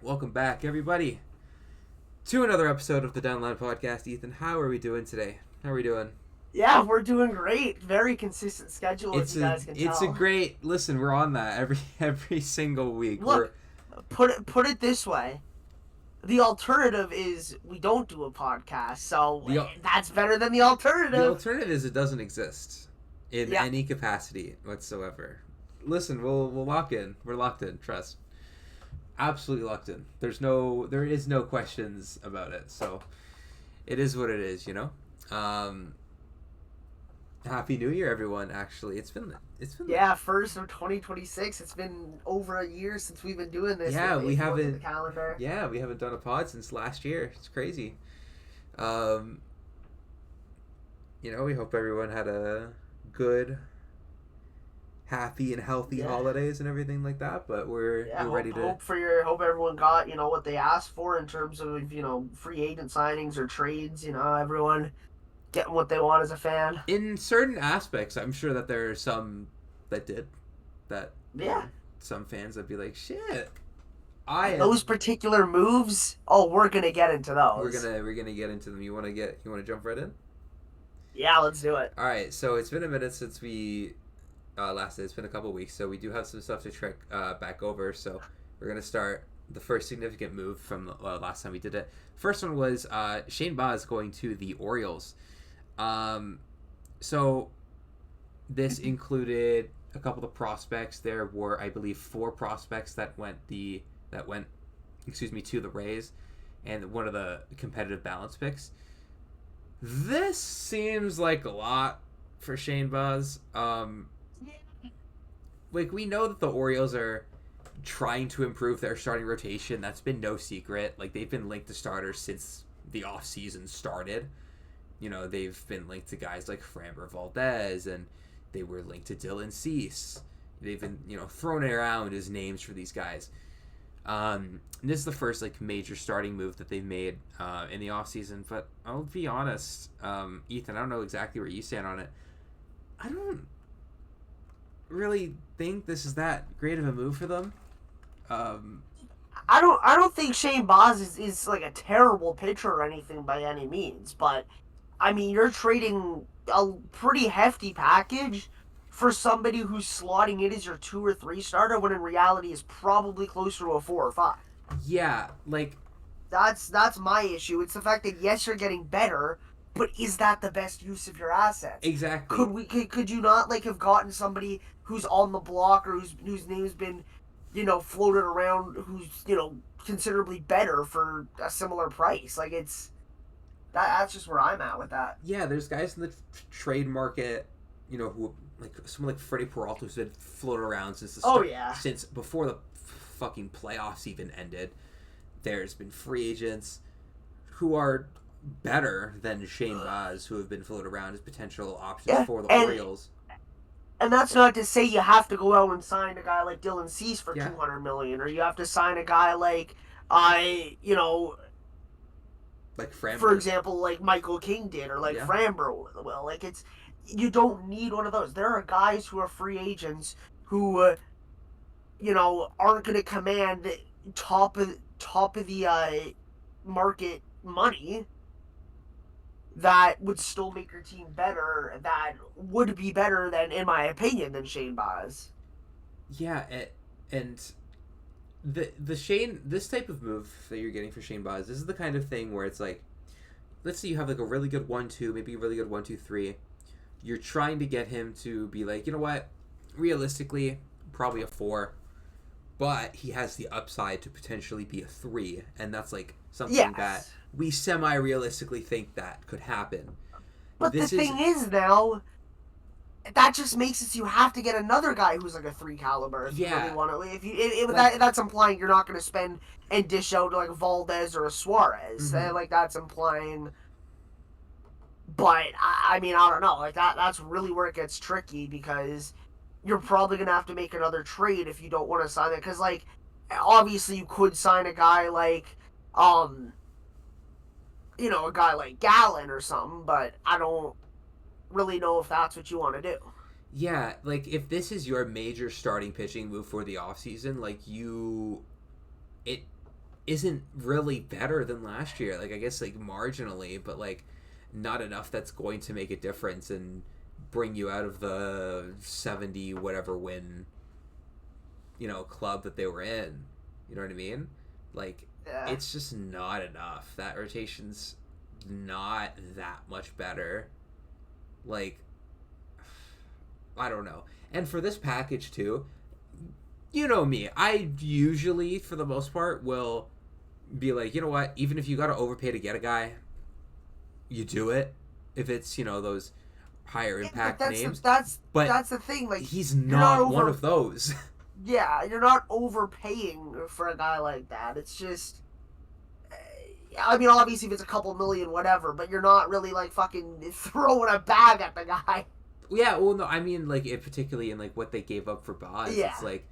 Welcome back, everybody, to another episode of the Downline Podcast. Ethan, how are we doing today? How are we doing? Yeah, we're doing great. Very consistent schedule, as It's you a guys can it's a tell. great listen. We're on that every single week. We're Look, put it this way: the alternative is we don't do a podcast, so the that's better than the the alternative. alternative is it doesn't exist in Yeah, any capacity whatsoever. Listen, we'll lock in. We're locked in. Trust. Absolutely locked in. There is no questions about it. So it is what it is. Happy New Year, everyone. Actually, it's been yeah. First of 2026. It's been over a year since we've been doing this. yeah, we If you look at the haven't calendar. yeah, we haven't done a pod since last year. It's crazy. Um, we hope everyone had a good, happy, and healthy Yeah, holidays and everything like that. But we're yeah. we're ready Hope to. hope for your hope everyone got what they asked for in terms of free agent signings or trades. Everyone getting what they want as a fan. In certain aspects, I'm sure that there are some that did that. Yeah. Some fans would be like, "Shit, I am." Those particular moves, oh, we're gonna get into We're those. gonna we're gonna get into them. You want to jump right in? Yeah, let's do it. All right. So it's been a minute since we last day. It's been a couple weeks, so we do have some stuff to trek back over. So we're gonna start the first significant move from the last time we did it. First one was Shane Baz going to the Orioles. So this included a couple of prospects. There were, I believe, four prospects that went, excuse me, to the Rays, and one of the competitive balance picks. This seems like a lot for Shane Baz. Like, we know that the Orioles are trying to improve their starting rotation. That's been no secret. Like, they've been linked to starters since the offseason started. They've been linked to guys like Framber Valdez, and they were linked to Dylan Cease. They've been, thrown around as names for these guys. This is the first, major starting move that they've made in the offseason. But I'll be honest, Ethan, I don't know exactly where you stand on it. I don't really think this is that great of a move for them. Um, I don't think Shane Baz is like a terrible pitcher or anything by any means, but I mean you're trading a pretty hefty package for somebody who's slotting in as your 2 or 3 starter when in reality is probably closer to a 4 or 5. yeah, That's my issue. It's the fact that yes, you're getting better, but is that the best use of your assets? exactly. Could you not have gotten somebody who's on the block or whose name's been floated around, who's considerably better for a similar price? That's just where I'm at with that. Yeah, there's guys in the trade market, who someone like Freddie Peralta who's been floating around since the Oh start, yeah. since before the fucking playoffs even ended. There's been free agents who are better than Shane Baz who have been floated around as potential options Yeah, for the and Orioles. that's not to say you have to go out and sign a guy like Dylan Cease for Yeah, 200 million, or you have to sign a guy like I like for Framber. example, like Michael King did, or like Yeah, Framber will. You don't need one of those. There are guys who are free agents who aren't going to command top of the market money that would still make your team better. That would be better than, in my opinion, than Shane Baz. yeah, and the Shane this type of move that you're getting for Shane Baz, this is the kind of thing where it's like, let's say you have like a really good 1-2, maybe a really good 1-2-3. You're trying to get him to be like, you know what, realistically, probably a 4, but he has the upside to potentially be a 3, and that's like something that Yes, we semi-realistically think that could happen. but the This is thing is now, that just makes it so you have to get another guy who's like a 3 caliber if you really yeah, want to. like That's implying you're not going to spend and dish out like Valdez or a Suarez. mm-hmm. Like that's implying. But I mean, I don't know. Like that's really where it gets tricky, because you're probably going to have to make another trade if you don't want to sign it. Because obviously you could sign a guy like um a guy like Gallon or something, but I don't really know if that's what you want to do. Yeah, like if this is your major starting pitching move for the offseason, it isn't really better than last year. Like, I guess, like, marginally, but, like, not enough that's going to make a difference and bring you out of the 70 whatever win, club that they were in. You know what I mean? Like, Yeah. it's just not enough. That rotation's not that much better. Like, I don't know. And for this package, too, you know me. I usually, for the most part, will be like, you know what? Even if you got to overpay to get a guy, you do it. If it's, those higher impact names. But that's the thing. Like, he's not one of those. Yeah, you're not overpaying for a guy like that. It's just, I mean, obviously if it's a couple million, whatever, but you're not really like fucking throwing a bag at the guy. Yeah, well, no, I mean, like, particularly in, like, what they gave up for Boz, Yeah. It's like,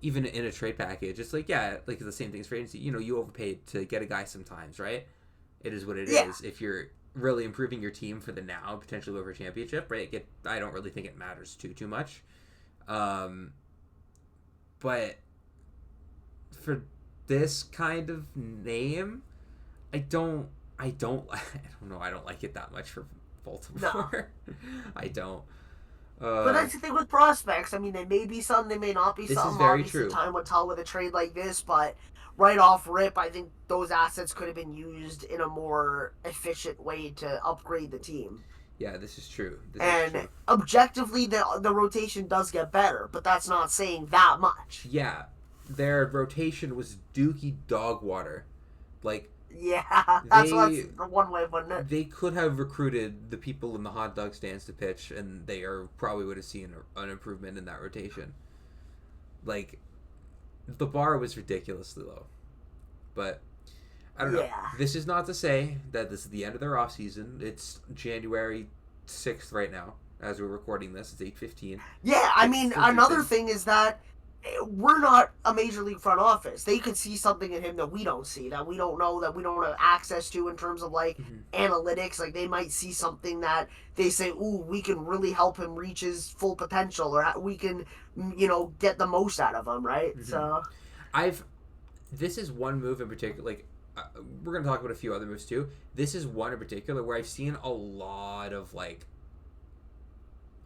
even in a trade package, it's like, yeah, like, the same thing as for agency. You overpaid to get a guy sometimes, right? It is what it is. If you're really improving your team for the now, potentially over a championship, right? I don't really think it matters too much. But for this kind of name, I don't know. I don't like it that much for Baltimore. No. I don't. But that's the thing with prospects. I mean, they may be some, they may not be some. This is very Obviously, true. Time would tell with a trade like this, but right off rip, I think those assets could have been used in a more efficient way to upgrade the team. Yeah, this is true. Objectively, the rotation does get better, but that's not saying that much. Yeah, their rotation was dookie dog water. Like, yeah, that's one way of putting it. They could have recruited the people in the hot dog stands to pitch, and they probably would have seen an improvement in that rotation. Like, the bar was ridiculously low. But I don't know. This is not to say that this is the end of their offseason. It's January 6th right now as we're recording this. It's 8:15. Yeah, I mean, another thing is that we're not a major league front office. They could see something in him that we don't see, that we don't know, that we don't have access to in terms of, like, analytics. Like, they might see something that they say, ooh, we can really help him reach his full potential, or we can, get the most out of him, right? So this is one move in particular, like, we're going to talk about a few other moves too. This is one in particular where I've seen a lot of, like,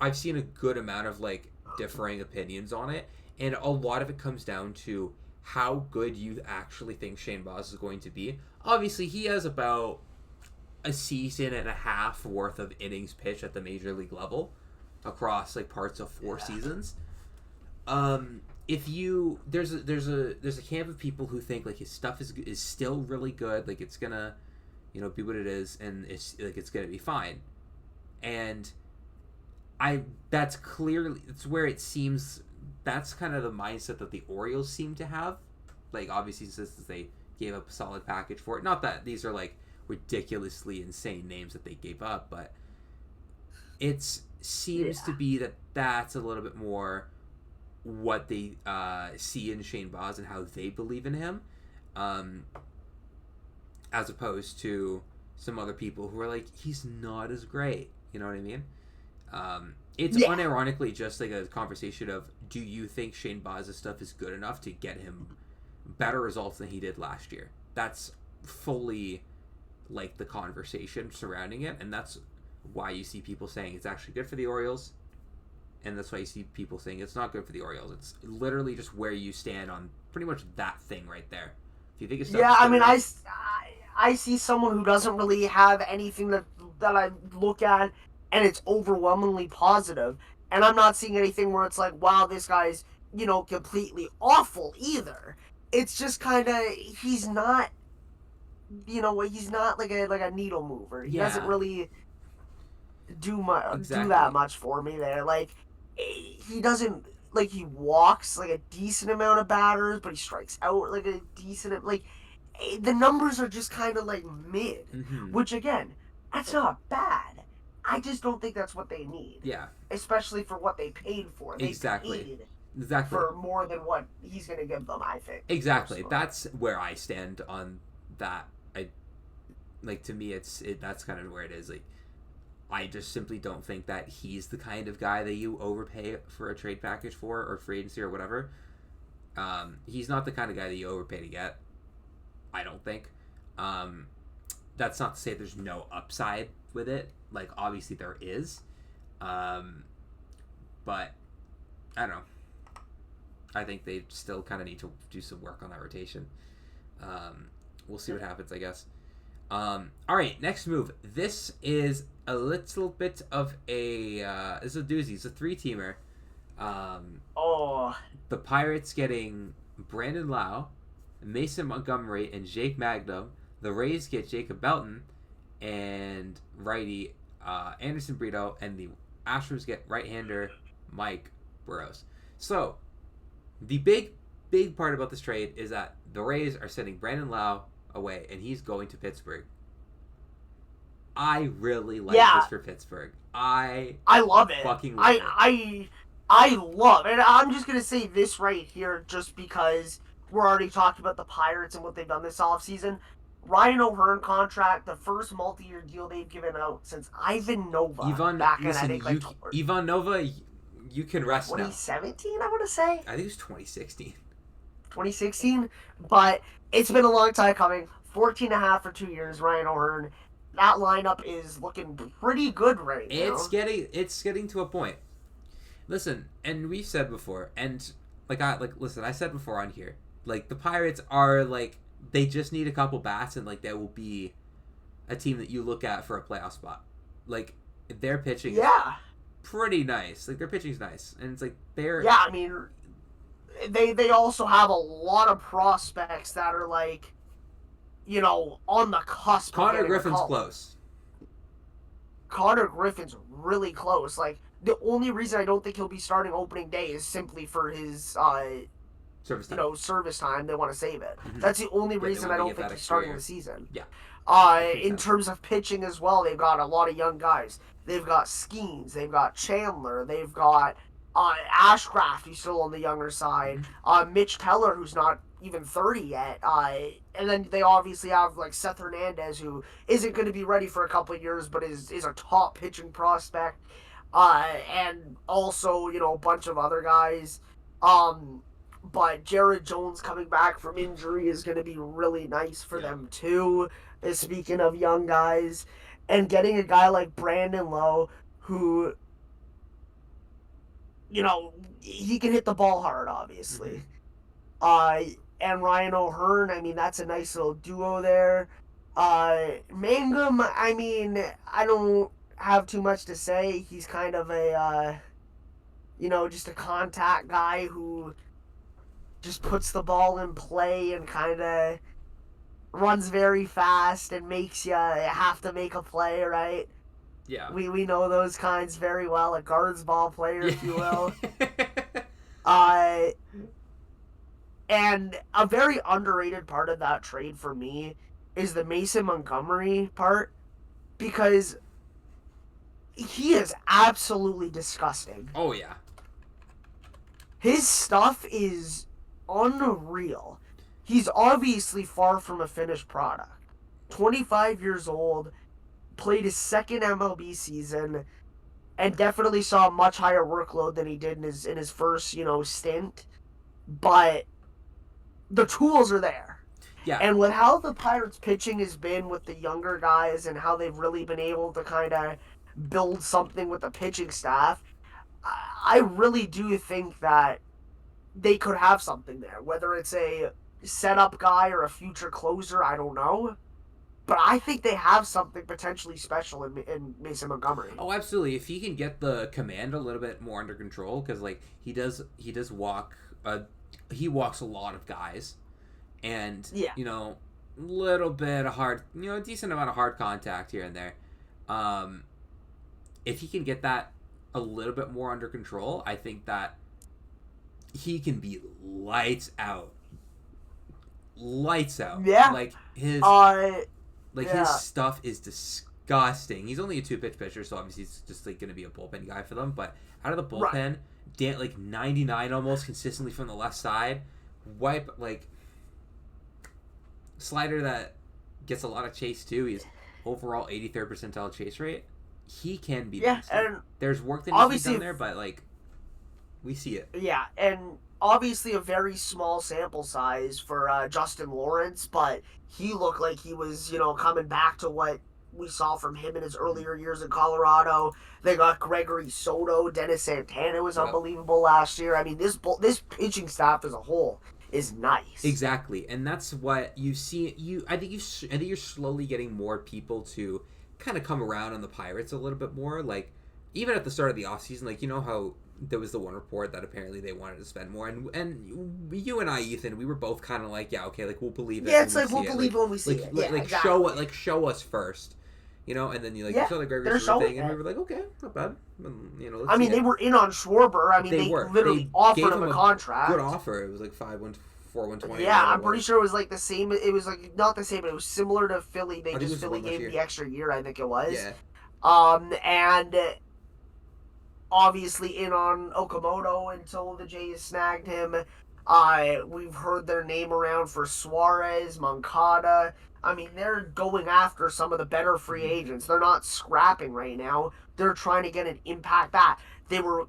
I've seen a good amount of, like, differing opinions on it. And a lot of it comes down to how good you actually think Shane Baz is going to be. Obviously, he has about a season and a half worth of innings pitched at the major league level across, like, parts of 4 seasons. If you there's a camp of people who think, like, his stuff is still really good, like, it's gonna be what it is, and it's gonna be fine. And that's clearly, it's where it seems that's kind of the mindset that the Orioles seem to have. Like, obviously, since they gave up a solid package for it. Not that these are, like, ridiculously insane names that they gave up, but it seems to be that that's a little bit more what they see in Shane Baz and how they believe in him, as opposed to some other people who are like, he's not as great. You know what I mean? It's unironically just like a conversation of, do you think Shane Baz's stuff is good enough to get him better results than he did last year? That's fully, like, the conversation surrounding it, and that's why you see people saying it's actually good for the Orioles, and that's why you see people saying it's not good for the Orioles. It's literally just where you stand on pretty much that thing right there. If you think it's I see someone who doesn't really have anything that I look at and it's overwhelmingly positive, and I'm not seeing anything where it's like, wow, this guy's, completely awful either. It's just kind of, he's not, he's not like a needle mover. He doesn't really do that much for me there. Like, he doesn't, like, he walks like a decent amount of batters, but he strikes out like a decent, like, the numbers are just kind of like mid, which, again, that's not bad. I just don't think that's what they need. Yeah. Especially for what they paid for. They paid for more than what he's going to give them, I think. Exactly. Personally. That's where I stand on that. To me, that's kind of where it is. Like, I just simply don't think that he's the kind of guy that you overpay for a trade package for, or free agency or whatever. He's not the kind of guy that you overpay to get. I don't think. That's not to say there's no upside with it. Like, obviously there is. But I don't know. I think they still kind of need to do some work on that rotation. We'll see what happens, I guess. All right, next move. This is a little bit of a this is a doozy. It's a 3-teamer. The Pirates getting Brandon Lau, Mason Montgomery, and Jake Magnum. The Rays get Jacob Belton and righty Anderson Brito, and the Astros get right-hander Mike Burrows. So, the big part about this trade is that the Rays are sending Brandon Lau away, and he's going to Pittsburgh. I really like this for Pittsburgh. I love it. Fucking love it. I love it. And I'm just going to say this right here just because we're already talking about the Pirates and what they've done this offseason. Ryan O'Hearn contract, the first multi-year deal they've given out since Ivan Nova. Ivan Nova, you can rest 2017, I want to say? I think it was 2016. 2016? But it's been a long time coming. 14.5 for 2 years, Ryan O'Hearn. That lineup is looking pretty good right now. It's getting to a point. Listen, and we've said before, and I said before on here, like, the Pirates are, like, they just need a couple bats, and, like, they will be a team that you look at for a playoff spot. Like, their pitching is pretty nice. Like, their pitching's nice, and it's like I mean, they also have a lot of prospects that are, like, you know, on the cusp. Connor Griffin's close. Connor Griffin's really close. Like, the only reason I don't think he'll be starting opening day is simply for his service time. They want to save it. Mm-hmm. That's the only reason I don't think he's starting the season. Yeah. In terms of pitching as well, they've got a lot of young guys. They've got Skeens. They've got Chandler. They've got Ashcraft, who's still on the younger side. Mitch Keller, who's not even 30 yet. And then they obviously have, like, Seth Hernandez, who isn't going to be ready for a couple of years, but is a top pitching prospect. And also, you know, a bunch of other guys. But Jared Jones coming back from injury is going to be really nice for them, too. Speaking of young guys. And getting a guy like Brandon Lowe, who, you know, he can hit the ball hard, obviously. And Ryan O'Hearn, I mean, that's a nice little duo there. Mangum, I mean, I don't have too much to say. He's kind of a, just a contact guy who just puts the ball in play and kind of runs very fast and makes you have to make a play, right? Yeah. We know those kinds very well, a guards ball player, if you will. And a very underrated part of that trade for me is the Mason Montgomery part, because he is absolutely disgusting. Oh, yeah. His stuff is unreal. He's obviously far from a finished product. 25 years old, played his second MLB season, and definitely saw a much higher workload than he did in his first, stint. But the tools are there. Yeah. And with how the Pirates pitching has been with the younger guys and how they've really been able to kind of build something with the pitching staff, I really do think that they could have something there. Whether it's a setup guy or a future closer, I don't know. But I think they have something potentially special in Mason Montgomery. Oh, absolutely. If he can get the command a little bit more under control, because, like, he does walk... he walks a lot of guys, and little bit of hard, a decent amount of hard contact here and there. If he can get that a little bit more under control, I think that he can be lights out. Yeah. Like his his stuff is disgusting. He's only a 2-pitch pitcher, so obviously he's just like going to be a bullpen guy for them. But out of the bullpen. Right. Like 99 almost consistently from the left side, slider that gets a lot of chase too. He's overall 83rd percentile chase rate. He can be and there's work that needs to be done there, but like we see it. Yeah, and obviously a very small sample size for Justin Lawrence, but he looked like he was, coming back to what we saw from him in his earlier years in Colorado. They got Gregory Soto, Dennis Santana was Yep. unbelievable last year. I mean, this pitching staff as a whole is nice. Exactly, and that's what you see. I think you're slowly getting more people to kind of come around on the Pirates a little bit more. Like even at the start of the offseason, like how there was the one report that apparently they wanted to spend more, and you and I, Ethan, we were both kind of like, yeah, okay, like we'll believe it. Yeah, it's like we'll believe it when we see it. Yeah, exactly. Show us first. And then you show the Gregory they're thing, and it. we were like, okay, not bad. Let's I mean, they were in on Schwarber. I mean, they literally offered him a contract. Good offer. It was like 120. Yeah, I'm pretty sure it was like the same. It was like not the same, but it was similar to Philly. Philly gave him the extra year. I think it was. Yeah. And obviously in on Okamoto until the Jays snagged him. We've heard their name around for Suarez, Moncada. I mean, they're going after some of the better free agents. They're not scrapping right now. They're trying to get an impact bat. They were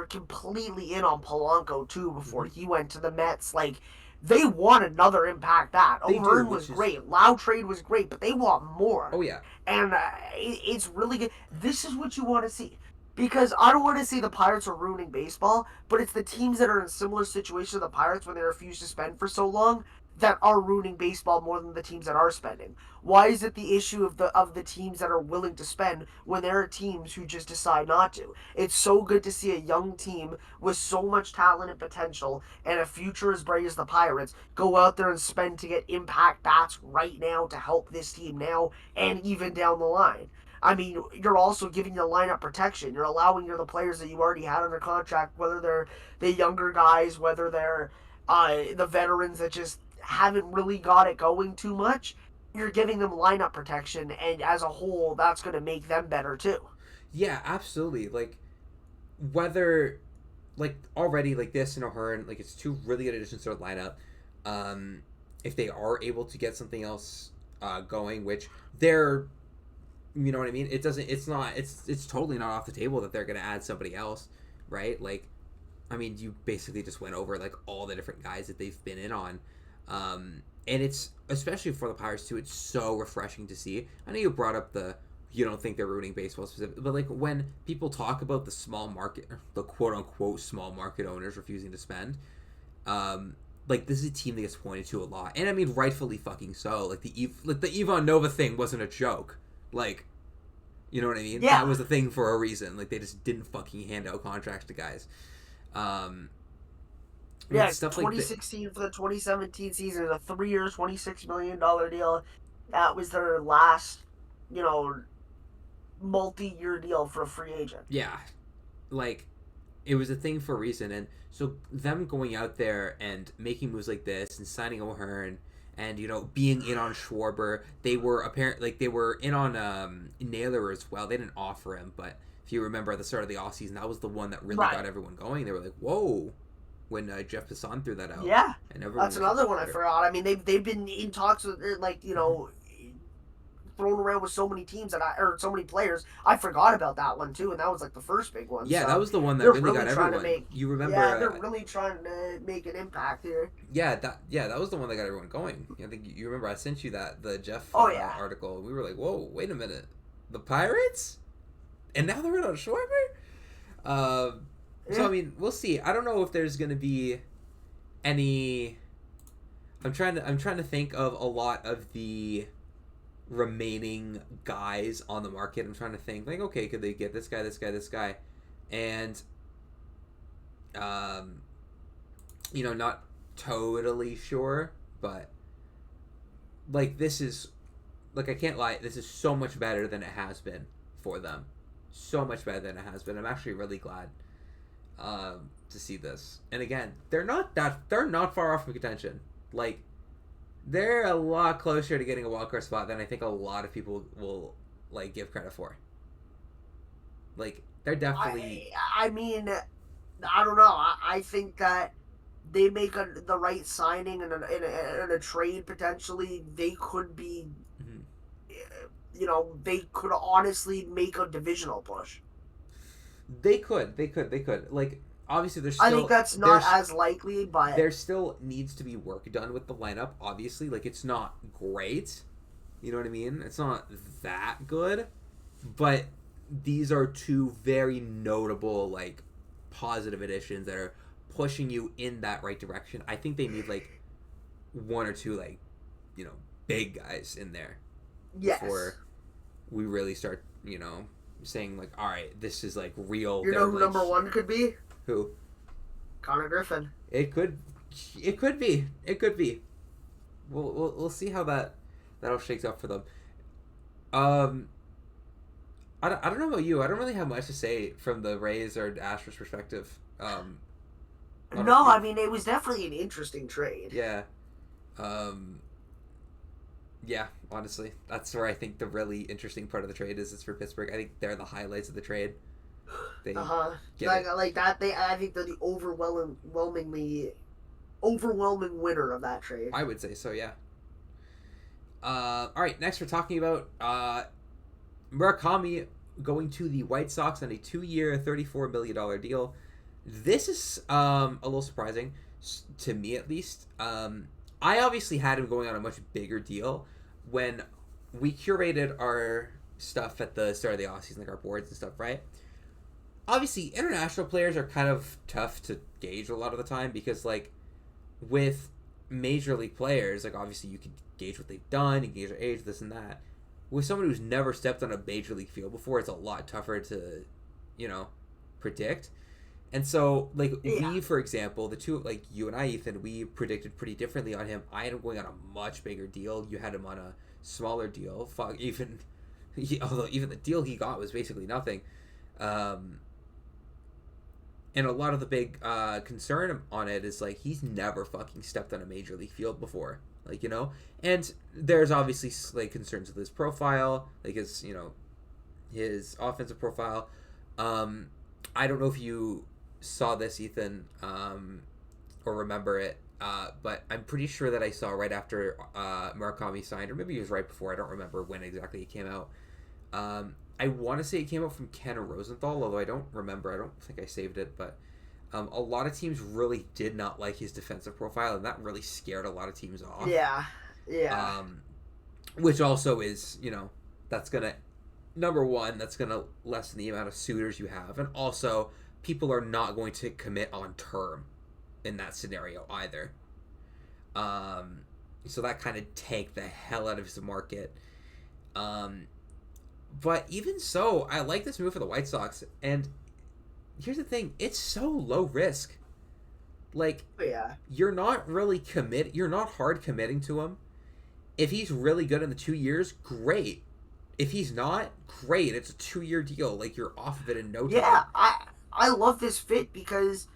completely in on Polanco too before he went to the Mets. Like, they want another impact bat. O'Hearn was great. Lau trade was great, but they want more. Oh yeah. And it's really good. This is what you want to see. Because I don't want to say the Pirates are ruining baseball, but it's the teams that are in similar situations to the Pirates when they refuse to spend for so long that are ruining baseball more than the teams that are spending. Why is it the issue of the teams that are willing to spend when there are teams who just decide not to? It's so good to see a young team with so much talent and potential and a future as bright as the Pirates go out there and spend to get impact bats right now to help this team now and even down the line. I mean, you're also giving your lineup protection. You're allowing the players that you already had under contract, whether they're the younger guys, whether they're the veterans that just haven't really got it going too much. You're giving them lineup protection, and as a whole, that's going to make them better too. Yeah, absolutely. Like, whether, like, already, like, this and O'Hearn, like, it's two really good additions to their lineup. If they are able to get something else going, which they're, you know what I mean? It's totally not off the table that they're going to add somebody else, right? Like, I mean, you basically just went over, like, all the different guys that they've been in on. And it's, especially for the Pirates too, it's so refreshing to see. I know you brought up you don't think they're ruining baseball specifically, but like when people talk about the small market, the quote unquote small market owners refusing to spend, like this is a team that gets pointed to a lot, and I mean rightfully fucking so. Like the Ivan Nova thing wasn't a joke, like, you know what I mean? Yeah. That was a thing for a reason. Like they just didn't fucking hand out contracts to guys. Yeah, stuff 2016 like for the 2017 season, a 3 years, $26 million deal. That was their last, multi-year deal for a free agent. Yeah, like it was a thing for a reason, and so them going out there and making moves like this and signing O'Hearn and being in on Schwarber, they were they were in on Naylor as well. They didn't offer him, but if you remember at the start of the offseason, that was the one that really got everyone going. They were like, whoa. When Jeff Passan threw that out. Yeah. And that's another one I forgot. I mean, they've been in talks with, thrown around with so many teams or so many players. I forgot about that one too, and that was like the first big one. Yeah, so that was the one that really got everyone. You remember? Yeah, they're really trying to make an impact here. Yeah, that was the one that got everyone going. I think you remember I sent you the Jeff article. We were like, whoa, wait a minute, the Pirates, and now they're in on Schwarber. So I mean, we'll see. I don't know if there's gonna be any. I'm trying to think of a lot of the remaining guys on the market. I'm trying to think like, okay, could they get this guy, and not totally sure, but like this is like I can't lie, this is so much better than it has been for them. So much better than it has been. I'm actually really glad to see this. And again, they're not far off from contention. Like, they're a lot closer to getting a wildcard spot than I think a lot of people will like give credit for. Like, they're definitely. I mean, I don't know. I think that they make the right signing and a trade potentially. They could be, they could honestly make a divisional push. They could. Like, obviously I think that's not as likely, but there still needs to be work done with the lineup. Obviously, like it's not great. You know what I mean? It's not that good, but these are two very notable like positive additions that are pushing you in that right direction. I think they need like one or two like big guys in there before yes. we really start saying like, all right, this is like real. You They're know who like, number one could be? who? Connor Griffin. It could be. It could be. We'll see how that all shakes up for them. I don't know about you. I don't really have much to say from the Rays or Astros perspective. No, I mean it was definitely an interesting trade. Yeah. Yeah, honestly, that's where I think the really interesting part of the trade is for Pittsburgh. I think they're the highlights of the trade. They like that. I think they're the overwhelming winner of that trade. I would say so. Yeah. All right. Next, we're talking about Murakami going to the White Sox on a 2-year, $34 million deal. This is a little surprising to me, at least. I obviously had him going on a much bigger deal when we curated our stuff at the start of the offseason, like our boards and stuff, right? Obviously, international players are kind of tough to gauge a lot of the time because, like, with major league players, like, obviously you can gauge what they've done, you can gauge their age, this and that. With someone who's never stepped on a major league field before, it's a lot tougher to, predict. And so, like, we, for example, the two, like, you and I, Ethan, we predicted pretty differently on him. I had him going on a much bigger deal. You had him on a smaller deal. Although even the deal he got was basically nothing. And a lot of the big concern on it is, like, he's never fucking stepped on a major league field before. Like, and there's obviously, like, concerns with his profile, like, his offensive profile. I don't know if you saw this, Ethan, or remember it, but I'm pretty sure that I saw right after Murakami signed, or maybe it was right before, I don't remember when exactly it came out. I want to say it came out from Ken Rosenthal, although I don't remember, I don't think I saved it, but a lot of teams really did not like his defensive profile, and that really scared a lot of teams off. Yeah. Which also is, that's going to, number one, that's going to lessen the amount of suitors you have, and also people are not going to commit on term in that scenario either. So that kind of tanked the hell out of his market. But even so, I like this move for the White Sox. And here's the thing, it's so low risk. Like, you're not really you're not hard committing to him. If he's really good in the 2 years, great. If he's not, great. It's a 2-year deal. Like, you're off of it in no time. Yeah, I love this fit because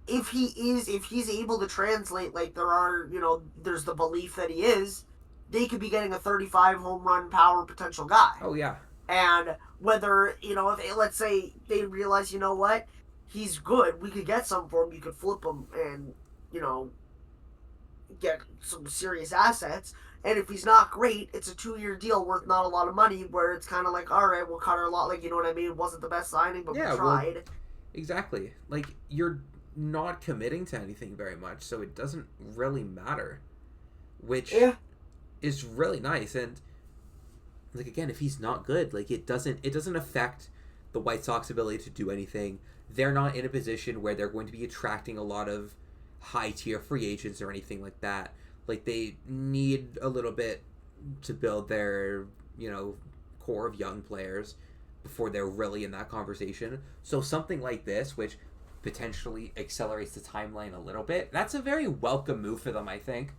if he's able to translate, like there's the belief that he is, they could be getting a 35 home run power potential guy. Oh yeah. And whether, if let's say they realize, he's good, we could get some for him, you could flip him and, get some serious assets. And if he's not great, it's a 2-year deal worth not a lot of money where it's kind of like, all right, we'll cut our lot. Like, you know what I mean? It wasn't the best signing, but we tried. Well, exactly. Like, you're not committing to anything very much, so it doesn't really matter. Which is really nice. And, like, again, if he's not good, like, it doesn't affect the White Sox ability to do anything. They're not in a position where they're going to be attracting a lot of high-tier free agents or anything like that. Like, they need a little bit to build their, core of young players before they're really in that conversation. So something like this, which potentially accelerates the timeline a little bit, that's a very welcome move for them, I think.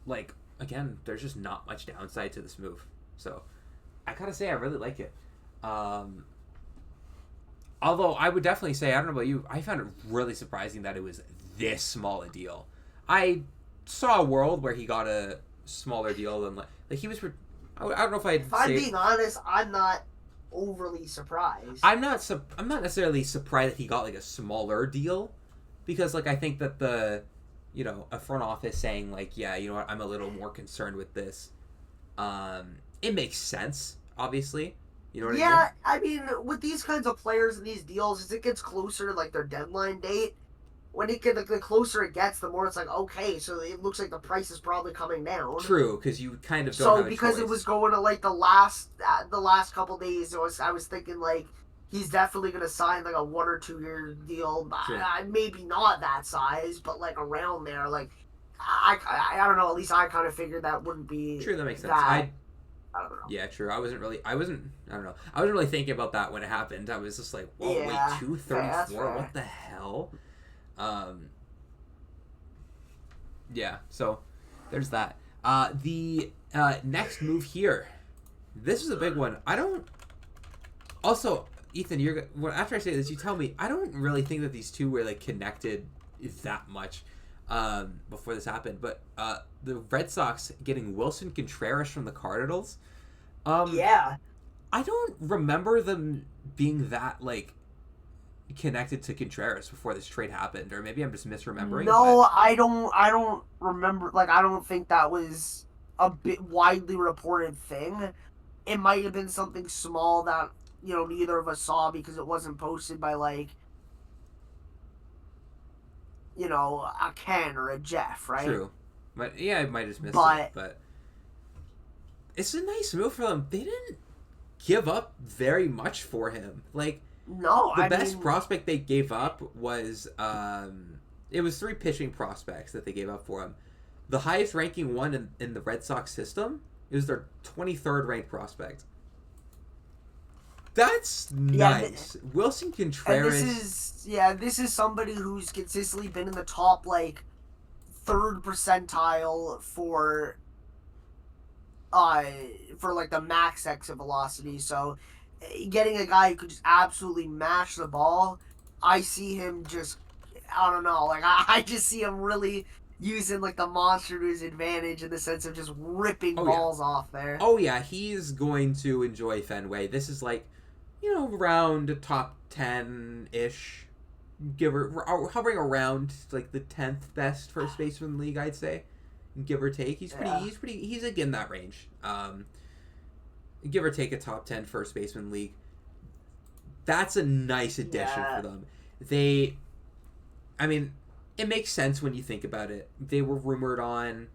Like, again, there's just not much downside to this move. So, I gotta say, I really like it. Although, I would definitely say, I don't know about you, I found it really surprising that it was this small a deal. I saw a world where he got a smaller deal than, like he was, I don't know if I'd If I'm being honest, I'm not overly surprised. I'm not necessarily surprised that he got, like, a smaller deal, because, like, I think that the, a front office saying, like, yeah, you know what, I'm a little more concerned with this. It makes sense, obviously. You know what I mean? Yeah, I mean, with these kinds of players and these deals, as it gets closer to like their deadline date, when it get like the closer it gets, the more it's like, okay, so it looks like the price is probably coming down. True, because you kind of don't So have a because it was choice. going to like the last couple days, I was thinking like he's definitely going to sign like a 1 or 2 year deal. True. Maybe not that size, but like around there. Like I don't know. At least I kind of figured that wouldn't be True, that makes sense. that. I don't know. Yeah, true. I don't know. I wasn't really thinking about that when it happened. I was just like, whoa, wait, Yeah, that's 234? fair. What the hell? Um, yeah, so there's that. The next move here. This is a big one. I don't. Also, Ethan, after I say this, you tell me. I don't really think that these two were like connected that much before this happened. But the Red Sox getting Wilson Contreras from the Cardinals. Um, Yeah. I don't remember them being that like connected to Contreras before this trade happened, or maybe I'm just misremembering. No, But I don't. I don't remember. Like, I don't think that was a bit widely reported thing. It might have been something small that neither of us saw because it wasn't posted by like a Ken or a Jeff, right? true, but yeah, I might have missed it. But But it's a nice move for them. They didn't give up very much for him. Like no, the I best mean, prospect they gave up was it was three pitching prospects that they gave up for him. The highest ranking one in the Red Sox system is their 23rd ranked prospect. That's yeah, nice. Wilson and Contreras. this is somebody who's consistently been in the top like third percentile uh for like the max exit velocity. So getting a guy who could just absolutely mash the ball, I see him just I don't know, like I just see him really using like the monster to his advantage in the sense of just ripping Oh yeah. balls off there. Oh yeah, he's going to enjoy Fenway. This is like, around top 10-ish. Hovering around like the 10th best first baseman in the league, I'd say. Give or take. Yeah. He's like in that range. Give or take a top 10 first baseman league. That's a nice addition Yeah. for them. I mean, it makes sense when you think about it. They were rumored on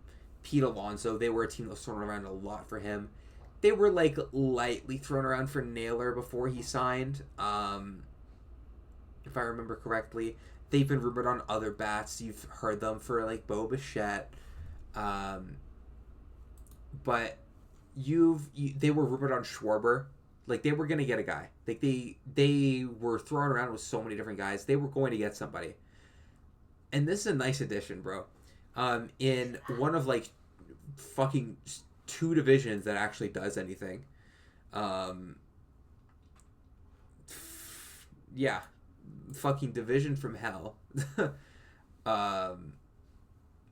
Pete Alonso. They were a team that was thrown around a lot for him. They were like lightly thrown around for Naylor before he signed. If I remember correctly, they've been rumored on other bats. You've heard them for like Bo Bichette. But they were rumored on Schwarber. Like they were gonna get a guy. Like they were thrown around with so many different guys. They were going to get somebody. And this is a nice addition, bro. In one of like fucking two divisions that actually does anything. Yeah, fucking division from hell.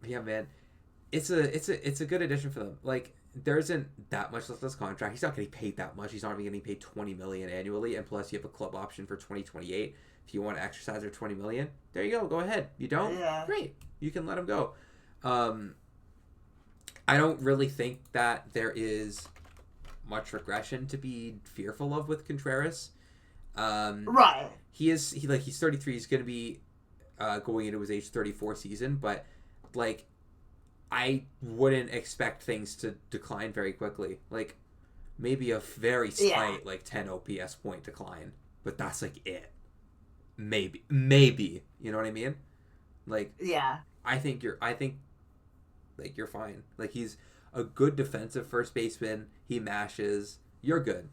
Yeah, man, it's a good addition for them. Like there isn't that much left of this contract. He's not getting paid that much. He's not even getting paid $20 million annually, and plus you have a club option for 2028. If you want to exercise your $20 million, there you go. Go ahead. You don't? Yeah. Great. You can let him go. I don't really think that there is much regression to be fearful of with Contreras. Right. He's 33. He's going to be going into his age 34 season, but like I wouldn't expect things to decline very quickly. Like maybe a very slight like 10 OPS point decline, but that's like it. Maybe you know what I mean? Like Yeah. I think like you're fine. Like he's a good defensive first baseman. He mashes. You're good.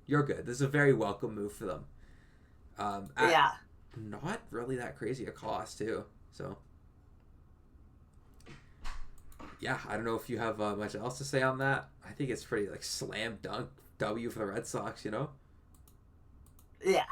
This is a very welcome move for them. Yeah. Not really that crazy a cost too. So yeah, I don't know if you have much else to say on that. I think it's pretty like slam dunk W for the Red Sox. Yeah.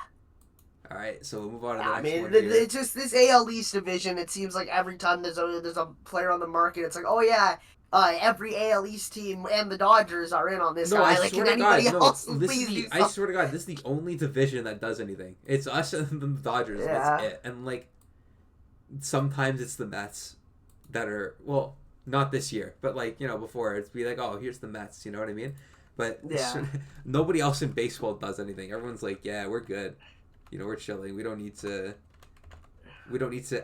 All right, so we'll move on to the I next mean, one here. it's just this AL East division. It seems like every time there's a player on the market, it's like, oh yeah, every AL East team and the Dodgers are in on this No, guy. I Like, swear can to God, anybody no. else please do I something? swear to God, this is the only division that does anything. It's us and the Dodgers. Yeah. That's it. And like, sometimes it's the Mets that are not this year, but like before it's be like, oh, here's the Mets. You know what I mean? But Yeah. nobody else in baseball does anything. Everyone's like, yeah, we're good. We're chilling. We don't need to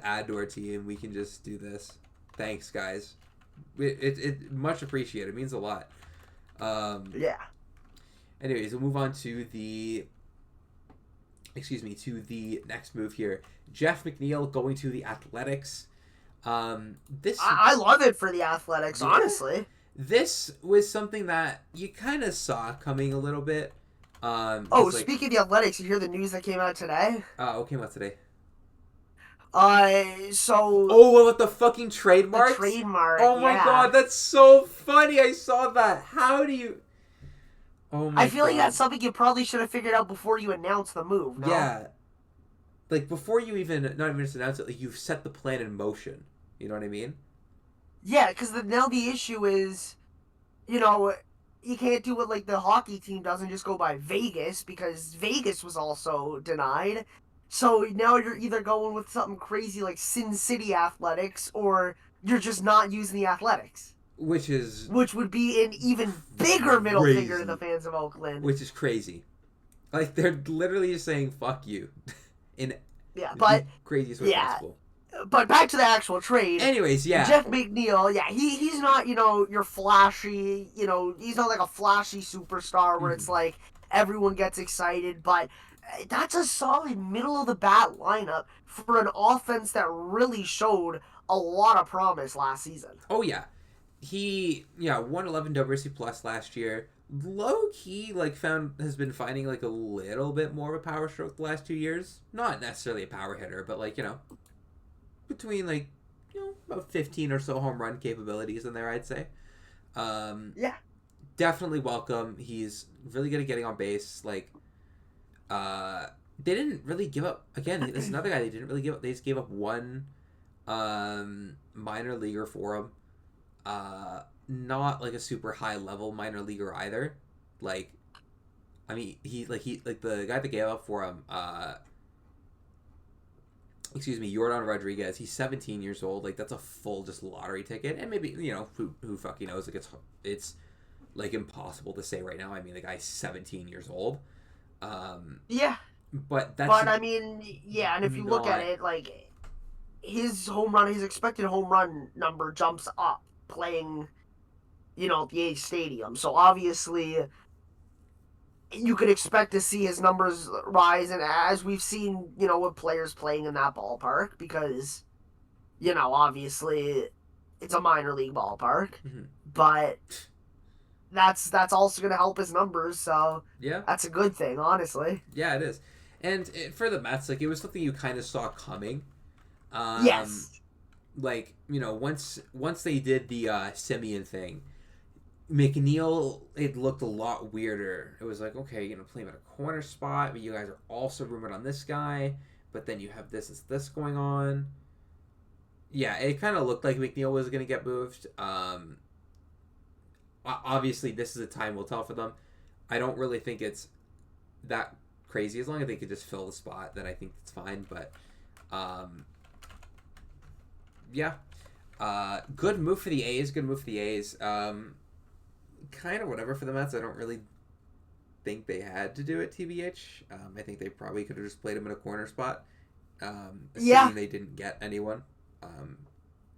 add to our team. We can just do this. Thanks, guys. It much appreciated. It means a lot. Yeah. Anyways, we'll move on to the next move here. Jeff McNeil going to the Athletics. I love it for the Athletics, Yeah. honestly. This was something that you kind of saw coming a little bit. Speaking of the Athletics, you hear the news that came out today? What came out today? So... Oh, with the fucking trademarks? The trademark, Oh my god, that's so funny. I saw that. How do you... Oh my god. I feel like that's something you probably should have figured out before you announced the move, no? Yeah. Like, before you not even just announce it, like, you've set the plan in motion. You know what I mean? Yeah, because now the issue is, you can't do what, like, the hockey team does and just go by Vegas, because Vegas was also denied. So now you're either going with something crazy like Sin City Athletics, or you're just not using the Athletics. Which would be an even bigger middle finger to the fans of Oakland. Which is crazy. Like, they're literally just saying, fuck you. In but craziest way possible. But back to the actual trade. Anyways, yeah. Jeff McNeil, he's not, your flashy, he's not like a flashy superstar where it's like everyone gets excited, but that's a solid middle of the bat lineup for an offense that really showed a lot of promise last season. Oh yeah. He 111 WRC plus last year. Low key has been finding like a little bit more of a power stroke the last 2 years. Not necessarily a power hitter, but between about 15 or so home run capabilities in there, I'd say. Definitely welcome. He's really good at getting on base. They didn't really give up. Again, this is another guy they didn't really give up. They just gave up one minor leaguer for him. Not like a super high level minor leaguer either. The guy that gave up for him, Yordan Rodriguez, he's 17 years old. Like, that's a full just lottery ticket. And maybe, who fucking knows? Like, it's like impossible to say right now. I mean, the guy's 17 years old. But I mean, and if you look at it, like, his expected home run number jumps up playing, at the A's Stadium. So obviously, you could expect to see his numbers rise, and as we've seen, with players playing in that ballpark, because, obviously, it's a minor league ballpark, but that's also going to help his numbers, so that's a good thing, honestly. Yeah, it is. And for the Mets, it was something you kind of saw coming. Yes. Once they did the Semien thing, McNeil, it looked a lot weirder. It was like, okay, you're going to play him at a corner spot, but you guys are also rumored on this guy, but then you have this going on. Yeah, it kind of looked like McNeil was going to get moved. Obviously, this is a time will tell for them. I don't really think it's that crazy. As long as they could just fill the spot, then I think it's fine. But, good move for the A's. Kind of whatever for the Mets. I don't really think they had to do it, TBH. I think they probably could have just played him in a corner spot. Assuming they didn't get anyone.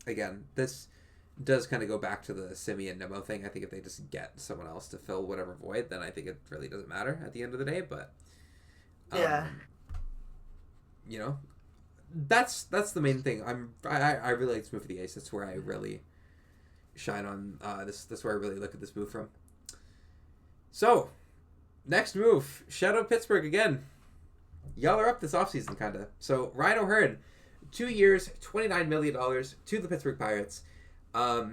Again, this does kind of go back to the Semien Nemo thing. I think if they just get someone else to fill whatever void, then I think it really doesn't matter at the end of the day. But that's the main thing. I really like this move for the Ace. That's where I really shine on this. That's where I really look at this move from. So, next move, shout out Pittsburgh again. Y'all are up this offseason, kind of. So, Ryan O'Hearn, 2 years, $29 million to the Pittsburgh Pirates. I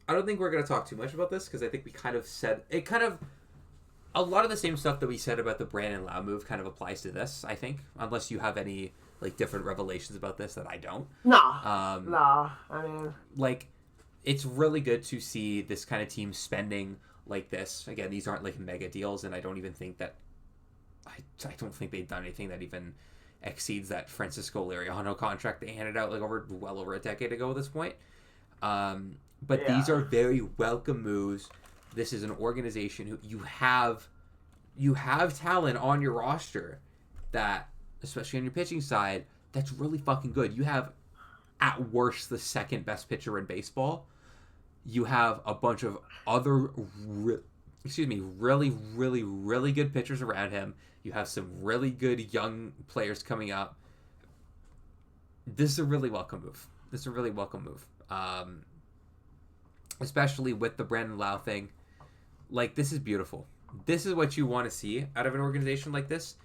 don't think we're going to talk too much about this because I think we kind of said it. A lot of the same stuff that we said about the Brandon Lau move kind of applies to this, I think, unless you have any different revelations about this that I don't. No. I mean, it's really good to see this kind of team spending like this. Again, these aren't mega deals, and I don't even think that I don't think they've done anything that even exceeds that Francisco Liriano contract they handed out well over a decade ago at this point. But these are very welcome moves. this is an organization who you have talent on your roster that, especially on your pitching side, that's really fucking good. You have, at worst, the second best pitcher in baseball. You have a bunch of other, really, really, really good pitchers around him. You have some really good young players coming up. This is a really welcome move. Especially with the Brandon Lau thing. Like, this is beautiful. This is what you want to see out of an organization like this.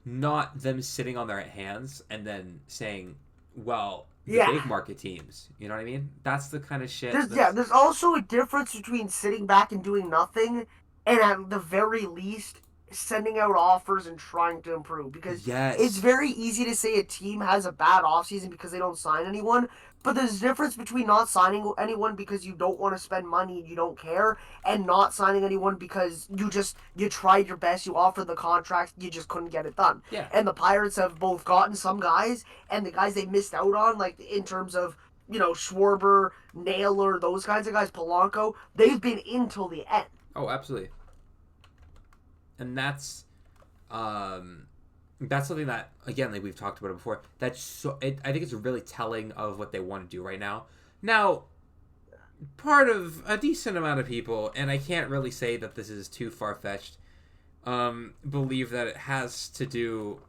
Not them sitting on their hands and then saying, well, the big market teams. You know what I mean? That's the kind of shit. There's also a difference between sitting back and doing nothing and at the very least sending out offers and trying to improve. Because it's very easy to say a team has a bad offseason because they don't sign anyone. But there's a difference between not signing anyone because you don't want to spend money and you don't care, and not signing anyone because you tried your best, you offered the contract, you just couldn't get it done. Yeah. And the Pirates have both gotten some guys, and the guys they missed out on, like in terms of, Schwarber, Naylor, those kinds of guys, Polanco, they've been in till the end. Oh, absolutely. And that's something that, again, like we've talked about it before, I think it's really telling of what they want to do right now. Now, part of a decent amount of people, and I can't really say that this is too far-fetched, believe that it has to do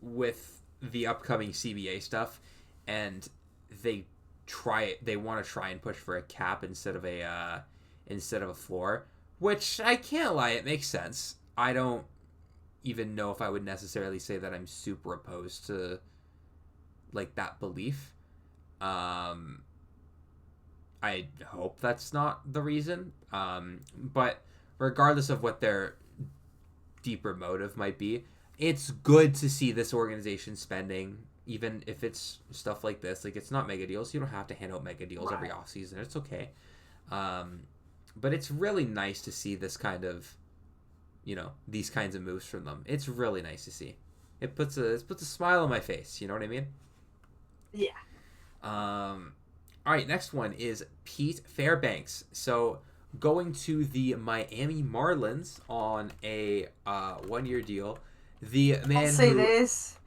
with the upcoming CBA stuff, and they want to try and push for a cap instead of a floor, which I can't lie, it makes sense. I don't even know if I would necessarily say that I'm super opposed to, like, that belief. I hope that's not the reason. But regardless of what their deeper motive might be, it's good to see this organization spending, even if it's stuff like this. Like, it's not mega deals. You don't have to hand out mega deals every offseason. It's okay. But it's really nice to see this kind of, these kinds of moves from them. It's really nice to see. It puts a smile on my face. You know what I mean? Yeah. All right, next one is Pete Fairbanks. So going to the Miami Marlins on a 1-year deal. The man I'll say this.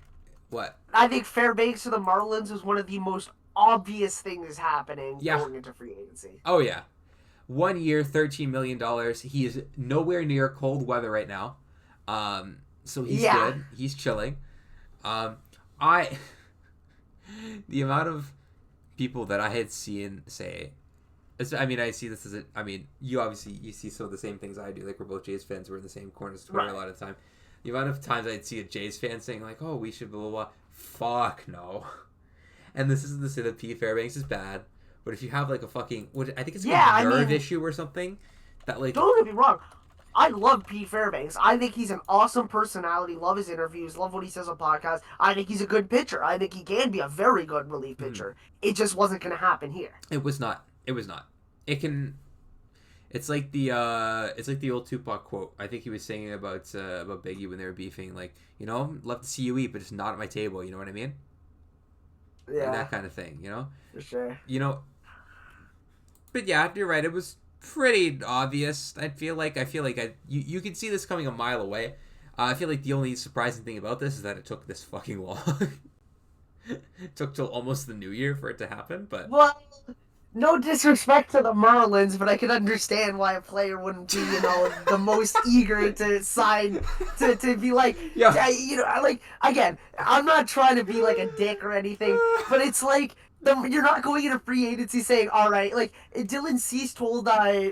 What? I think Fairbanks to the Marlins is one of the most obvious things happening going into free agency. Oh, yeah. 1 year, $13 million. He is nowhere near cold weather right now. So he's good. He's chilling. The amount of people that I had seen say, I see this as you see some of the same things I do. Like, we're both Jays fans. We're in the same corners of Twitter a lot of the time. The amount of times I'd see a Jays fan saying, like, oh, we should blah, blah, blah. Fuck no. And this isn't to say that Pete Fairbanks is bad. But if you have, like, a fucking... I think it's a nerve issue or something. That, like... Don't get me wrong. I love Pete Fairbanks. I think he's an awesome personality. Love his interviews. Love what he says on podcasts. I think he's a good pitcher. I think he can be a very good relief pitcher. It just wasn't going to happen here. It was not. It can... It's like the old Tupac quote. I think he was saying about Biggie when they were beefing. Like, love to see you eat, but it's not at my table. You know what I mean? Yeah. And that kind of thing, For sure. But yeah, you're right. It was pretty obvious. I feel like you could see this coming a mile away. I feel like the only surprising thing about this is that it took this fucking long. It took till almost the new year for it to happen, but... Well, no disrespect to the Marlins, but I could understand why a player wouldn't be, the most eager to sign, to be like, again, I'm not trying to be like a dick or anything, but it's like, you're not going into free agency saying, all right, like, Dylan Cease told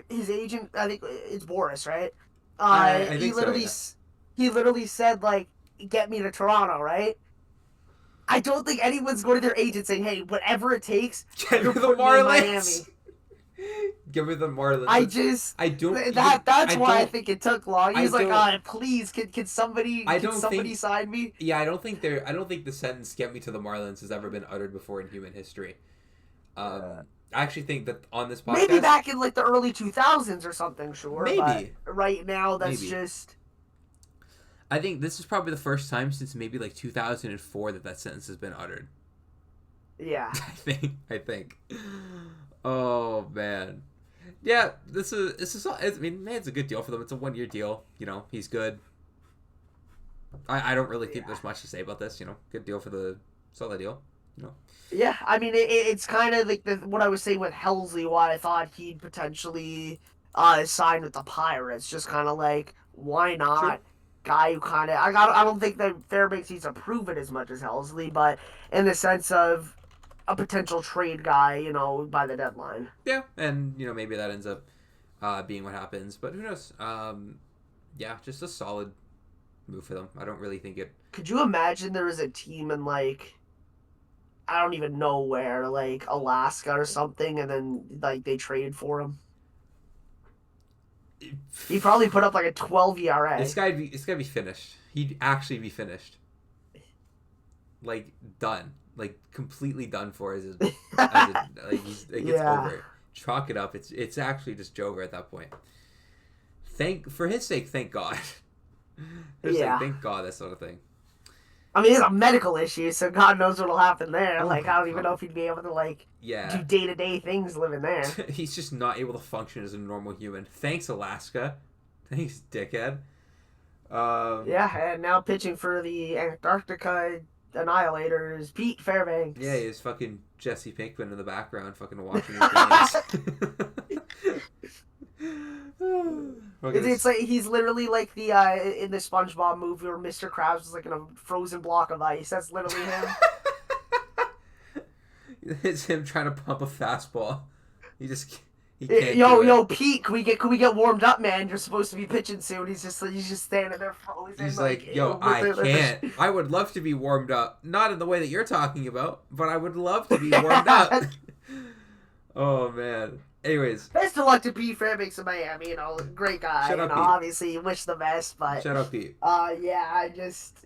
his agent, I think it's Boris, right? I think he literally said, like, get me to Toronto, right? I don't think anyone's going to their agent saying, hey, whatever it takes, get me the Marlins. Give me the Marlins. That's why I think it took long. He's like, please, can somebody sign me? Yeah, I don't think the sentence "get me to the Marlins" has ever been uttered before in human history. I actually think that on this podcast, maybe back in like the early 2000s or something, sure. Maybe. But right now, that's just. I think this is probably the first time since maybe like 2004 that sentence has been uttered. Yeah. I think. Oh man. Yeah, I mean, man, it's a good deal for them. It's a 1-year deal. He's good. I don't really think there's much to say about this. Good deal for the solid deal. Yeah, I mean, it's kind of like what I was saying with Helsley, why I thought he'd potentially sign with the Pirates. Just kind of like, why True. not? Guy who kind of, I don't think that Fairbanks needs to prove it as much as Helsley, but in the sense of a potential trade guy, by the deadline. Yeah, and maybe that ends up being what happens, but who knows? Yeah, just a solid move for them. I don't really think it. Could you imagine there was a team in like, I don't even know where, like Alaska or something, and then like they traded for him? He probably put up like a 12 ERA. It's gotta be finished. He'd actually be finished. Like done. Like completely done for it's over. Chalk it up. It's actually just over at that point. For his sake, thank God. Thank God, that sort of thing. I mean, it's a medical issue, so God knows what'll happen there. I don't even know if he'd be able to do day-to-day things living there. He's just not able to function as a normal human. Thanks, Alaska. Thanks, dickhead. And now pitching for the Antarctica Annihilators, Pete Fairbanks. Yeah, he's fucking Jesse Pinkman in the background, fucking watching his games. It's like he's literally like the in the SpongeBob movie where Mr. Krabs is like in a frozen block of ice. That's literally him. It's him trying to pump a fastball. He can't. Yo, Pete, can we get warmed up, man? You're supposed to be pitching soon. He's just standing there frozen. He's like, yo, I can't. I would love to be warmed up, not in the way that you're talking about, but I would love to be warmed up. Oh man. Anyways, best of luck to Pete Fairbanks in Miami. Great guy. Shut up, Pete. Obviously, wish the best, but shut up, Pete. I just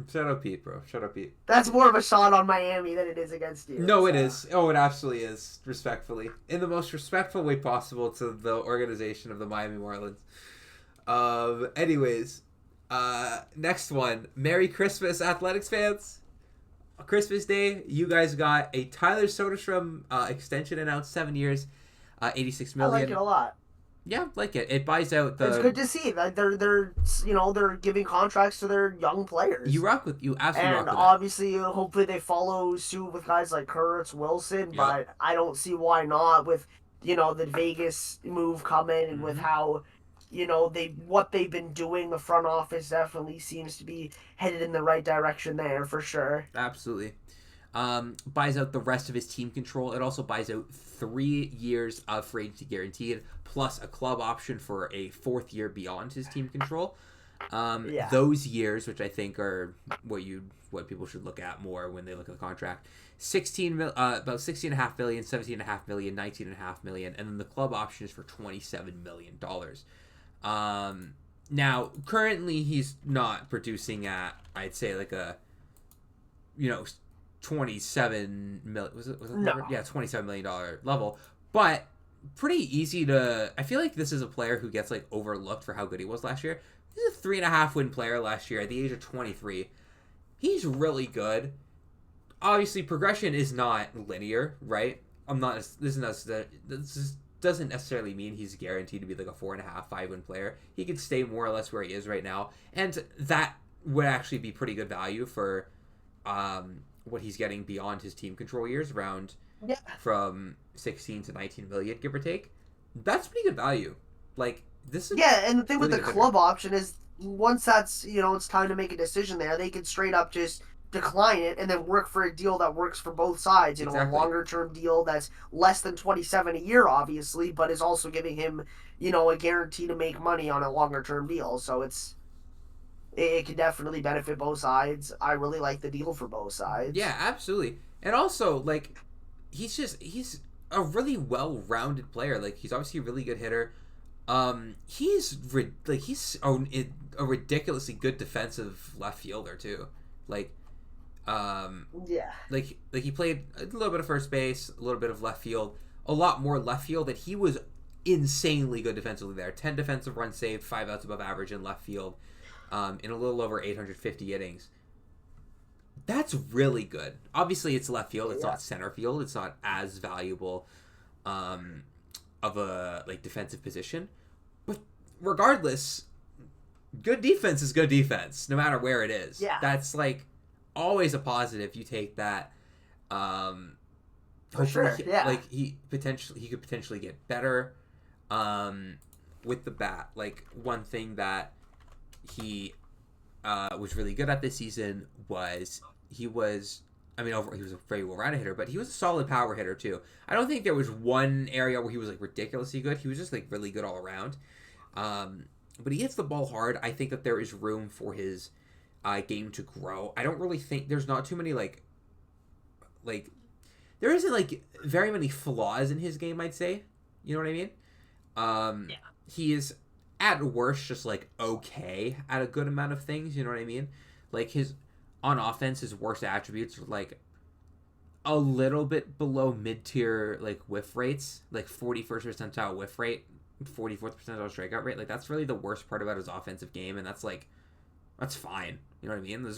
Shut up, Pete, bro. Shut up, Pete. That's more of a shot on Miami than it is against you. No, it is. Oh, it absolutely is. Respectfully, in the most respectful way possible to the organization of the Miami Marlins. Anyways, next one. Merry Christmas, Athletics fans. Christmas Day, you guys got a Tyler Soderstrom extension announced, 7 years, $86 million. I like it a lot. Yeah, like it. It buys out the. It's good to see that they're giving contracts to their young players. You absolutely rock with it. And obviously, hopefully they follow suit with guys like Kurtz, Wilson, but I don't see why not with the Vegas move coming and with how what they've been doing. The front office definitely seems to be headed in the right direction there for sure. Absolutely. Buys out the rest of his team control. It also buys out 3 years of free agency guaranteed, plus a club option for a 4th year beyond his team control. Those years, which I think are what people should look at more when they look at the contract, about $16.5 million, $17.5 million, $19.5 million, and then the club option is for $27 million. Now, currently he's not producing at, I'd say, like a, 27 million. Was it no. Yeah, $27 million level. But pretty easy to. I feel like this is a player who gets overlooked for how good he was last year. He's a 3.5 win player last year at the age of 23. He's really good. Obviously, progression is not linear, right? This doesn't necessarily mean he's guaranteed to be like a 4.5, 5 win player. He could stay more or less where he is right now, and that would actually be pretty good value for what he's getting beyond his team control years, around from 16 to 19 million, give or take. That's pretty good value. This is and the thing really with the club option is once that's it's time to make a decision there, they can straight up just decline it and then work for a deal that works for both sides. A longer term deal that's less than 27 a year, obviously, but is also giving him a guarantee to make money on a longer term deal. So it can definitely benefit both sides. I really like the deal for both sides. Yeah, absolutely. And also, he's a really well-rounded player. He's obviously a really good hitter. He's a ridiculously good defensive left fielder too. He played a little bit of first base, a little bit of left field, a lot more left field, and he was insanely good defensively there. 10 defensive runs saved, 5 outs above average in left field. In a little over 850 innings. That's really good. Obviously, it's left field. It's not center field. It's not as valuable of a like defensive position. But regardless, good defense is good defense, no matter where it is. Yeah. That's like always a positive. You take that. For sure. Yeah. Like he could potentially get better with the bat. Like one thing that he was really good at this season was he was a very well-rounded hitter, but he was a solid power hitter too. I don't think there was one area where he was like ridiculously good. He was just like really good all around. But he hits the ball hard. I think that there is room for his game to grow. I don't really think there's not too many like there isn't like very many flaws in his game, I'd say. You know what I mean? Yeah. He is at worst just like okay at a good amount of things. You know what I mean? Like his on offense, his worst attributes are like a little bit below mid-tier like whiff rates, like 41st percentile whiff rate, 44th percentile strikeout rate. Like that's really the worst part about his offensive game, and that's fine. You know what I mean? That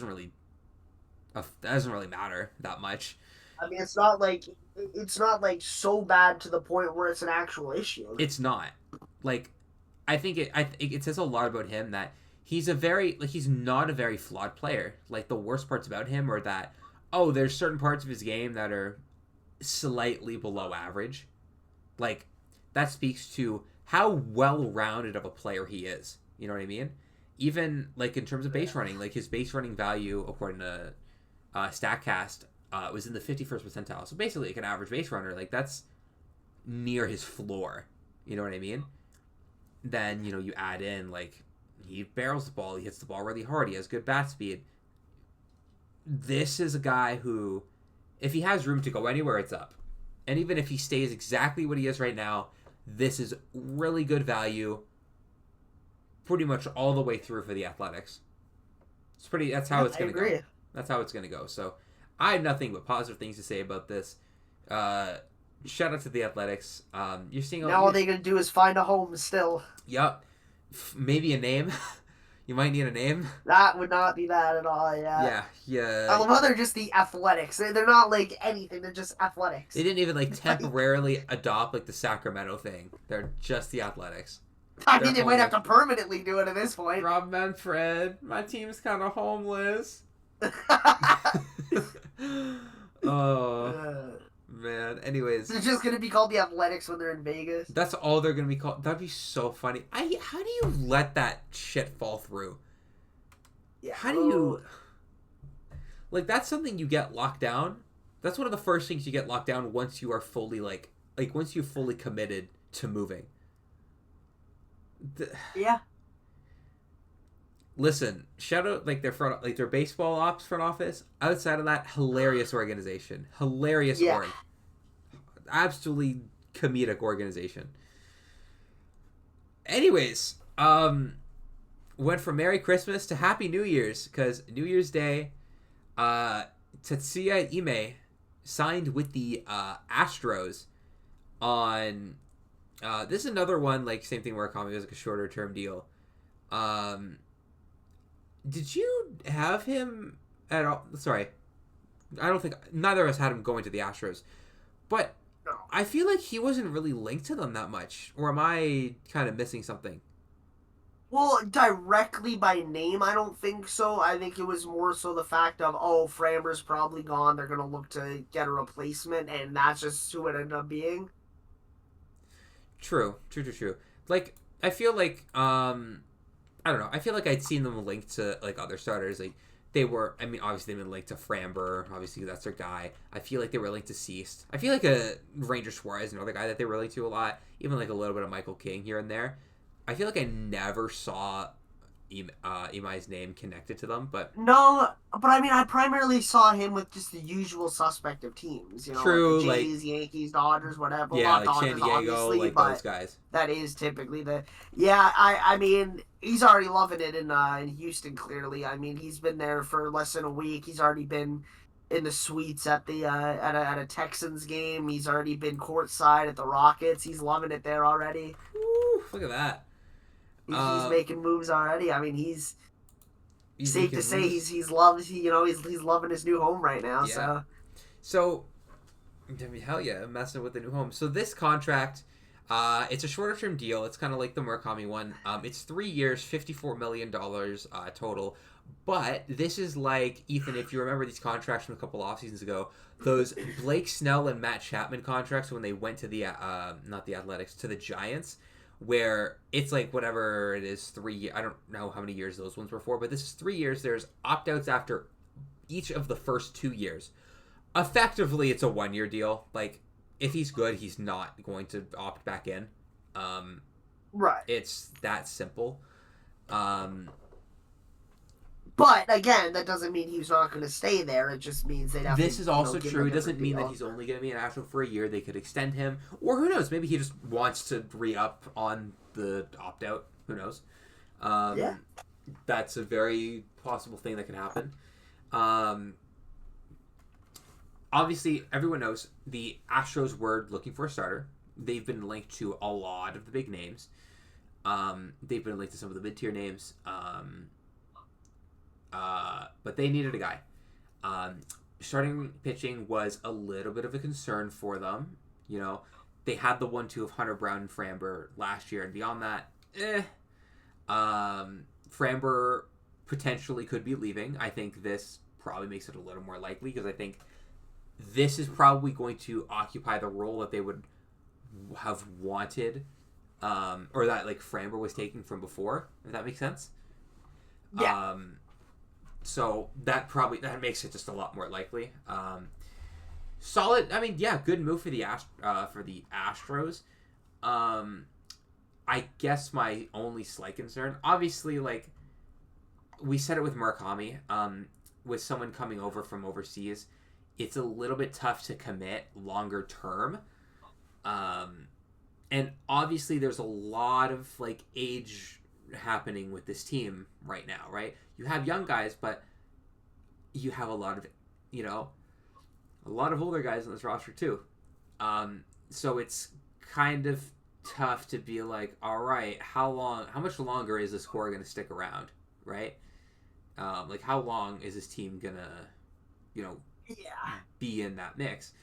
doesn't really matter that much. I mean, it's not like so bad to the point where it's an actual issue. It's not. Like, I think it says a lot about him that he's not a very flawed player. Like the worst parts about him are that there's certain parts of his game that are slightly below average. Like that speaks to how well-rounded of a player he is. You know what I mean? Even like in terms of base running, like his base running value according to Statcast was in the 51st percentile. So basically like an average base runner. Like that's near his floor. You know what I mean? Then, you add in like he barrels the ball, he hits the ball really hard, he has good bat speed. This is a guy who, if he has room to go anywhere, it's up. And even if he stays exactly what he is right now, this is really good value pretty much all the way through for the Athletics. That's how it's going to go. That's how it's going to go. So I have nothing but positive things to say about this. Shout out to the Athletics. You're seeing all they're going to do is find a home still. Yep. Maybe a name. You might need a name. That would not be bad at all, yeah. Yeah. I love how they're just the Athletics. They're not like anything. They're just Athletics. They didn't even like temporarily adopt like the Sacramento thing. They're just the Athletics. I mean, they might have to permanently do it at this point. Rob Manfred, my team's kind of homeless. Oh, man. Anyways. They're just going to be called the Athletics when they're in Vegas. That's all they're going to be called. That'd be so funny. How do you let that shit fall through? Yeah. How do you... Like, that's something you get locked down. That's one of the first things you get locked down once you are fully, once you're fully committed to moving. Yeah. Listen, shout out their baseball ops front office. Outside of that, hilarious organization. Hilarious org. Absolutely comedic organization. Anyways, went from Merry Christmas to Happy New Year's, because New Year's Day, Tetsuya Ime signed with the Astros on this is another one, like same thing where Akami was like a shorter term deal. Did you have him at all? Sorry, I don't think neither of us had him going to the Astros, but no. I feel like he wasn't really linked to them that much, or am I kind of missing something? Well, directly by name, I don't think so. I think it was more so the fact of, Framber's probably gone. They're going to look to get a replacement, and that's just who it ended up being. True. Like, I feel like, I don't know. I feel like I'd seen them linked to, like, other starters. Like, obviously they've been linked to Framber. Obviously, that's their guy. I feel like they were linked to Ceased. I feel like a Ranger Suarez, another guy that they were linked to a lot. Even, like, a little bit of Michael King here and there. I feel like I never saw Imai's name connected to them, but... No, but I mean, I primarily saw him with just the usual suspect of teams, True, like the Jays, Yankees, Dodgers, whatever. Yeah, well, like Dodgers, San Diego, like those guys. That is typically the... Yeah, I mean, he's already loving it in Houston, clearly. I mean, he's been there for less than a week. He's already been in the suites at the at a Texans game. He's already been courtside at the Rockets. He's loving it there already. Woo, look at that. He's making moves already. I mean, he's safe to say he's loving his new home right now. Yeah. So, I mean, hell yeah, I'm messing with the new home. So this contract, It's a shorter term deal. It's kind of like the Murakami one. It's 3 years, $54 million total. But this is like, Ethan, if you remember these contracts from a couple off seasons ago, those Blake Snell and Matt Chapman contracts when they went to the not the Athletics, to the Giants, where it's like whatever it is, 3 years. I don't know how many years those ones were for, but this is 3 years. There's opt outs after each of the first 2 years. Effectively, it's a 1 year deal. Like, if he's good, he's not going to opt back in. Right. It's that simple. Um, But again, that doesn't mean he's not going to stay there. It just means they'd have this to, is also give true. him It a doesn't different mean deal. that he's only going to be an Astro for a year. They could extend him, or who knows? Maybe he just wants to re-up on the opt-out. Who knows? Yeah. That's a very possible thing that could happen. Obviously, everyone knows the Astros were looking for a starter. They've been linked to a lot of the big names. They've been linked to some of the mid-tier names. But they needed a guy. Starting pitching was a little bit of a concern for them. You know, they had the 1-2 of Hunter Brown and Framber last year, and beyond that, Framber potentially could be leaving. I think this probably makes it a little more likely because I think this is probably going to occupy the role that they would have wanted, or that like Framber was taking from before. If that makes sense. Yeah. So that makes it just a lot more likely. Solid. I mean, yeah, good move for the Astros. I guess my only slight concern, obviously, like we said it with Murakami, with someone coming over from overseas, it's a little bit tough to commit longer term. And obviously, there's a lot of like age happening with this team right now, right? You have young guys, but you have a lot of, a lot of older guys on this roster too. So it's kind of tough to be like, all right, how much longer is this core going to stick around, right? Like how long is this team gonna, be in that mix?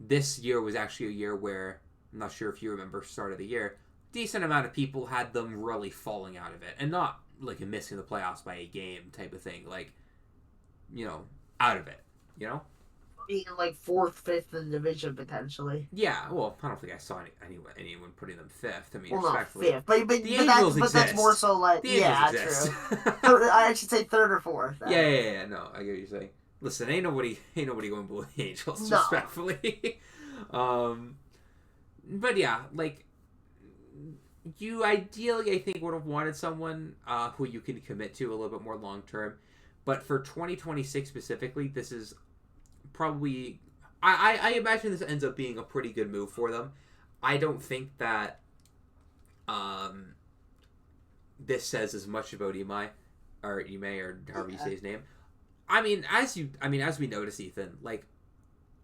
This year was actually a year where, I'm not sure if you remember, start of the year, decent amount of people had them really falling out of it, and not like missing the playoffs by a game type of thing, like, out of it, Being like 4th, 5th in the division potentially. Yeah, well, I don't think I saw anyone putting them 5th. I mean, Well, not respectfully, 5th, but the Angels exist. that's more so like The Angels yeah, exist. true. I should say 3rd or 4th. Then. Yeah. No, I get what you're saying. Listen, ain't nobody going below the Angels, No. respectfully. But yeah, like you ideally, I think, would have wanted someone who you can commit to a little bit more long term. But for 2026 specifically, this is probably, I imagine this ends up being a pretty good move for them. I don't think that this says as much about Imai or however you say his name. I mean, as we notice, Ethan, like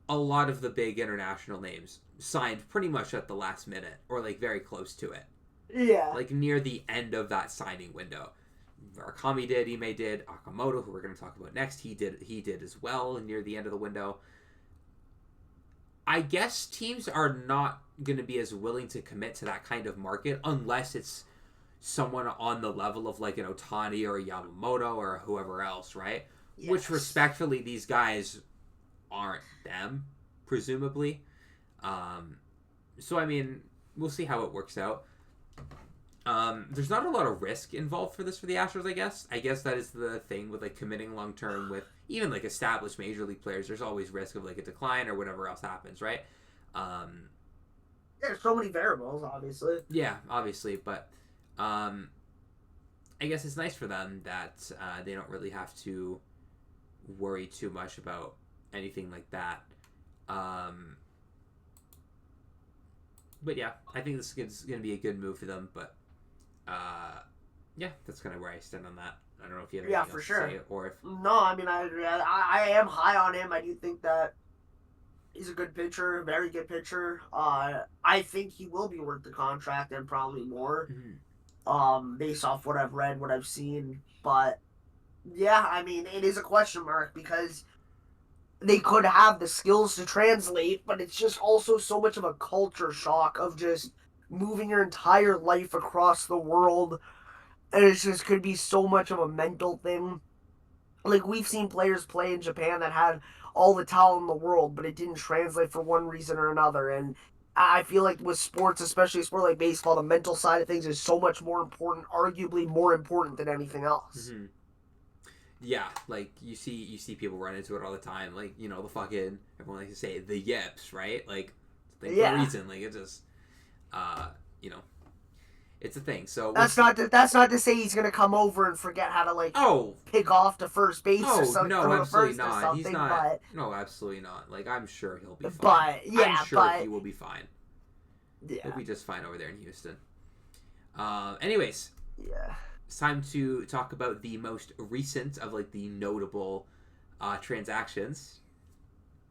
a lot of the big international names signed pretty much at the last minute or like very close to it. Yeah. Like near the end of that signing window. Murakami did, Ime did, Akamoto, who we're going to talk about next, he did as well near the end of the window. I guess teams are not going to be as willing to commit to that kind of market unless it's someone on the level of like an Ohtani or a Yamamoto or whoever else, right? Yes. Which respectfully, these guys aren't them, presumably. So I mean, we'll see how it works out. There's not a lot of risk involved for this for the Astros, I guess. I guess that is the thing with like committing long term with even like established major league players. There's always risk of like a decline or whatever else happens, right? There's so many variables, obviously. Yeah, obviously, but I guess it's nice for them that they don't really have to worry too much about anything like that. But yeah, I think this is going to be a good move for them. But yeah, that's kind of where I stand on that. I don't know if you have anything else to say, or if no, I mean I agree. I am high on him. I do think that he's a good pitcher, very good pitcher. I think he will be worth the contract and probably more. Mm-hmm. Based off what I've read, what I've seen. But yeah, I mean it is a question mark because they could have the skills to translate, but it's just also so much of a culture shock of just moving your entire life across the world, and it just could be so much of a mental thing. Like, we've seen players play in Japan that had all the talent in the world, but it didn't translate for one reason or another. And I feel like with sports, especially a sport like baseball, the mental side of things is so much more important, arguably more important than anything else. Mm-hmm. Yeah, like you see people run into it all the time. Like, the fucking, everyone likes to say the yips, right? Like, it's a thing for a Yeah. reason. Like, it just, uh, you know, it's a thing. So That's not to say he's gonna come over and forget how to like oh, pick off to first base or oh something, no, throw to absolutely first or not. He's something, not. No, absolutely not. Like, I'm sure he'll be fine. but I'm yeah, sure he but will be fine. He'll yeah, be just fine over there in Houston. Anyways, yeah. it's time to talk about the most recent of like the notable transactions.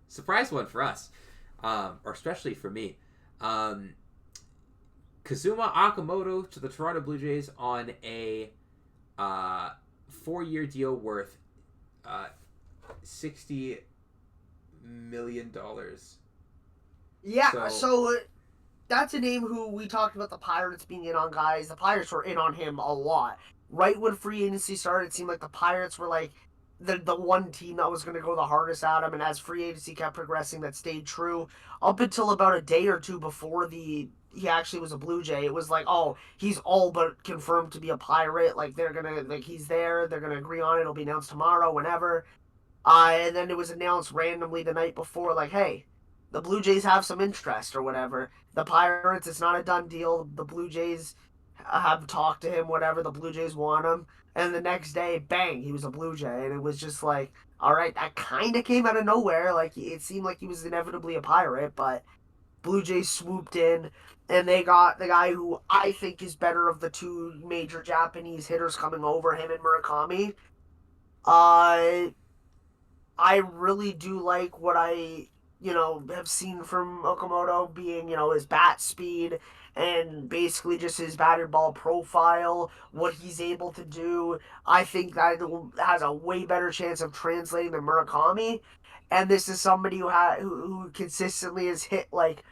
Surprise one for us, or especially for me. Um, Kazuma Okamoto to the Toronto Blue Jays on a 4-year deal worth $60 million. Yeah, So, so that's a name who we talked about the Pirates being in on guys. The Pirates were in on him a lot. Right when free agency started, it seemed like the Pirates were like the one team that was going to go the hardest at him. And as free agency kept progressing, that stayed true up until about a day or two before he actually was a Blue Jay. It was like, oh, he's all but confirmed to be a Pirate. Like they're gonna like he's there. They're gonna agree on it. It'll be announced tomorrow, whenever. And then it was announced randomly the night before, like, hey, the Blue Jays have some interest or whatever. The Pirates, it's not a done deal. The Blue Jays have talked to him, whatever. The Blue Jays want him. And the next day, bang, he was a Blue Jay. And it was just like, all right, that kind of came out of nowhere. Like, it seemed like he was inevitably a Pirate, but Blue Jays swooped in and they got the guy who I think is better of the two major Japanese hitters coming over, him and Murakami. Uh, I really do like what have seen from Okamoto being, his bat speed and basically just his batted ball profile, what he's able to do. I think that has a way better chance of translating than Murakami. And this is somebody who consistently has hit like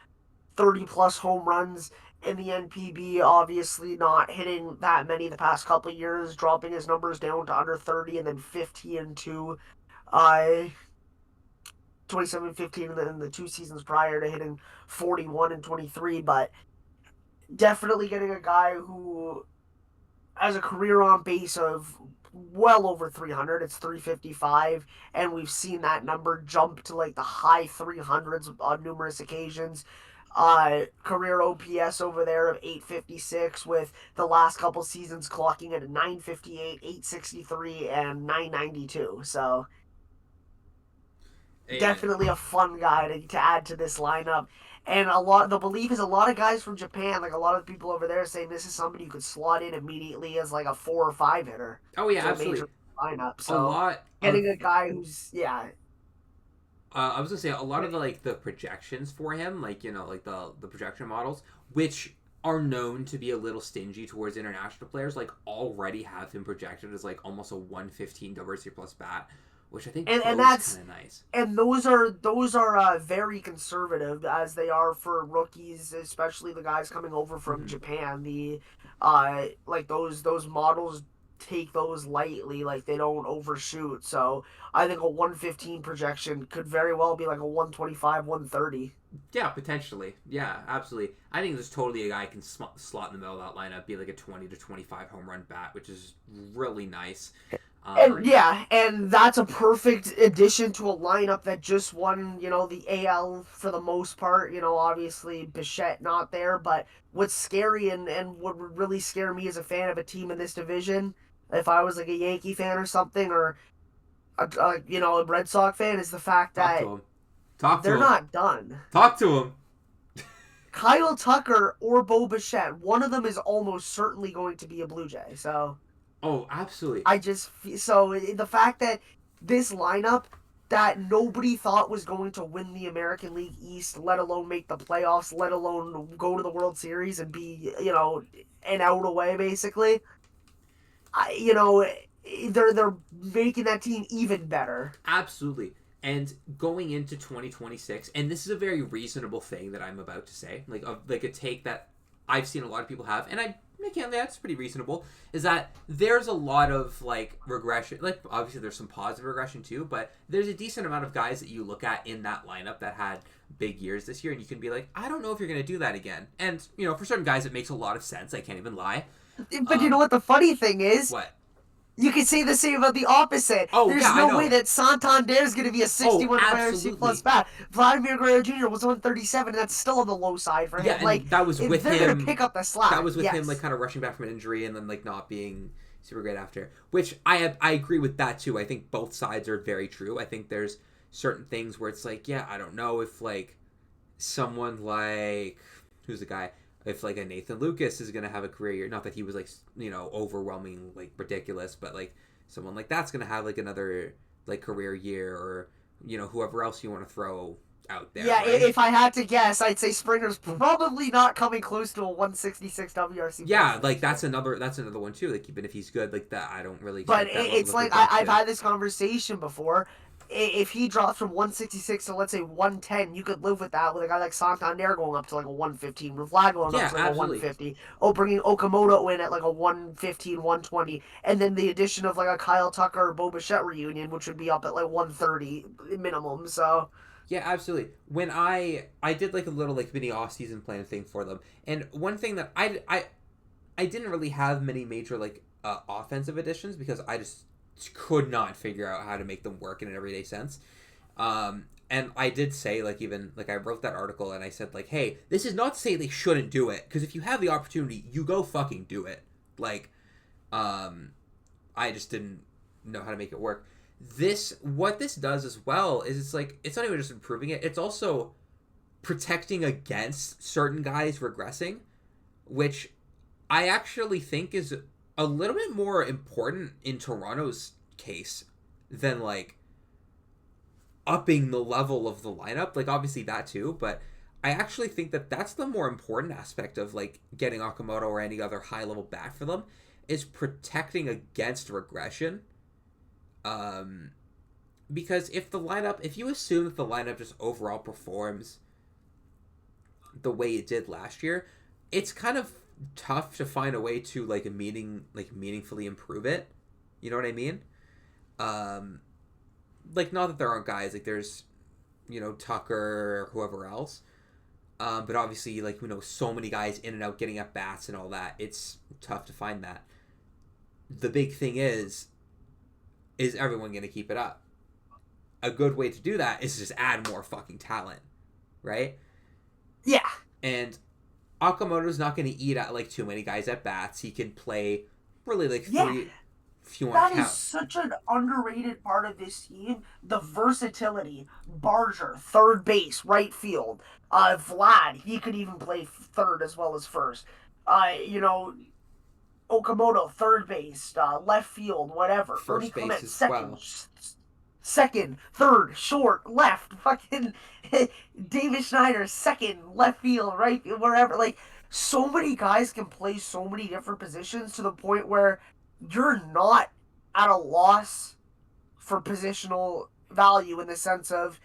30 plus home runs in the NPB, obviously not hitting that many the past couple of years, dropping his numbers down to under 30 and then 15 and 2. I 27-15 in the 2 seasons prior to hitting 41 and 23, but definitely getting a guy who has a career on base of well over 300. It's 355, and we've seen that number jump to like the high 300s on numerous occasions. Career OPS over there of 856, with the last couple seasons clocking at a 958, 863, and 992. So and definitely a fun guy to add to this lineup. And the belief is a lot of guys from Japan, like a lot of people over there, saying this is somebody you could slot in immediately as like a 4 or 5 hitter oh yeah, to a major absolutely. lineup. A So lot getting of a guy who's I was gonna say a lot of the projections for him, like like the projection models, which are known to be a little stingy towards international players, like already have him projected as like almost a 115 WRC plus bat, which I think and bodes that's kind of nice. and those are very conservative as they are for rookies, especially the guys coming over from Mm-hmm. Japan. Like those models take those lightly, like they don't overshoot. So I think a 115 projection could very well be like a 125, 130. Yeah, potentially. Yeah, absolutely. I think there's totally a guy can slot in the middle of that lineup, be like a 20 to 25 home run bat, which is really nice. And yeah, and that's a perfect addition to a lineup that just won, the AL for the most part. Obviously Bichette not there, but what's scary and what would really scare me as a fan of a team in this division, if I was like a Yankee fan or something, or a Red Sox fan, is the fact Talk to that him. Talk to they're him. not done. Talk to him. Kyle Tucker or Bo Bichette, one of them is almost certainly going to be a Blue Jay. So Oh, absolutely. the fact that this lineup that nobody thought was going to win the American League East, let alone make the playoffs, let alone go to the World Series and be, an out away basically. They're making that team even better. Absolutely. And going into 2026, and this is a very reasonable thing that I'm about to say, like a take that I've seen a lot of people have, and that's pretty reasonable, is that there's a lot of like regression. Like obviously there's some positive regression too, but there's a decent amount of guys that you look at in that lineup that had big years this year, and you can be like, I don't know if you're going to do that again. And for certain guys it makes a lot of sense. I can't even lie. But you know what the funny thing is? What? You can say the same about the opposite. Oh, There's yeah, I no know. way that Santander's going to be a 61 IRC plus bat. Vladimir Guerrero Jr. was 137, and that's still on the low side for him. Yeah, and like, that was with they're him. They're going to pick up the slack. That was with him, like, kind of rushing back from an injury and then, like, not being super great after. Which, I agree with that, too. I think both sides are very true. I think there's certain things where it's like, yeah, I don't know if, like, someone like... Who's the guy? If, like, a Nathan Lucas is going to have a career year. Not that he was, like, overwhelming, like, ridiculous, but, like, someone like that's going to have, like, another, like, career year, or, whoever else you want to throw out there. Yeah, right? If I had to guess, I'd say Springer's probably not coming close to a 166 WRC. Yeah, like, that's another one, too. Like, even if he's good, like, that, I don't really... But it's like, I've had this conversation before. If he drops from 166 to, let's say, 110, you could live with that, with a guy like Santander going up to, like, a 115, with Vlad going up to, like, absolutely. a 150. Bringing Okamoto in at, like, a 115, 120, and then the addition of, like, a Kyle Tucker or Bo Bichette reunion, which would be up at, like, 130 minimum, so... Yeah, absolutely. When I did, like, a little, like, mini off-season plan thing for them, and one thing that I didn't really have many major, like, offensive additions, because I just could not figure out how to make them work in an everyday sense. And I did say, like, even, like, I wrote that article and I said, like, hey, this is not to say they shouldn't do it, because if you have the opportunity, you go fucking do it. Like, I just didn't know how to make it work. What this does as well is it's like, it's not even just improving it, it's also protecting against certain guys regressing, which I actually think is a little bit more important in Toronto's case than, like, upping the level of the lineup. Like, obviously that too, but I actually think that that's the more important aspect of, like, getting Okamoto or any other high-level bat for them, is protecting against regression. Because if you assume that the lineup just overall performs the way it did last year, it's kind of tough to find a way to, like, meaningfully improve it. You know what I mean? Like, not that there aren't guys, like, there's, Tucker or whoever else. But obviously, like, so many guys in and out getting at bats and all that, it's tough to find that. The big thing is everyone going to keep it up? A good way to do that is just add more fucking talent, right? Yeah. And Okamoto's not going to eat at, like, too many guys at bats. He can play really, like, three. If you want that to count. Is such an underrated part of this team. The versatility. Barger, third base, right field. Vlad, he could even play third as well as first. Okamoto, third base, left field, whatever. First base as second, well. Second, third, short, left, fucking David Schneider, second, left field, right field, wherever. Like, so many guys can play so many different positions to the point where you're not at a loss for positional value, in the sense of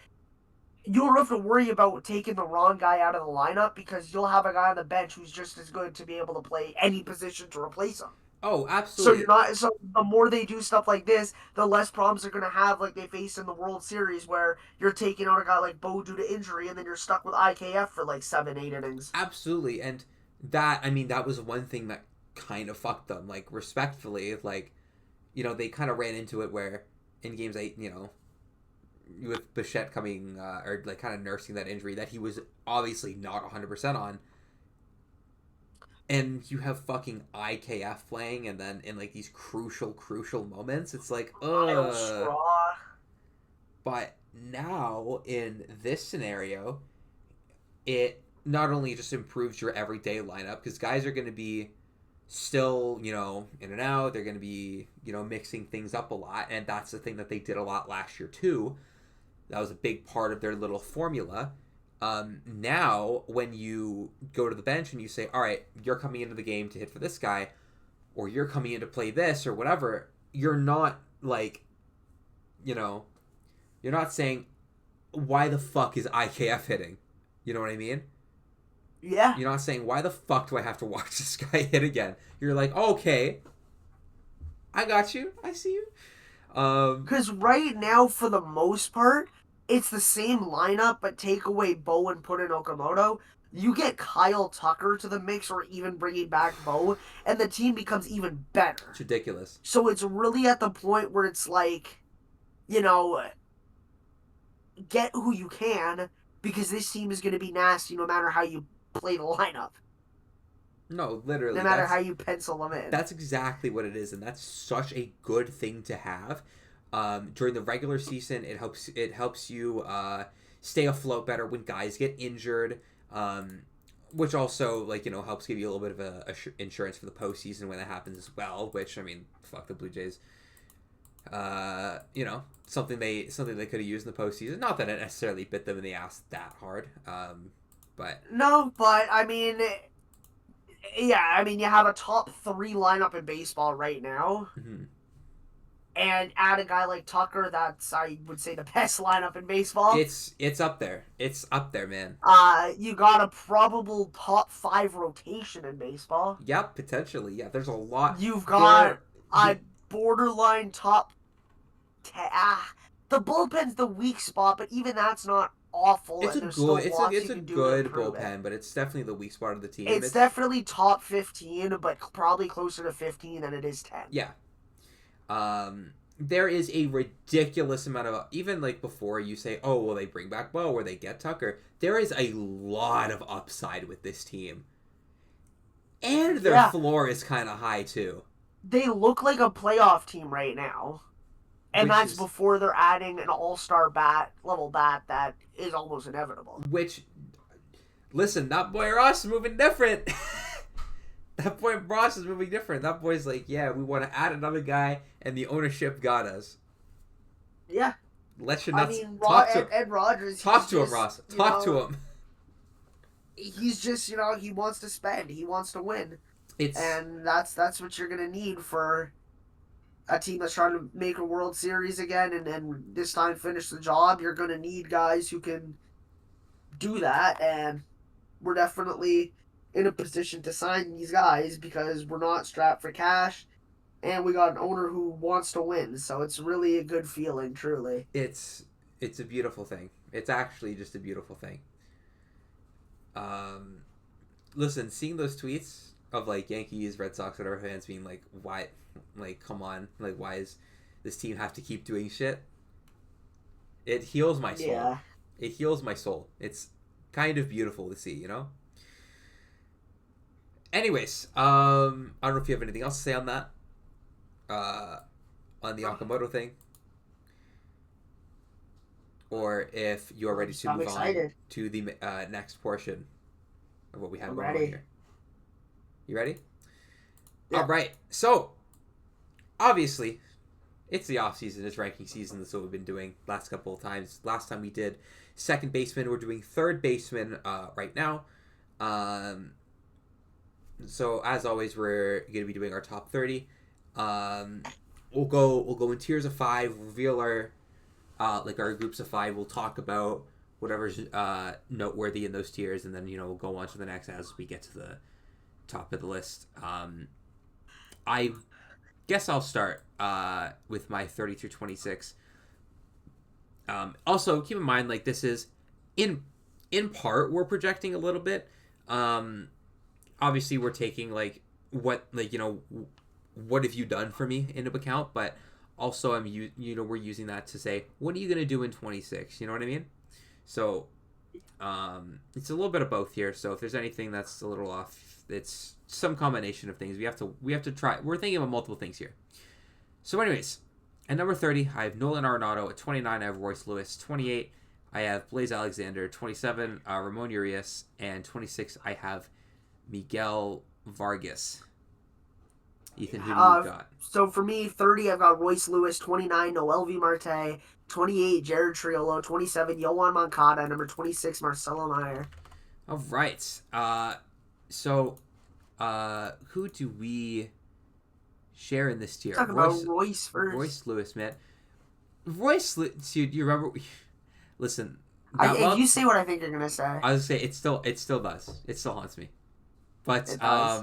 you don't have to worry about taking the wrong guy out of the lineup, because you'll have a guy on the bench who's just as good to be able to play any position to replace him. Oh, absolutely. So the more they do stuff like this, the less problems they're going to have, like they faced in the World Series, where you're taking out a guy like Bo due to injury, and then you're stuck with IKF for like 7-8 innings. Absolutely. And that was one thing that kind of fucked them, like, respectfully. Like, they kind of ran into it where in games 8, with Bichette coming, or, like, kind of nursing that injury that he was obviously not 100% on, and you have fucking IKF playing, and then in, like, these crucial moments, it's like, ugh. But now, in this scenario, it not only just improves your everyday lineup, because guys are going to be still, in and out, they're going to be, mixing things up a lot, and that's the thing that they did a lot last year, too. That was a big part of their little formula. Now, when you go to the bench and you say, all right, you're coming into the game to hit for this guy, or you're coming in to play this, or whatever, you're not, like, you're not saying, why the fuck is IKF hitting? You know what I mean? Yeah. You're not saying, why the fuck do I have to watch this guy hit again? You're like, oh, okay, I got you. I see you. Because right now, for the most part, it's the same lineup, but take away Bo and put in Okamoto. You get Kyle Tucker to the mix, or even bringing back Bo, and the team becomes even better. It's ridiculous. So it's really at the point where it's like, you know, get who you can, because this team is going to be nasty no matter how you play the lineup. No, literally. No matter how you pencil them in. That's exactly what it is, and that's such a good thing to have. During the regular season, it helps you stay afloat better when guys get injured, which also helps give you a little bit of insurance for the postseason when that happens as well. Which, I mean, fuck the Blue Jays. Something they could have used in the postseason. Not that it necessarily bit them in the ass that hard, but no, but I mean. Yeah, I mean, you have a top 3 lineup in baseball right now. Mm-hmm. And add a guy like Tucker, that's, I would say, the best lineup in baseball. It's up there. It's up there, man. You got a probable top 5 rotation in baseball. Yep, potentially. Yeah, there's a lot. You've got a borderline top 10. The bullpen's the weak spot, but even that's not awful. It's a good bullpen, but it's definitely the weak spot of the team. It's definitely top 15, but probably closer to 15 than it is 10. Yeah. There is a ridiculous amount of, even before you say, oh, well, they bring back Bo or they get Tucker, there is a lot of upside with this team. And their floor is kind of high, too. They look like a playoff team right now. And that's before they're adding an all-star level bat that is almost inevitable. Which, listen, that boy Ross is moving different. That boy Ross is moving different. That boy's like, yeah, we want to add another guy, and the ownership got us. Yeah. Let your nuts Ed Rogers. Talk to him, Ross. Talk to him. He's just, he wants to spend. He wants to win. And that's what you're going to need for a team that's trying to make a World Series again and then this time finish the job. You're going to need guys who can do that, and we're definitely in a position to sign these guys because we're not strapped for cash, and we got an owner who wants to win. So it's really a good feeling, truly. It's a beautiful thing. It's actually just a beautiful thing. Listen, seeing those tweets of Yankees, Red Sox, whatever fans being like, why, come on, why is this team have to keep doing shit? It heals my soul. Yeah. It heals my soul. It's kind of beautiful to see, Anyways, I don't know if you have anything else to say on that. On the Okamoto thing. Or if you're ready to move on to the next portion of what we have going on here. You ready? Yeah. All right. So, obviously, it's the offseason. It's ranking season. That's what we've been doing last couple of times. Last time we did second baseman. We're doing third baseman right now. So, as always, we're going to be doing our top 30. We'll go in tiers of 5, reveal our our groups of 5. We'll talk about whatever's noteworthy in those tiers, and then we'll go on to the next as we get to the top of the list. I guess I'll start with my 30 through 26. Also, keep in mind, this is in part we're projecting a little bit. Obviously, we're taking what have you done for me into account, but also we're using that to say, what are you gonna do in 26? You know what I mean? So it's a little bit of both here. So if there's anything that's a little off, it's some combination of things. We have to try. We're thinking about multiple things here. So anyways, at number 30, I have Nolan Arenado. At 29, I have Royce Lewis. 28, I have Blaze Alexander. 27, Ramon Urias. And 26, I have Miguel Vargas. Ethan, who do you got? So for me, 30, I've got Royce Lewis. 29, Noel V. Marte. 28, Jared Triolo. 27, Yohan Moncada. Number 26, Marcelo Meyer. All right. So who do we share in this tier? Talk about Royce first. Royce Lewis, man. Royce, dude, you remember? Listen, That You well, say what I think you're gonna say. I was gonna say it still does. It still haunts me. But It does.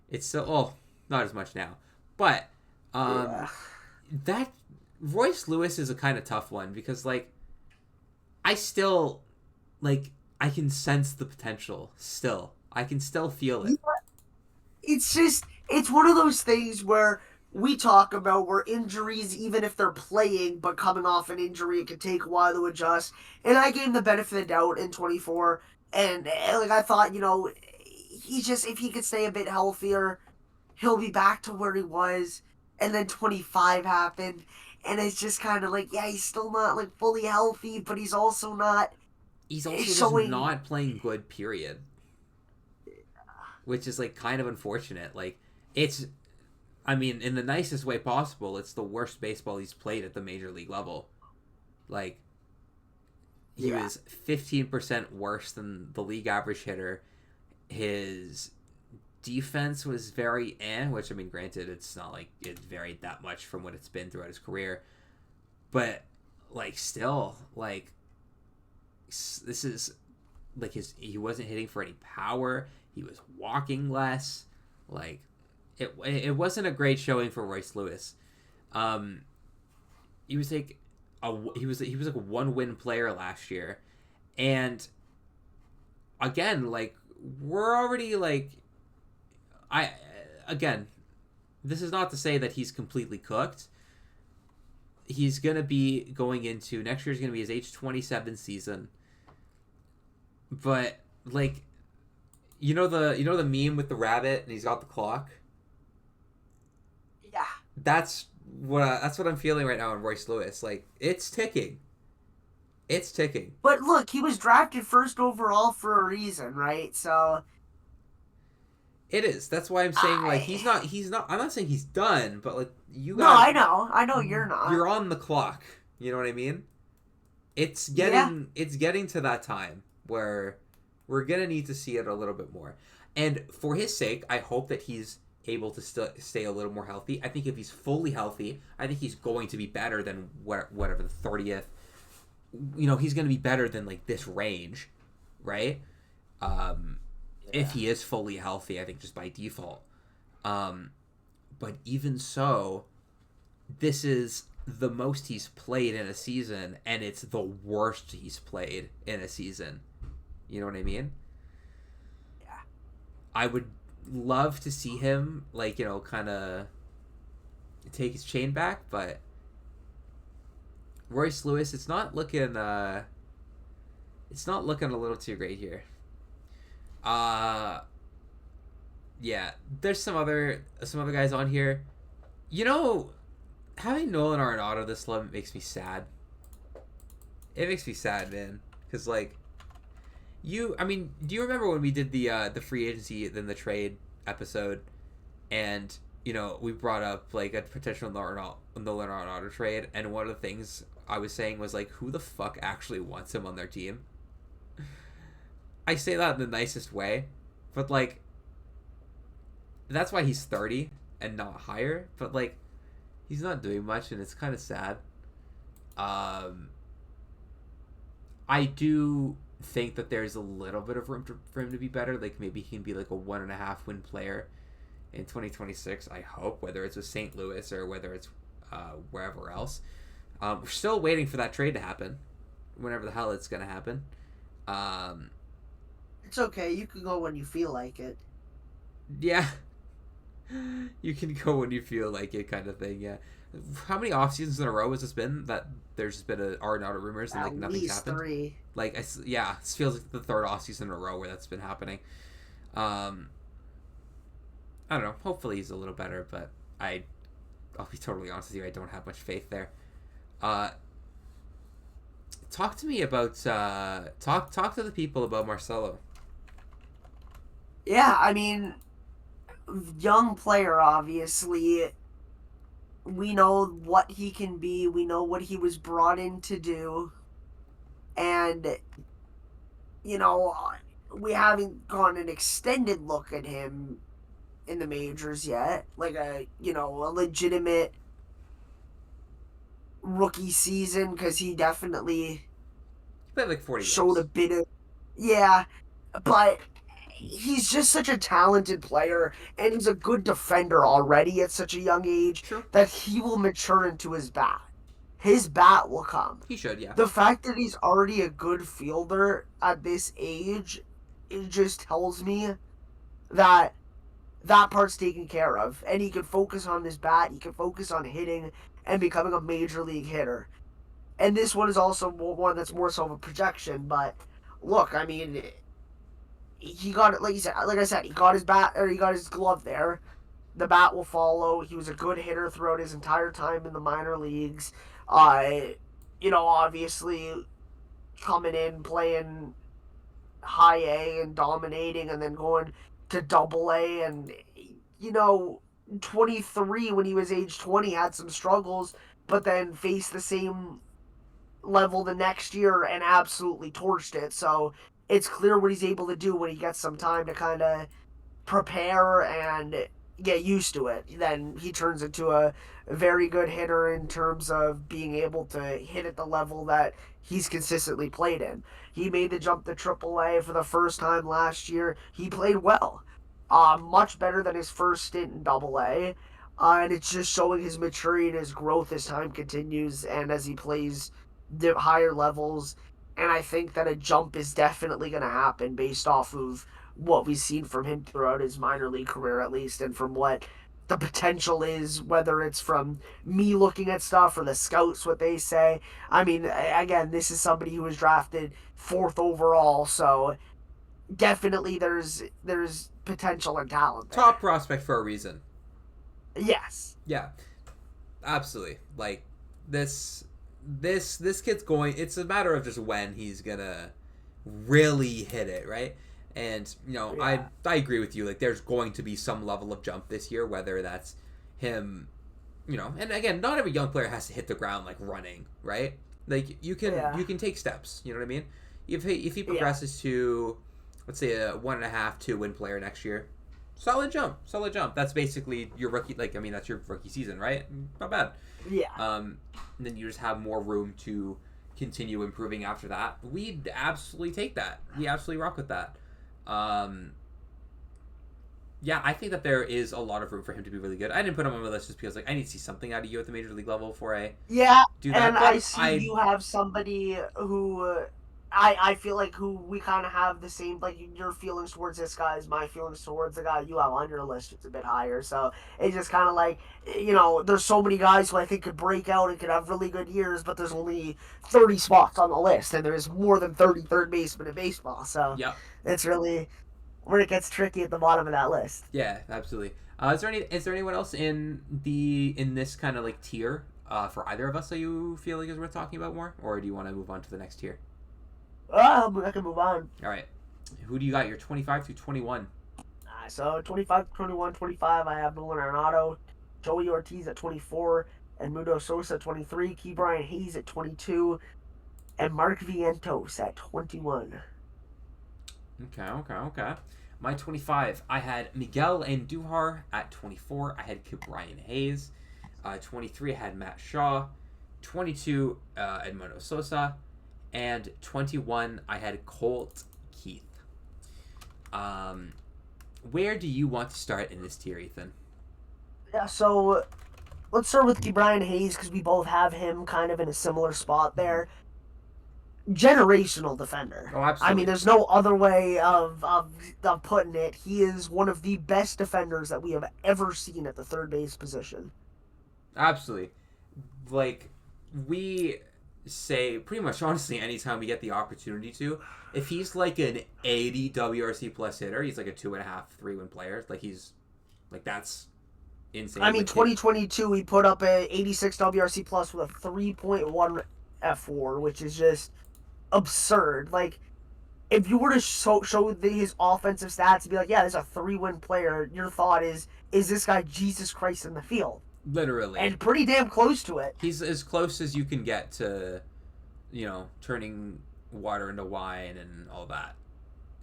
it's still not as much now. But um Yeah. that Royce Lewis is a kind of tough one because like I still like I can sense the potential still. I can still feel it. It's just it's one of those things where we talk about where injuries, even if they're playing but coming off an injury, it can take a while to adjust. And I gave him the benefit of the doubt in 24, and like I thought, he just if he could stay a bit healthier, he'll be back to where he was. And then 25 happened, and it's just kind of like, yeah, he's still not like fully healthy, but he's also not He's also just showing. not playing good, period. Which is like kind of unfortunate. Like it's I mean, in the nicest way possible, it's the worst baseball he's played at the major league level. Like he Yeah, was 15% worse than the league average hitter. His defense was very which I mean, granted, it's not like it varied that much from what it's been throughout his career, but like still, like this is like he wasn't hitting for any power. He was walking less. Like it wasn't a great showing for Royce Lewis. Um, he was like he was like a 1 win player last year, and again like we're already like I again this is not to say that he's completely cooked. He's gonna be going into next year's gonna be his age 27 season, but like the meme with the rabbit and he's got the clock. yeah. That's what I'm feeling right now in Royce Lewis. Like it's ticking. It's ticking. But look, he was drafted first overall for a reason, right? So It is. That's why I'm saying like I he's not I'm not saying he's done, but like no, I know you're not. you're on the clock. You know what I mean? Yeah, It's getting to that time where we're going to need to see it a little bit more. And for his sake, I hope that he's able to stay a little more healthy. I think if he's fully healthy, I think he's going to be better than whatever the 30th. He's going to be better than like this range, right? If yeah. he is fully healthy, I think just by default. Um, but even so, this is the most he's played in a season, and it's the worst he's played in a season. You know what I mean? Yeah. I would love to see him, like, kind of take his chain back, but Royce Lewis, it's not looking a little too great here. Uh yeah, there's some other guys on here. You know, having Nolan Arenado this low makes me sad. It makes me sad, man, because like I mean, do you remember when we did the free agency then the trade episode, and we brought up like a potential Nolan Arenado trade, and one of the things I was saying was like, who the fuck actually wants him on their team? I say that in the nicest way, but like that's why he's 30 and not higher. But like he's not doing much, and it's kind of sad. Um, I do think that there's a little bit of room for him to be better. Like maybe he can be like a 1.5 win player in 2026. I hope, whether it's with St. Louis or whether it's wherever else. We're still waiting for that trade to happen, whenever the hell it's gonna happen. Um, It's okay. You can go when you feel like it. yeah, you can go when you feel like it, kind of thing. Yeah. How many off seasons in a row has this been that there's been a Arenado rumors and like At nothing's least happened? three. Like yeah, this feels like the third off season in a row where that's been happening. Um, I don't know. Hopefully he's a little better, but I'll be totally honest with you. I don't have much faith there. Uh, talk to me about talk to the people about Marcelo. Yeah, I mean, young player, obviously. We know what he can be. We know what he was brought in to do. And, you know, we haven't gone an extended look at him in the majors yet. Like a legitimate rookie season, because he definitely Played like 40 showed games. a bit of, yeah, but he's just such a talented player, and he's a good defender already at such a young age True. that he will mature into his bat. His bat will come. He should, yeah. The fact that he's already a good fielder at this age, it just tells me that that part's taken care of, and he can focus on his bat, he can focus on hitting and becoming a major league hitter. And this one is also one that's more so of a projection, but look, I mean, he got it, like I said, he got his bat, or he got his glove there. The bat will follow. He was a good hitter throughout his entire time in the minor leagues. Uh, obviously coming in playing high A and dominating, and then going to double A, and 23 when he was age 20 had some struggles, but then faced the same level the next year and absolutely torched it. So it's clear what he's able to do when he gets some time to kind of prepare and get used to it. Then he turns into a very good hitter in terms of being able to hit at the level that he's consistently played in. He made the jump to AAA for the first time last year. He played well, much better than his first stint in AA. And it's just showing his maturity and his growth as time continues and as he plays the higher levels. And I think that a jump is definitely going to happen based off of what we've seen from him throughout his minor league career, at least, and from what the potential is, whether it's from me looking at stuff or the scouts, what they say. I mean, again, this is somebody who was drafted 4th overall, so definitely there's potential and talent there. Top prospect for a reason. Yes. Yeah, absolutely. Like this kid's going. It's a matter of just when he's gonna really hit it, right? And Yeah. I agree with you. Like, there's going to be some level of jump this year, whether that's him, And again, not every young player has to hit the ground like running, right? Like you can take steps. You know what I mean? If he progresses to, let's say, a 1.5, 2 win player next year, solid jump. That's basically your rookie. Like, I mean, that's your rookie season, right? Not bad. Yeah. And then you just have more room to continue improving after that. We'd absolutely take that. We absolutely rock with that. Yeah, I think that there is a lot of room for him to be really good. I didn't put him on my list just because, like, I need to see something out of you at the major league level before I do that. And I see you have somebody who I feel like who we kind of have the same, like, your feelings towards this guy is my feelings towards the guy you have on your list. It's a bit higher, so it's just kind of like, there's so many guys who I think could break out and could have really good years, but there's only 30 spots on the list, and there's more than 30 third basemen in baseball, so Yep. it's really where it gets tricky at the bottom of that list. Yeah, absolutely. Is there anyone else in this kind of like tier for either of us that you feel like is worth talking about more, or do you want to move on to the next tier? I can move on. All right. Who do you got? Your 25 through 21. So 25, 21, 25, I have Nolan Arenado, Joey Ortiz at 24, Edmundo Sosa at 23, Key Brian Hayes at 22, and Mark Vientos at 21. Okay. My 25, I had Miguel Andujar at 24. I had Brian Hayes. 23, I had Matt Shaw. 22, Edmundo Sosa. And 21, I had Colt Keith. Where do you want to start in this tier, Ethan? Yeah, so let's start with Brian Hayes because we both have him kind of in a similar spot there. Generational defender. Oh, absolutely. I mean, there's no other way of putting it. He is one of the best defenders that we have ever seen at the third base position. Absolutely. Like, we say pretty much honestly anytime we get the opportunity to, if he's like an 80 WRC plus hitter, he's like a 2.5, 3-win player. Like, he's like, that's insane. I mean, like, 2022, he put up a 86 WRC plus with a 3.1 F4, which is just absurd. Like, if you were to show his offensive stats and be like, yeah, there's a 3-win player, your thought is this guy Jesus Christ in the field? Literally. And pretty damn close to it. He's as close as you can get to, turning water into wine and all that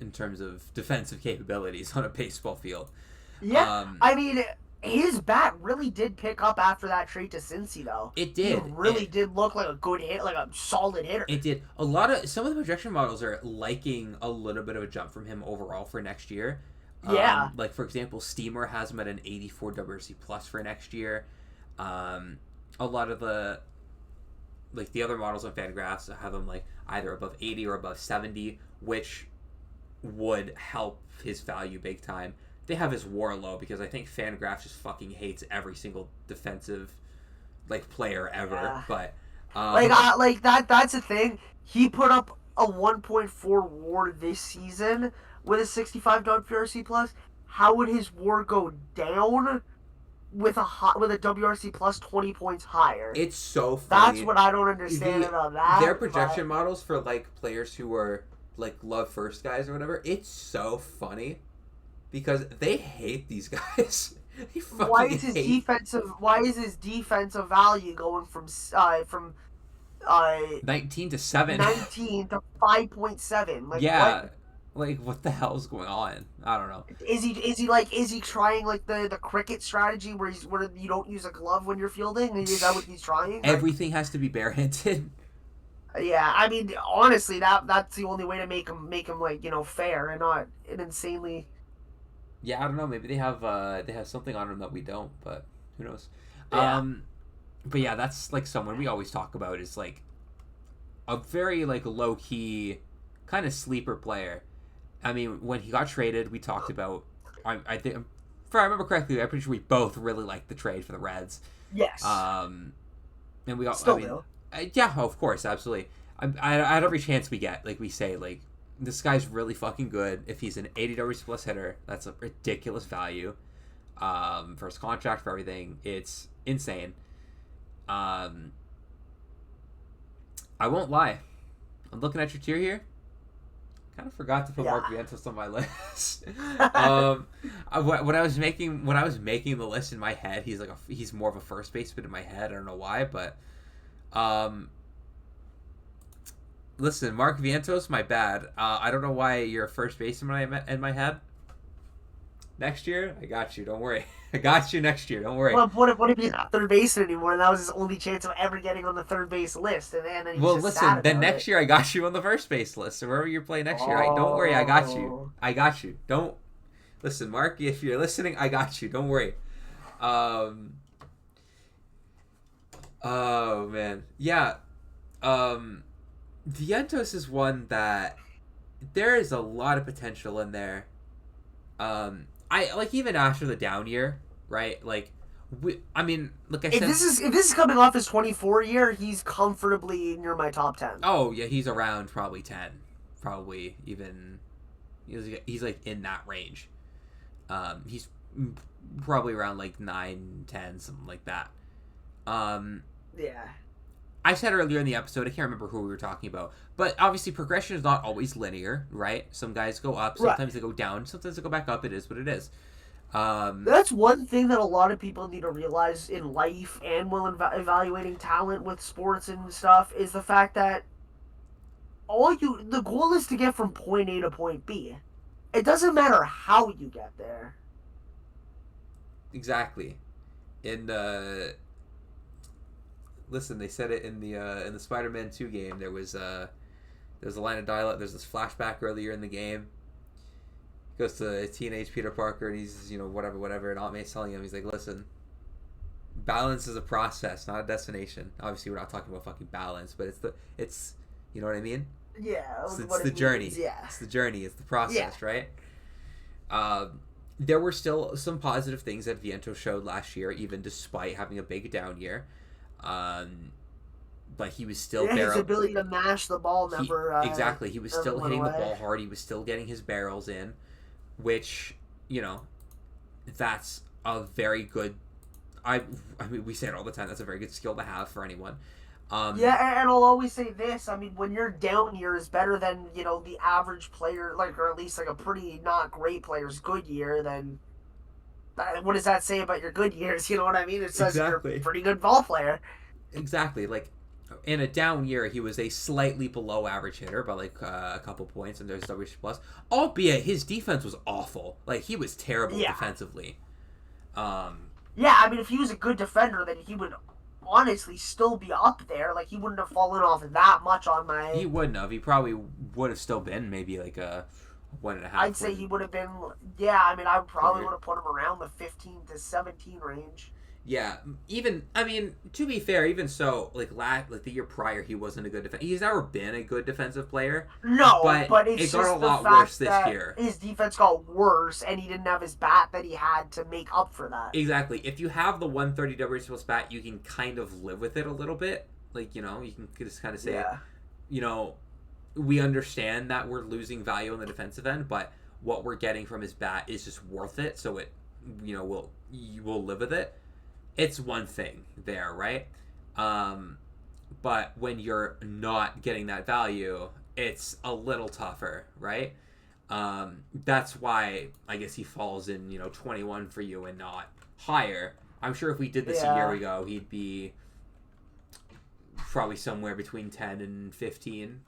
in terms of defensive capabilities on a baseball field. Yeah, I mean, his bat really did pick up after that trade to Cincy, though. It He did. really did look like a good hit, like a solid hitter. It did. Some of the projection models are liking a little bit of a jump from him overall for next year. Yeah. Like for example, Steamer has him at an 84 WRC plus for next year. A lot of the other models on Fangraphs have him like either above 80 or above 70, which would help his value big time. They have his WAR low because I think Fangraphs just fucking hates every single defensive player ever. Yeah. But that's the thing. He put up a 1.4 WAR this season with a 65 WRC plus. How would his WAR go down with a WRC plus 20 points higher? It's so funny. That's what I don't understand about that. Their projection models for players who are love first guys or whatever. It's so funny because they hate these guys. Why is his defensive value going from 19 to 7? 19 to 5.7? Yeah. What the hell's going on? I don't know. Is he trying the cricket strategy where you don't use a glove when you're fielding? Is that what he's trying? Everything has to be barehanded. Yeah, I mean, honestly, that's the only way to make him fair and not an insanely. Yeah, I don't know. Maybe they have something on him that we don't, but who knows? Yeah. But yeah, that's someone we always talk about is a very low key kind of sleeper player. I mean, when he got traded, we talked about. I think, if I remember correctly, I'm pretty sure we both really liked the trade for the Reds. Yes. And we all. Still will. Yeah, of course, absolutely. At every chance we get, we say, this guy's really fucking good. If he's an 80 plus hitter, that's a ridiculous value. For his contract, for everything, it's insane. I won't lie. I'm looking at your tier here. Kind of forgot to put Mark Vientos on my list. When I was making the list in my head, he's more of a first baseman in my head. I don't know why, but listen, Mark Vientos, my bad. I don't know why you're a first baseman in my head. Next year, I got you. Don't worry. I got you next year. Don't worry. Well, what if he's not third baseman anymore, and that was his only chance of ever getting on the third base list? And then listen. Then next year, I got you on the first base list. So wherever you play next year, don't worry. I got you. I got you. Don't listen, Mark. If you're listening, I got you. Don't worry. Oh man, yeah. Vientos is one that there is a lot of potential in there. I even after the down year, right? I said, if this is coming off his 24 year, he's comfortably near my top 10. Oh yeah, he's around probably 10, probably even he's in that range. He's probably around 9, 10, something like that. Yeah. I said earlier in the episode, I can't remember who we were talking about, but obviously progression is not always linear, right? Some guys go up, sometimes they go down, sometimes they go back up. It is what it is. That's one thing that a lot of people need to realize in life and when evaluating talent with sports and stuff is the fact that the goal is to get from point A to point B. It doesn't matter how you get there. Exactly. Listen, they said it in the Spider-Man 2 game. There's a line of dialogue. There's this flashback earlier in the game. He goes to teenage Peter Parker and he's whatever, and Aunt May's telling him, he's like, listen, balance is a process, not a destination. Obviously, we're not talking about fucking balance, but it's you know what I mean? Yeah, it's the journey. Yeah, it's the journey. It's the process, right? There were still some positive things that Vientos showed last year, even despite having a big down year. But he was still his ability to mash the ball never exactly. He was still hitting the ball hard. He was still getting his barrels in, which that's a very good. I mean, we say it all the time. That's a very good skill to have for anyone. Yeah, and I'll always say this. I mean, when your down year is better than the average player, or at least a pretty not great player's good year, then what does that say about your good years? You know what I mean? It says you're a pretty good ball player. Exactly. In a down year, he was a slightly below average hitter by a couple points, and there's WC plus. Albeit his defense was awful. He was terrible defensively. Yeah, I mean, if he was a good defender, then he would honestly still be up there. Like, he wouldn't have fallen off that much on He my. wouldn't have. He probably would have still been maybe like a one and a I'd half say he win would have been. Yeah, I mean, I probably player. would have put him around the 15 to 17 range. Yeah, even I mean, to be fair, even so, like the year prior, he wasn't a good defense. He's never been a good defensive player, No, but but it it's got a just the lot worse fact this that year. his defense got worse and he didn't have his bat that he had to make up for that. Exactly. If you have the 130 WRC plus bat, you can kind of live with it a little bit. Like you can just kind of say, Yeah. you know, we understand that we're losing value on the defensive end, but what we're getting from his bat is just worth it. So it, we'll live with it. It's one thing there, right? But when you're not getting that value, it's a little tougher, right? That's why I guess he falls in 21 for you and not higher. I'm sure if we did this a year Yeah. ago, he'd be probably somewhere between 10 and 15,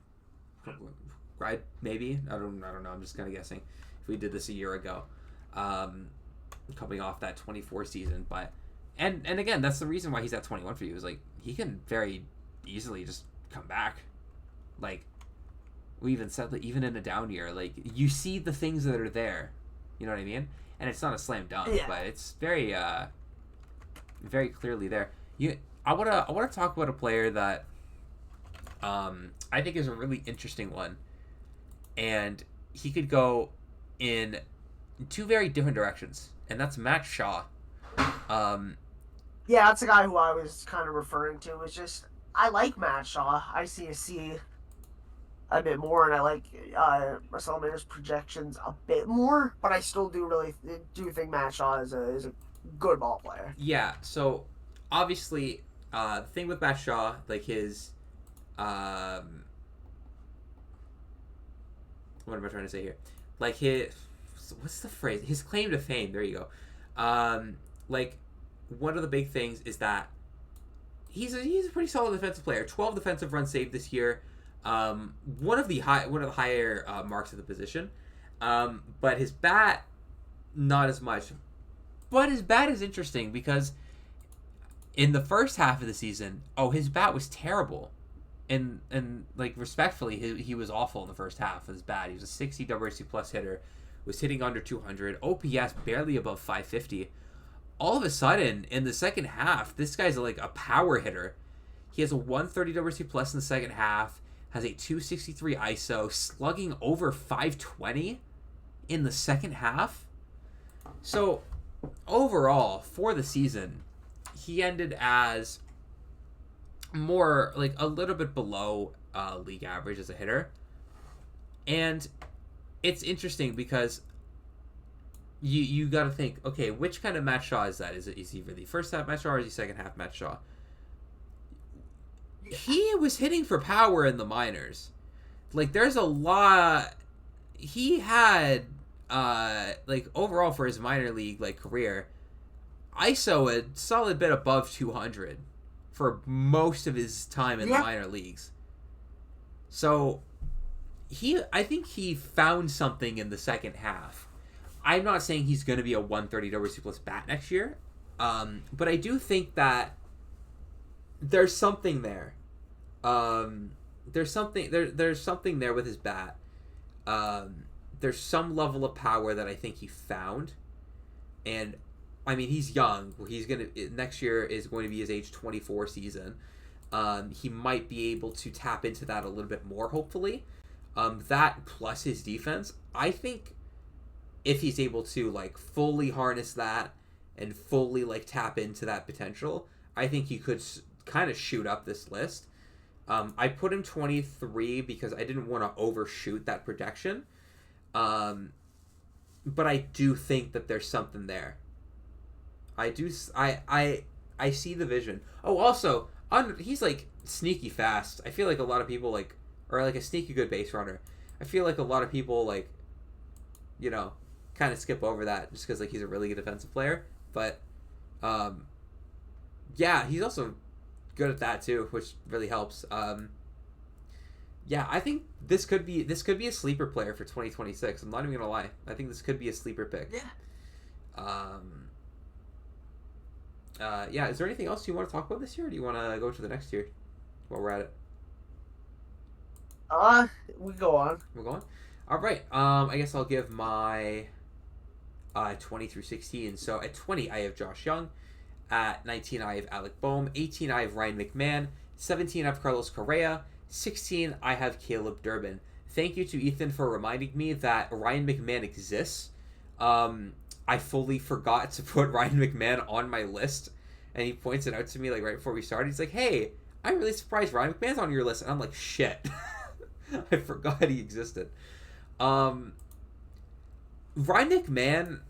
right? Maybe I don't know. I'm just kind of guessing. If we did this a year ago, coming off that 24 season, but and again, that's the reason why he's at 21 for you. Is like he can very easily just come back. Like we even said, that even in a down year, like you see the things that are there. You know what I mean? And it's not a slam dunk, Yeah. but it's very clearly there. I wanna talk about a player that I think is a really interesting one, and he could go in two very different directions, and that's Matt Shaw. Um, Yeah, that's the guy who I was kind of referring to. It's just, I like Matt Shaw. I see a bit more, and I like Marcelo Mayor's projections a bit more, but I still do think Matt Shaw is a good ball player. yeah, so obviously, the thing with Matt Shaw, like his, what am I trying to say here? Like his, what's the phrase? His claim to fame. There you go. Like one of the big things is that he's a pretty solid defensive player. 12 defensive runs saved this year. One of the higher marks of the position. But his bat, not as much. But his bat is interesting because in the first half of the season, his bat was terrible. And like respectfully, he was awful in the first half of his bat. He was a 60 WRC plus hitter, was hitting under 200, OPS barely above 550. All of a sudden, in the second half, this guy's like a power hitter. He has a 130 WRC plus in the second half, has a 263 ISO, slugging over 520 in the second half. So overall, for the season, he ended as more like a little bit below league average as a hitter. And it's interesting because you got to think, okay, which kind of Matt Shaw is that? Is he really first half Matt Shaw or is he second half Matt Shaw? He was hitting for power in the minors. Like there's a lot he had like overall for his minor league like career, ISO a solid bit above 200 for most of his time in the minor leagues. So I think he found something in the second half. I'm not saying he's going to be a 130 WRC plus bat next year, but I do think that there's something there. There's something there with his bat. There's some level of power that I think he found, and I mean he's young. Next year is going to be his age 24 season. He might be able to tap into that a little bit more, hopefully. That plus his defense, I think, if he's able to like fully harness that and fully like tap into that potential, I think he could kind of shoot up this list. I put him 23 because I didn't want to overshoot that projection. But I do think that there's something there. I see the vision. Oh, also, he's like sneaky fast. I feel like a lot of people or like a sneaky good base runner. I feel like a lot of people kind of skip over that just because like he's a really good defensive player. But yeah, he's also good at that too, which really helps. Yeah, I think this could be a sleeper player for 2026. I'm not even gonna lie. I think this could be a sleeper pick. Yeah. Yeah, is there anything else you want to talk about this year, or do you want to go to the next year while we're at it? Uh, we go on. We're going. All right. I guess I'll give my 20 through 16. So at 20, I have Josh Young. At 19, I have Alec Boehm. 18, I have Ryan McMahon. 17, I have Carlos Correa. 16, I have Caleb Durbin. Thank you to Ethan for reminding me that Ryan McMahon exists. I fully forgot to put Ryan McMahon on my list, and he points it out to me like right before we started. He's like, "Hey, I'm really surprised Ryan McMahon's on your list," and I'm like, "Shit, I forgot he existed." Um, Ryan McMahon.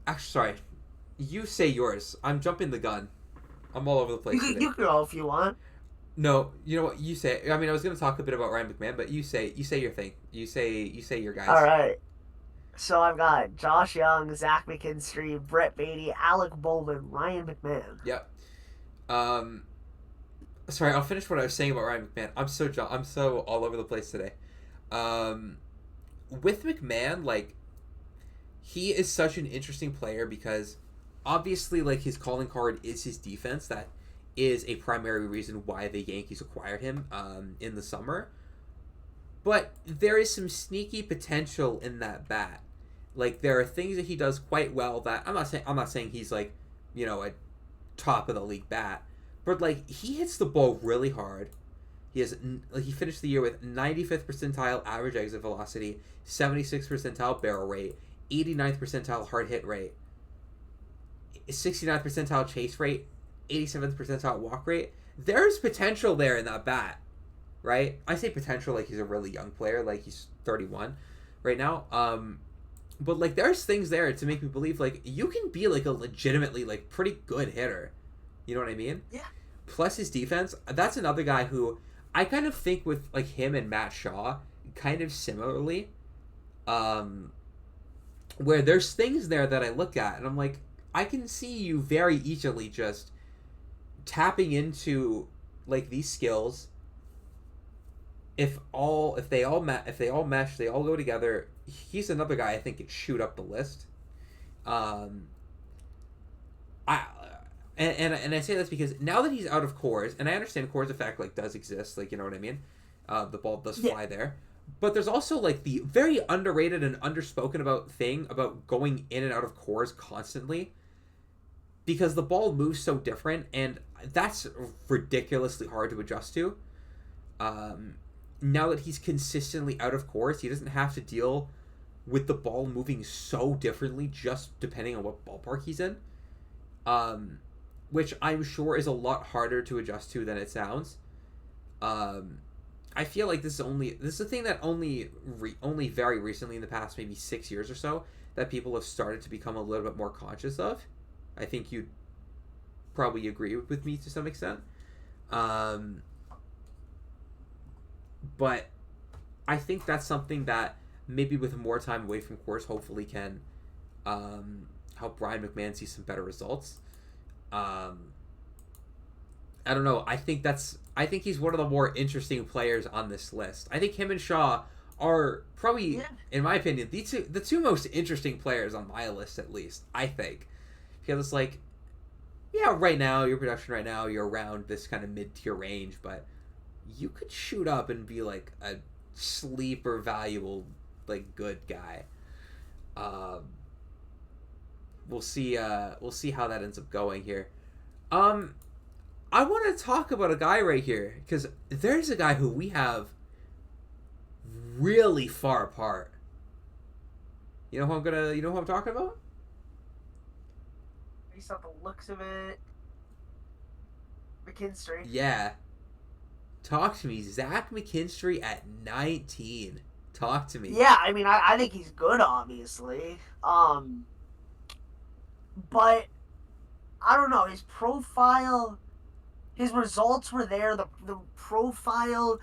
Actually, sorry, you say yours. I'm jumping the gun. I'm all over the You place can, today. you can go if you want. No, you know what you say. I mean, I was gonna talk a bit about Ryan McMahon, but you say your thing. You say your All guys. right. So I've got Josh Young, Zach McKinstry, Brett Beatty, Alec Bowman, Ryan McMahon. Yep. Um, Sorry, I'll finish what I was saying about Ryan McMahon. I'm so all over the place today. Um, with McMahon, like he is such an interesting player because obviously, like his calling card is his defense. That is a primary reason why the Yankees acquired him in the summer. But there is some sneaky potential in that bat. Like there are things that he does quite well that I'm not saying he's like, a top of the league bat, but like he hits the ball really hard. He finished the year with 95th percentile average exit velocity, 76th percentile barrel rate, 89th percentile hard hit rate, 69th percentile chase rate, 87th percentile walk rate. There's potential there in that bat, right? I say potential like he's a really young player, like he's 31 right now. But like there's things there to make me believe like you can be like a legitimately like pretty good hitter. You know what I mean? Yeah. Plus his defense. That's another guy who I kind of think with like him and Matt Shaw kind of similarly. Um, where there's things there that I look at and I'm like, I can see you very easily just tapping into like these skills. If they all mesh, they all go together. He's another guy I think could shoot up the list. Um, I and I say this because now that he's out of cores, and I understand cores effect like does exist, like you know what I mean. The ball does Yeah. fly there, but there's also like the very underrated and underspoken about thing about going in and out of cores constantly because the ball moves so different, and that's ridiculously hard to adjust to. Um, Now that he's consistently out of course, he doesn't have to deal with the ball moving so differently just depending on what ballpark he's in. Um, which I'm sure is a lot harder to adjust to than it sounds. Um, I feel like this is a thing that only very recently in the past maybe 6 years or so that people have started to become a little bit more conscious of. I think you'd probably agree with me to some extent. Um, but I think that's something that maybe with more time away from course, hopefully can help Brian McMahon see some better results. Um, I don't know. I think he's one of the more interesting players on this list. I think him and Shaw are probably, Yeah. in my opinion, the two most interesting players on my list at least. I think because it's like, yeah, right now your production right now you're around this kind of mid tier range, but you could shoot up and be like a sleeper valuable like good guy. Um, we'll see how that ends up going here. Um, I want to talk about a guy right here because there's a guy who we have really far apart. You know who I'm talking about? Based on the looks of it, McKinstry. Yeah. Talk to me. Zach McKinstry at 19. Talk to me. Yeah, I mean, I think he's good, obviously. But I don't know his profile. His results were there. The profile,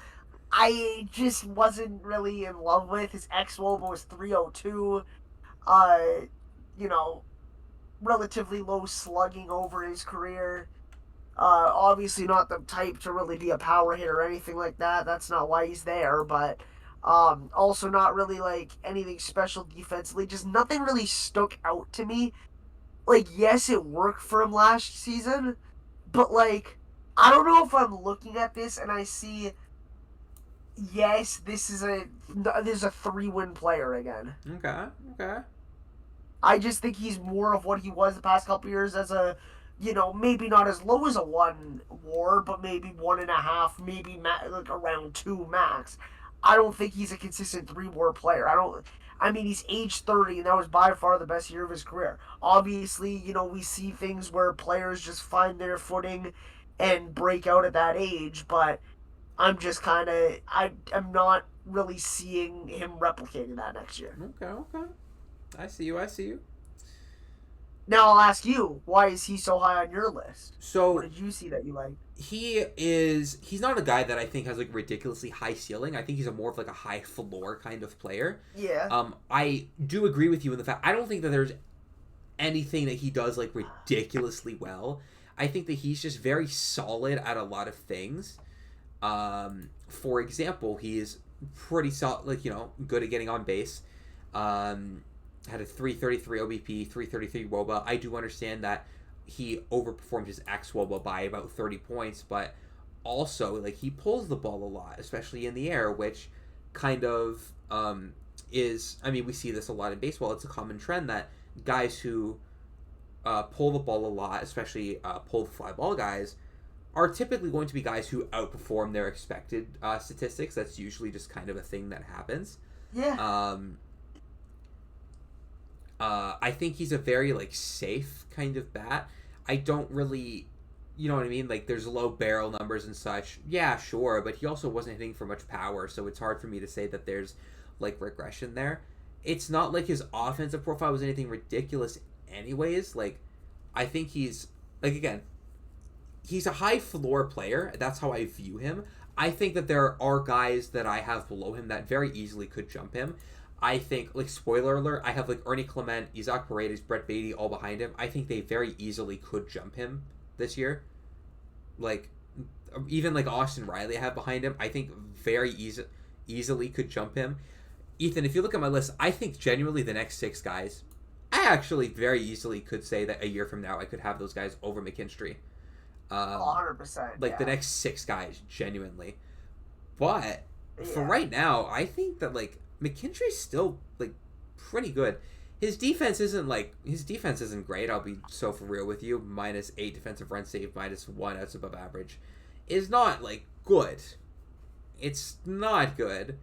I just wasn't really in love with. His xWOBA was 302. Uh, you know, relatively low slugging over his career. Obviously not the type to really be a power hitter or anything like that. That's not why he's there. But also not really like anything special defensively. Just nothing really stuck out to me like, yes, it worked for him last season, but like, I don't know if I'm looking at this and I see, yes, this is a 3-win player again. Okay, okay. I just think he's more of what he was the past couple years as a, maybe not as low as a 1 WAR, but maybe 1.5, maybe like around 2 max. I don't think he's a consistent 3 WAR player. I mean, he's age 30, and that was by far the best year of his career. Obviously, we see things where players just find their footing and break out at that age, but I'm just I'm not really seeing him replicating that next year. Okay, okay. I see you. I see you. Now I'll ask you, why is he so high on your list? What So did you see that you liked? he's not a guy that I think has like ridiculously high ceiling. I think he's a more of like a high floor kind of player. Yeah. I do agree with you in the fact I don't think that there's anything that he does like ridiculously well. I think that he's just very solid at a lot of things. For example, he's pretty solid, like good at getting on base. Had a 333 OBP, 333 WOBA. I do understand that he overperformed his ex WOBA by about 30 points, but also like he pulls the ball a lot, especially in the air, which kind of is. I mean, we see this a lot in baseball. It's a common trend that guys who pull the ball a lot, especially pull the fly ball guys, are typically going to be guys who outperform their expected statistics. That's usually just kind of a thing that happens. Yeah. I think he's a very like safe kind of bat. I don't really, you know what I mean? Like there's low barrel numbers and such. Yeah, sure, but he also wasn't hitting for much power, so it's hard for me to say that there's like regression there. It's not like his offensive profile was anything ridiculous anyways. Like I think he's like again, he's a high floor player. That's how I view him. I think that there are guys that I have below him that very easily could jump him. I think, like, spoiler alert, I have, like, Ernie Clement, Isaac Paredes, Brett Beatty all behind him. I think they very easily could jump him this year. Like, even, like, Austin Riley I have behind him. I think very easily could jump him. Ethan, if you look at my list, I think genuinely the next 6 guys, I actually very easily could say that a year from now I could have those guys over McKinstry. 100%. Like, Yeah. the next 6 guys, genuinely. But, for Yeah. right now, I think that, like, McKinstry's still like pretty good. His defense isn't great. I'll be so for real with you. -8 defensive run save, -1 that's above average, is not like good. It's not good.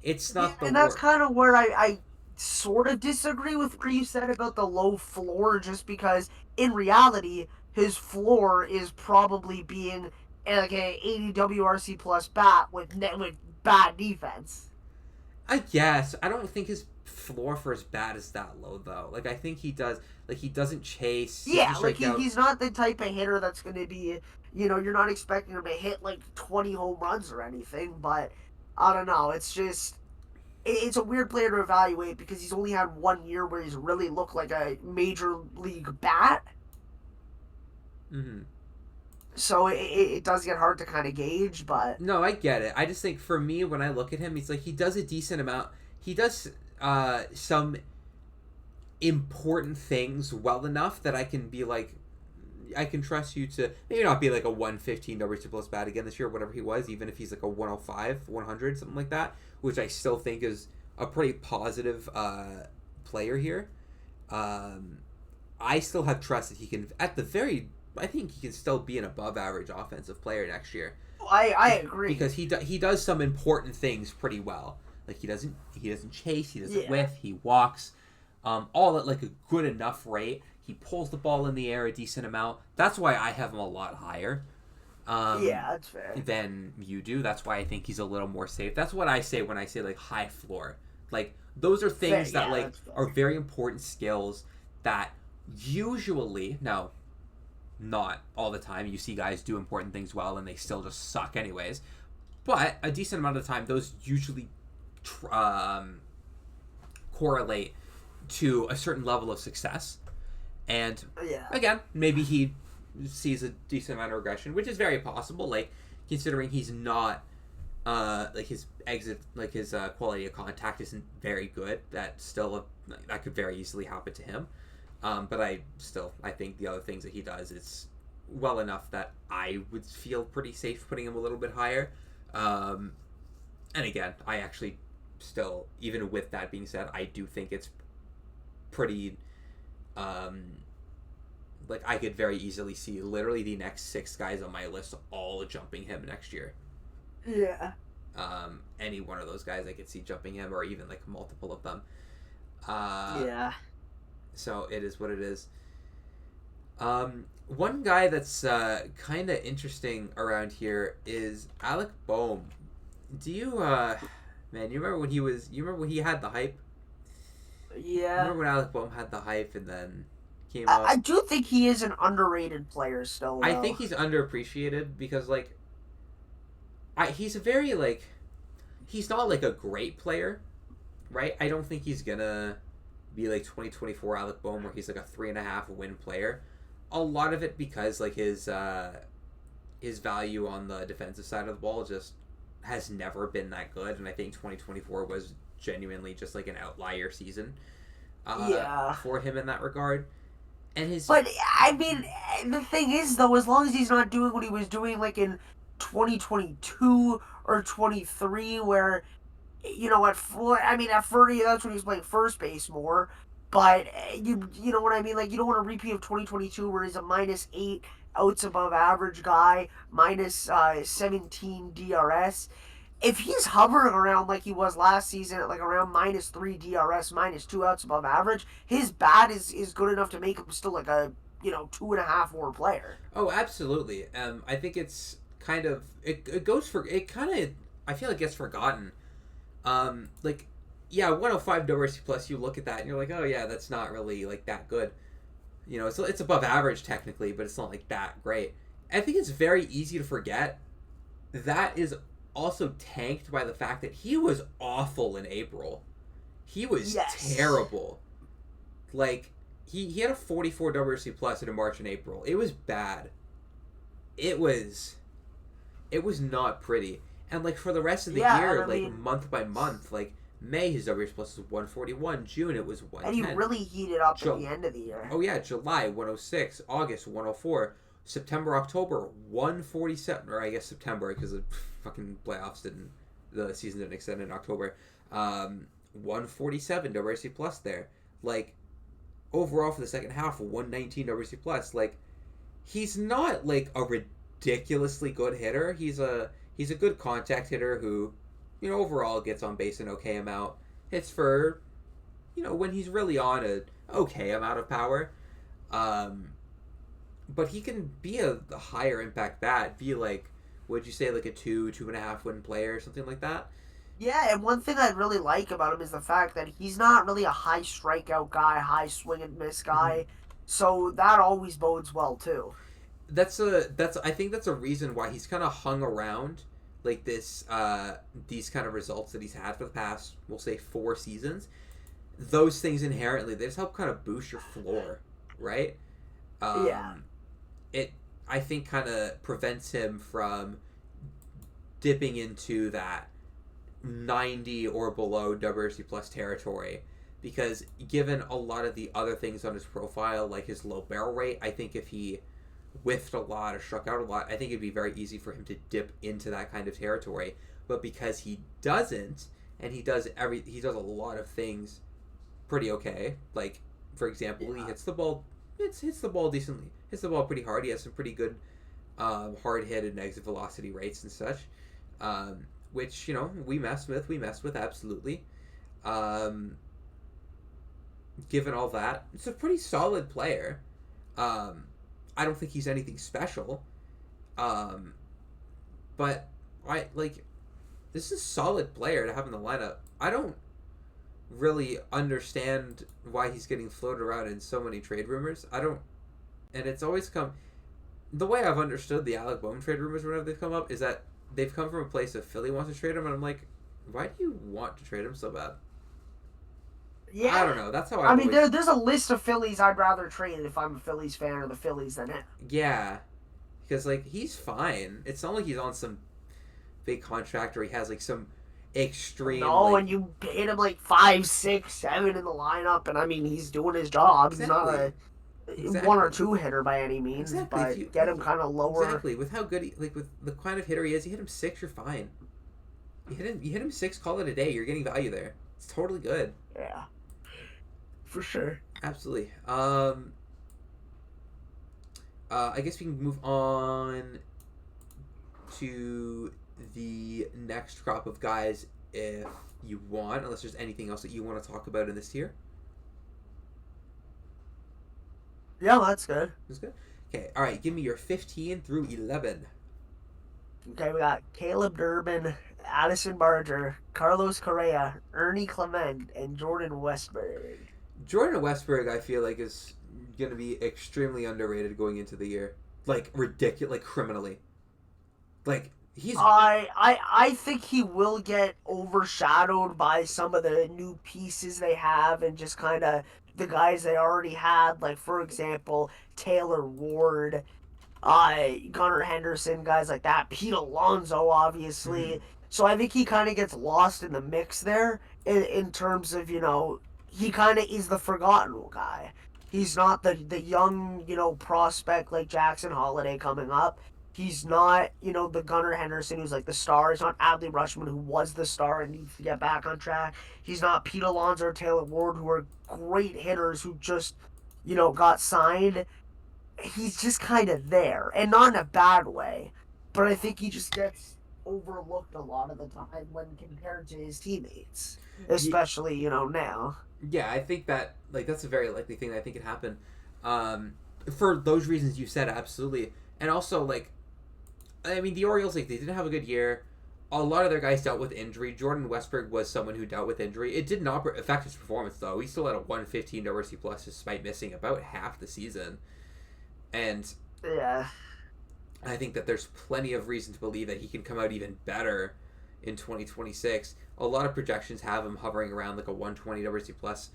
It's not the And that's worst. kind of where I sort of disagree with what you said about the low floor, just because in reality his floor is probably being like a 80 WRC plus bat with bad defense. I guess I don't think his floor for his bat is that low though. Like I think he doesn't chase. He Yeah, doesn't like strike out. he's not the type of hitter that's going to be, you're not expecting him to hit like 20 home runs or anything, but I don't know. It's just, it's a weird player to evaluate because he's only had 1 year where he's really looked like a major league bat. Mm-hmm. So it does get hard to kind of gauge, but No, I get it. I just think for me, when I look at him, he's like he does a decent amount. He does some important things well enough that I can be like, I can trust you to maybe not be like a 115 WRC plus bat again this year, whatever he was, even if he's like a 105, 100, something like that, which I still think is a pretty positive player here. I still have trust that he can, at the very, I think he can still be an above average offensive player next year. I agree. Because he does some important things pretty well. Like he doesn't chase, he doesn't whiff, he walks, all at like a good enough rate. He pulls the ball in the air a decent amount. That's why I have him a lot higher. That's fair. Than you do. That's why I think he's a little more safe. That's what I say when I say like high floor. Like those are things Fair, that yeah, like are very important skills that usually not all the time. You see guys do important things well and they still just suck anyways. But a decent amount of the time, those usually correlate to a certain level of success. And again, maybe he sees a decent amount of regression, which is very possible. Like considering he's not like his exit, like his quality of contact isn't very good. That still that could very easily happen to him. But I think the other things that he does is well enough that I would feel pretty safe putting him a little bit higher. Um, and again, I actually still, even with that being said, I do think it's pretty. Um, like I could very easily see literally the next 6 guys on my list all jumping him next year. Yeah. Any one of those guys I could see jumping him, or even like multiple of them. Yeah. So it is what it is. One guy that's kind of interesting around here is Alec Boehm. Do you, man? You remember when he was? You remember when he had the hype? Yeah. Remember when Alec Boehm had the hype and then came I, up? I do think he is an underrated player still, though. I think he's underappreciated because like, he's a very like, he's not like a great player, right? I don't think he's gonna be like 2024 Alec Boehm where he's like a 3.5 win player. A lot of it because like his value on the defensive side of the ball just has never been that good, and I think 2024 was genuinely just like an outlier season for him in that regard. And his, but I mean, the thing is though, as long as he's not doing what he was doing like in 2022 or 23, where at flurry, that's when he was playing first base more. But you know what I mean? Like, you don't want a repeat of 2022 where he's a -8 outs above average guy, minus 17 DRS. If he's hovering around like he was last season at like around -3 DRS, -2 outs above average, his bat is good enough to make him still like a 2.5 WAR player. oh, absolutely. I think it's kind of it goes for it kind of I feel like gets forgotten. Like, yeah, 105 WRC plus. You look at that and you're like, oh yeah, that's not really like that good. It's above average technically, but it's not like that great. I think it's very easy to forget. That is also tanked by the fact that he was awful in April. He was terrible. Like he had a 44 WRC plus in March and April. It was bad. It was not pretty. And like for the rest of the year, like month by month, like May his WRC plus was 141. June it was 110. And he really heated up at the end of the year. Oh yeah, July 106, August 104, September, October 147. Or I guess September because the fucking the season didn't extend in October. 147 WRC plus there. Like overall for the second half, 119 WRC plus. Like he's not like a ridiculously good hitter. He's a good contact hitter who, overall gets on base an okay amount. Hits for, when he's really on a okay amount of power. But he can be a higher impact bat. Be like, would you say like a 2.5 win player or something like that? Yeah, and one thing I really like about him is the fact that he's not really a high strikeout guy, high swing and miss guy. So that always bodes well too. I think that's a reason why he's kind of hung around like this these kind of results that he's had for the past, we'll say 4 seasons. Those things inherently, they just help kind of boost your floor, right? It I think kind of prevents him from dipping into that 90 or below WRC plus territory, because given a lot of the other things on his profile, like his low barrel rate, I think if he whiffed a lot or struck out a lot, I think it'd be very easy for him to dip into that kind of territory. But because he doesn't, and he does a lot of things pretty okay. Like, for example, he hits the ball decently, hits the ball pretty hard. He has some pretty good hard hit and exit velocity rates and such, which we messed with absolutely. Given all that, it's a pretty solid player. I don't think he's anything special. But this is a solid player to have in the lineup. I don't really understand why he's getting floated around in so many trade rumors. And it's always the way I've understood the Alec Boehm trade rumors whenever they've come up is that they've come from a place of Philly wants to trade him, and I'm like, why do you want to trade him so bad? Yeah, I don't know. That's how I mean, there's a list of Phillies I'd rather trade if I'm a Phillies fan or the Phillies than him. Yeah, because he's fine. It's not like he's on some big contract or he has some No, extremely. and you hit him like 5, 6, 7 in the lineup, and I mean he's doing his job. He's not Exactly. a one or Exactly. two hitter by any means, Exactly. If but you get him kind of lower. exactly with how good like with the kind of hitter he is, you hit him six, you're fine. You hit him six, call it a day. You're getting value there. It's totally good. Yeah, for sure. Absolutely. I guess we can move on to the next crop of guys if you want, unless there's anything else that you want to talk about in this tier. Yeah, that's good. That's good. Okay, all right. Give me your 15 through 11. Okay, we got Caleb Durbin, Addison Barger, Carlos Correa, Ernie Clement, and Jordan Westberg. Jordan Westberg, I feel like, is going to be extremely underrated going into the year. Like, ridiculous, like, criminally. Like, he's. I think he will get overshadowed by some of the new pieces they have and just kind of the guys they already had. Like for example, Taylor Ward, Gunnar Henderson, guys like that. Pete Alonso, Mhm. obviously. So I think he kind of gets lost in the mix there in terms of he kind of is the forgotten guy. He's not the young prospect like Jackson Holiday coming up. He's not the Gunnar Henderson who's like the star. He's not Adley Rushman who was the star and needs to get back on track. He's not Pete Alonso or Taylor Ward who are great hitters who just got signed. He's just kind of there, and not in a bad way, but I think he just gets overlooked a lot of the time when compared to his teammates, especially now. Yeah, I think that like that's a very likely thing that I think could happen. Um, for those reasons you said, absolutely, and also like, I mean, the Orioles like they didn't have a good year. A lot of their guys dealt with injury. Jordan Westberg was someone who dealt with injury. It did not affect his performance though. He still had a 115 WRC plus despite missing about half the season, and Yeah, I think that there's plenty of reason to believe that he can come out even better in 2026. A lot of projections have him hovering around like a 120 WRC plus.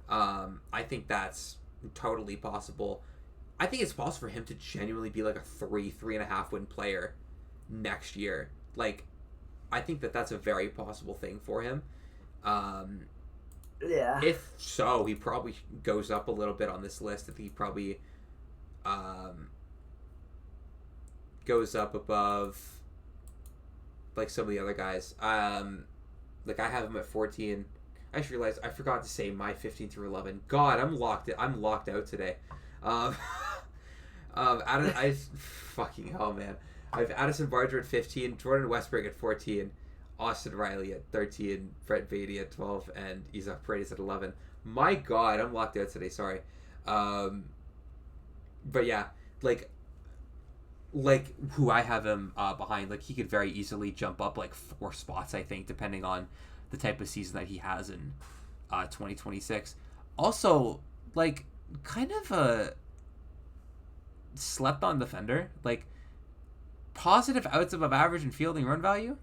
I think that's totally possible. I think it's possible for him to genuinely be like a 3.5 win player next year. Like, I think that that's a very possible thing for him. Um, yeah, if so, he probably goes up a little bit on this list. If he probably um, goes up above like some of the other guys. Like I have him at 14. I just realized I forgot to say my 15 through 11. God, I'm locked. I'm locked out today. Um, I fucking hell, man. I have Addison Barger at 15, Jordan Westberg at 14, Austin Riley at 13, Brett Beatty at 12, and Isaac Paredes at 11. My God, I'm locked out today. Sorry. Um, but yeah, like who I have him behind, like he could very easily jump up like 4 spots, I think, depending on the type of season that he has in 2026. Also, like kind of a slept on defender, like positive outs above average and fielding run value.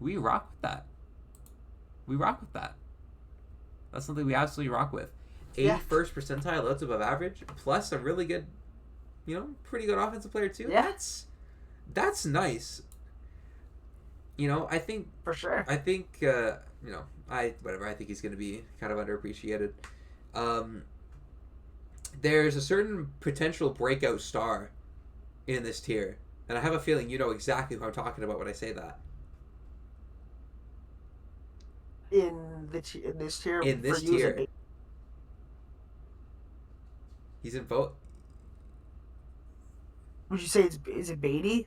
We rock with that. We rock with that. That's something we absolutely rock with. yeah, 81st percentile outs above average, plus a really good, pretty good offensive player too. yeah, That's nice. I think for sure. I think I whatever. I think he's going to be kind of underappreciated. Um, there's a certain potential breakout star in this tier, and I have a feeling you know exactly who I'm talking about when I say that. In this tier In for this you, is tier, he's in vote. would you say is it Beatty?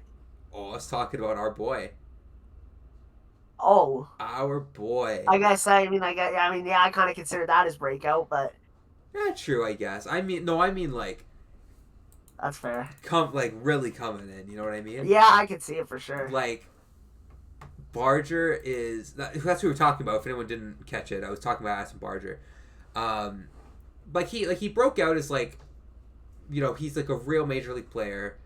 Oh, I was talking about our boy. Oh, Our boy. I guess yeah, I kind of consider that as breakout, but Not true, I guess. I mean, no, I mean like that's fair. really coming in. You know what I mean? Yeah, I can see it for sure. Like Barger is that's what we were talking about. If anyone didn't catch it, I was talking about Aston Barger. Um, he broke out as like, he's like a real major league player.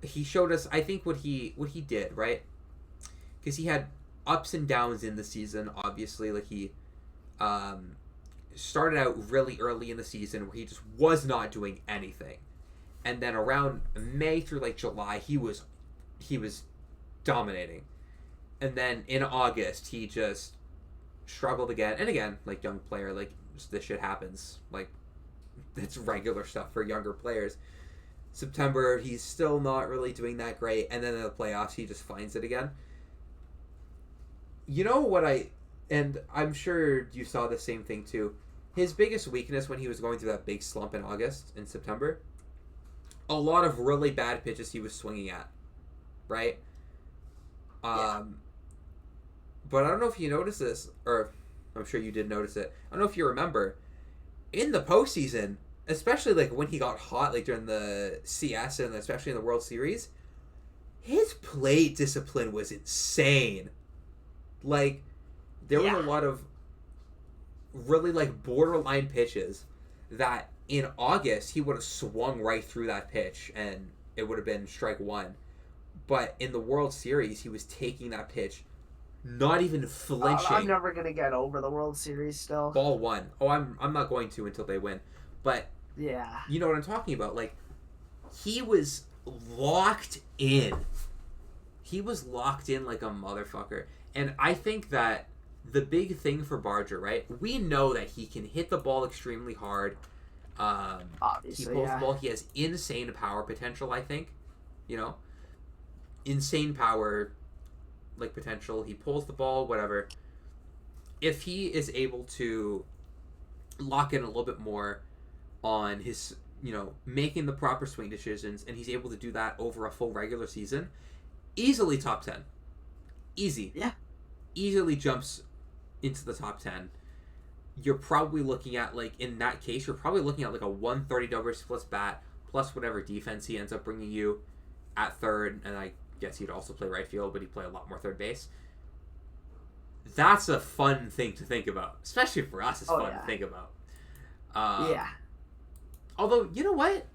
He showed us, I think, what he did, right? Because he had ups and downs in the season. Obviously, like he started out really early in the season where he just was not doing anything, and then around May through like July, he was dominating. And then in August, he just struggled again. And again, like, young player, like, just this shit happens. Like, it's regular stuff for younger players. September, he's still not really doing that great. And then in the playoffs, he just finds it again. You know what and I'm sure you saw the same thing too. His biggest weakness when he was going through that big slump in August and September, a lot of really bad pitches he was swinging at, right? Yeah. But I don't know if you noticed this, or I'm sure you did notice it. I don't know if you remember, in the postseason, especially like when he got hot, like during the CS and especially in the World Series, his plate discipline was insane. Like, there was a lot of really like borderline pitches that in August he would have swung right through that pitch and it would have been strike one. But in the World Series, he was taking that pitch, not even flinching. I'm never gonna get over the World Series still. Ball one. Oh, I'm not going to until they win. But yeah, you know what I'm talking about. Like, he was locked in. He was locked in like a motherfucker. And I think that the big thing for Barger, right? We know that he can hit the ball extremely hard. Obviously, he pulls the ball. He has insane power potential, I think. You know? Insane power, like, potential. He pulls the ball, whatever. If he is able to lock in a little bit more on his, you know, making the proper swing decisions, and he's able to do that over a full regular season, easily top 10. Easy. Yeah. Easily jumps into the top 10. You're probably looking at, like, in that case, you're probably looking at like a 130 WRC plus bat, plus whatever defense he ends up bringing you at third, and I guess he'd also play right field, but he'd play a lot more third base. That's a fun thing to think about. Especially for us, it's fun to think about. Yeah. Although, you know what?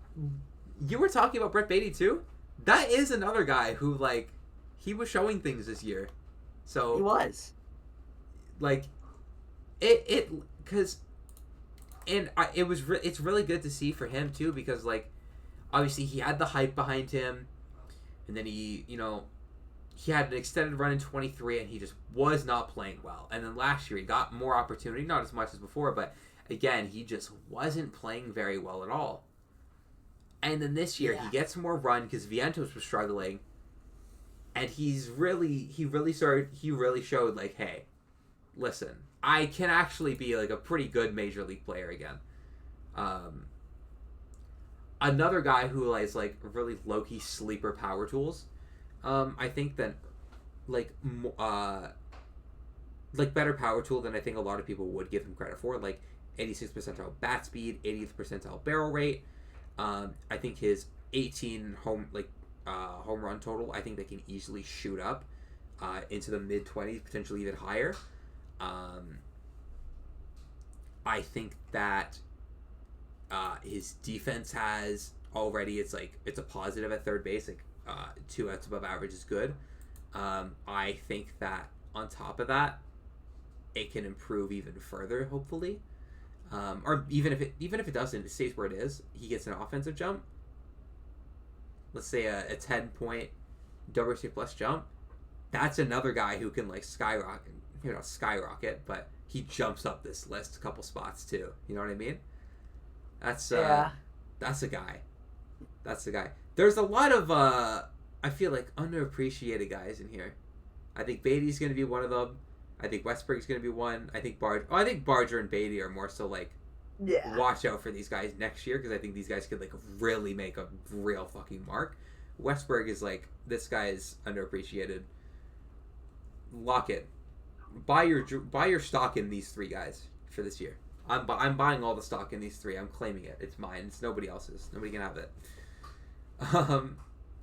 You were talking about Brett Beatty, too? That is another guy who, like, he was showing things this year. So he was. Like, because, and it's really good to see for him, too, because, like, obviously he had the hype behind him, and then he, you know, he had an extended run in 23, and he just was not playing well. And then last year he got more opportunity, not as much as before, but again, he just wasn't playing very well at all. And then this year he gets more run because Vientos was struggling, and he really showed, like, hey, listen, I can actually be like a pretty good major league player again. Another guy who is like really low-key sleeper power tools. I think that like better power tool than I think a lot of people would give him credit for. Like 86th percentile bat speed, 80th percentile barrel rate. I think his 18 home run total, I think they can easily shoot up into the mid-20s, potentially even higher. I think that his defense has already, it's a positive at third base, like 2 outs above average is good. I think that on top of that, it can improve even further, hopefully. Or even if it doesn't, it stays where it is, he gets an offensive jump. Let's say a 10-point WRC plus jump. That's another guy who can like skyrocket. Maybe not skyrocket, but he jumps up this list a couple spots too. You know what I mean? That's a guy. That's the guy. There's a lot of I feel like underappreciated guys in here. I think Beatty's going to be one of them. I think Westberg's going to be one. I think Barger and Beatty are more so like, watch out for these guys next year, because I think these guys could like really make a real fucking mark. Westberg is like, this guy is underappreciated. Lock it. Buy your stock in these 3 guys for this year. I'm buying all the stock in these 3. I'm claiming it. It's mine. It's nobody else's. Nobody can have it.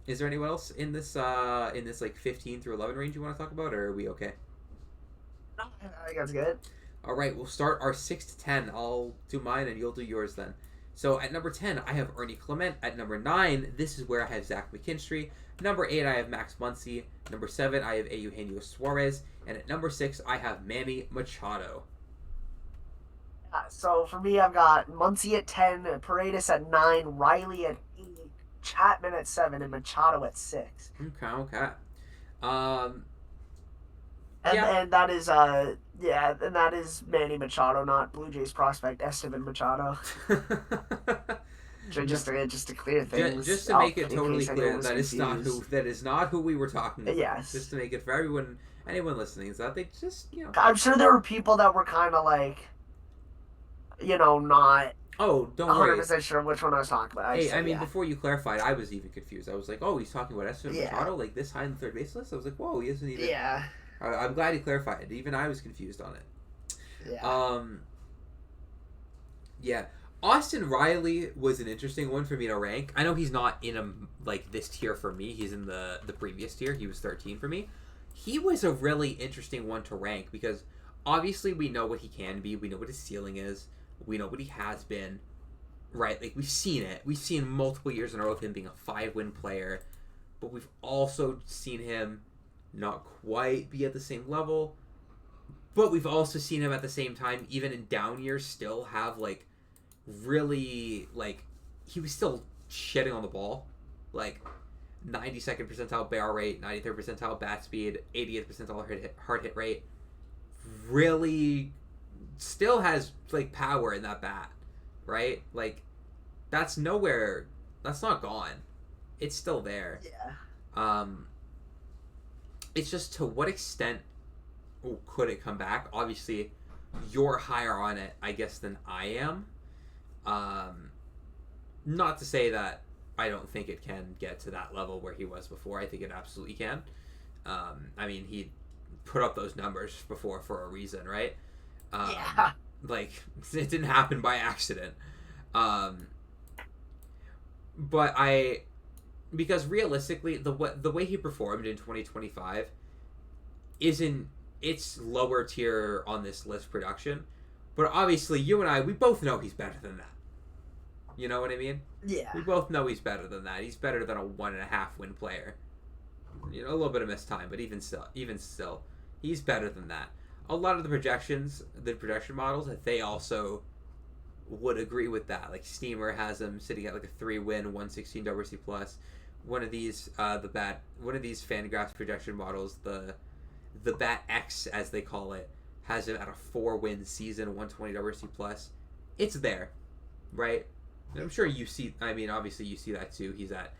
Is there anyone else in this like 15 through 11 range you want to talk about, or are we okay? No, I think that's good. All right, we'll start our 6 to 10. I'll do mine and you'll do yours then. So at number 10, I have Ernie Clement. At number 9, this is where I have Zach McKinstry. Number 8, I have Max Muncy. Number 7, I have Eugenio Suarez. And at number 6, I have Manny Machado. So for me, I've got Muncy at 10, Paredes at 9, Riley at 8, Chapman at 7, and Machado at 6. Okay. Yeah. and that is and that is Manny Machado, not Blue Jays prospect Esteban Machado. No, Just to clear things just to make up it in totally case anyone clear, was confused. that is not who we were talking about. Just Yes, to make it for anyone listening, is that they just I'm sure there were people that were kind of like, not Oh, don't worry. 100% sure which one I was talking about. I Hey, just I said mean, yeah, before you clarified, I was even confused. I was like, oh, he's talking about Esteban yeah, Machado, like this high in the third base list? I was like, whoa, he isn't even. yeah, I'm glad he clarified. Even I was confused on it. yeah, Um, yeah. Austin Riley was an interesting one for me to rank. I know he's not in like this tier for me. He's in the previous tier. He was 13 for me. He was a really interesting one to rank because obviously we know what he can be. We know what his ceiling is. We know what he has been. Right? Like we've seen it. We've seen multiple years in a row of him being a 5-win player, but we've also seen him not quite be at the same level. But we've also seen him at the same time, even in down years, still have like really like he was still shitting on the ball, like 92nd percentile barrel rate, 93rd percentile bat speed, 80th percentile hard hit rate. Really, still has like power in that bat, right? Like that's nowhere. That's not gone. It's still there. yeah. Um, it's just to what extent could it come back? Obviously, you're higher on it, I guess, than I am. Um, Not to say that I don't think it can get to that level where he was before. I think it absolutely can. I mean, he put up those numbers before for a reason, right? Yeah. Like it didn't happen by accident. Um, but because realistically, the way he performed in 2025 isn't it's lower tier on this list production, but obviously you and I we both know he's better than that. You know what I mean? Yeah. We both know he's better than that. He's better than a 1.5-win player. You know, a little bit of missed time, but even still, he's better than that. A lot of the projection models, they also would agree with that. Like Steamer has him sitting at like a 3-win, 116 WRC plus. One of these, one of these Fangraphs projection models, the Bat X as they call it, has him at a 4-win season, 120 WRC plus. It's there, right? I'm sure you see. I mean, obviously you see that too. He's at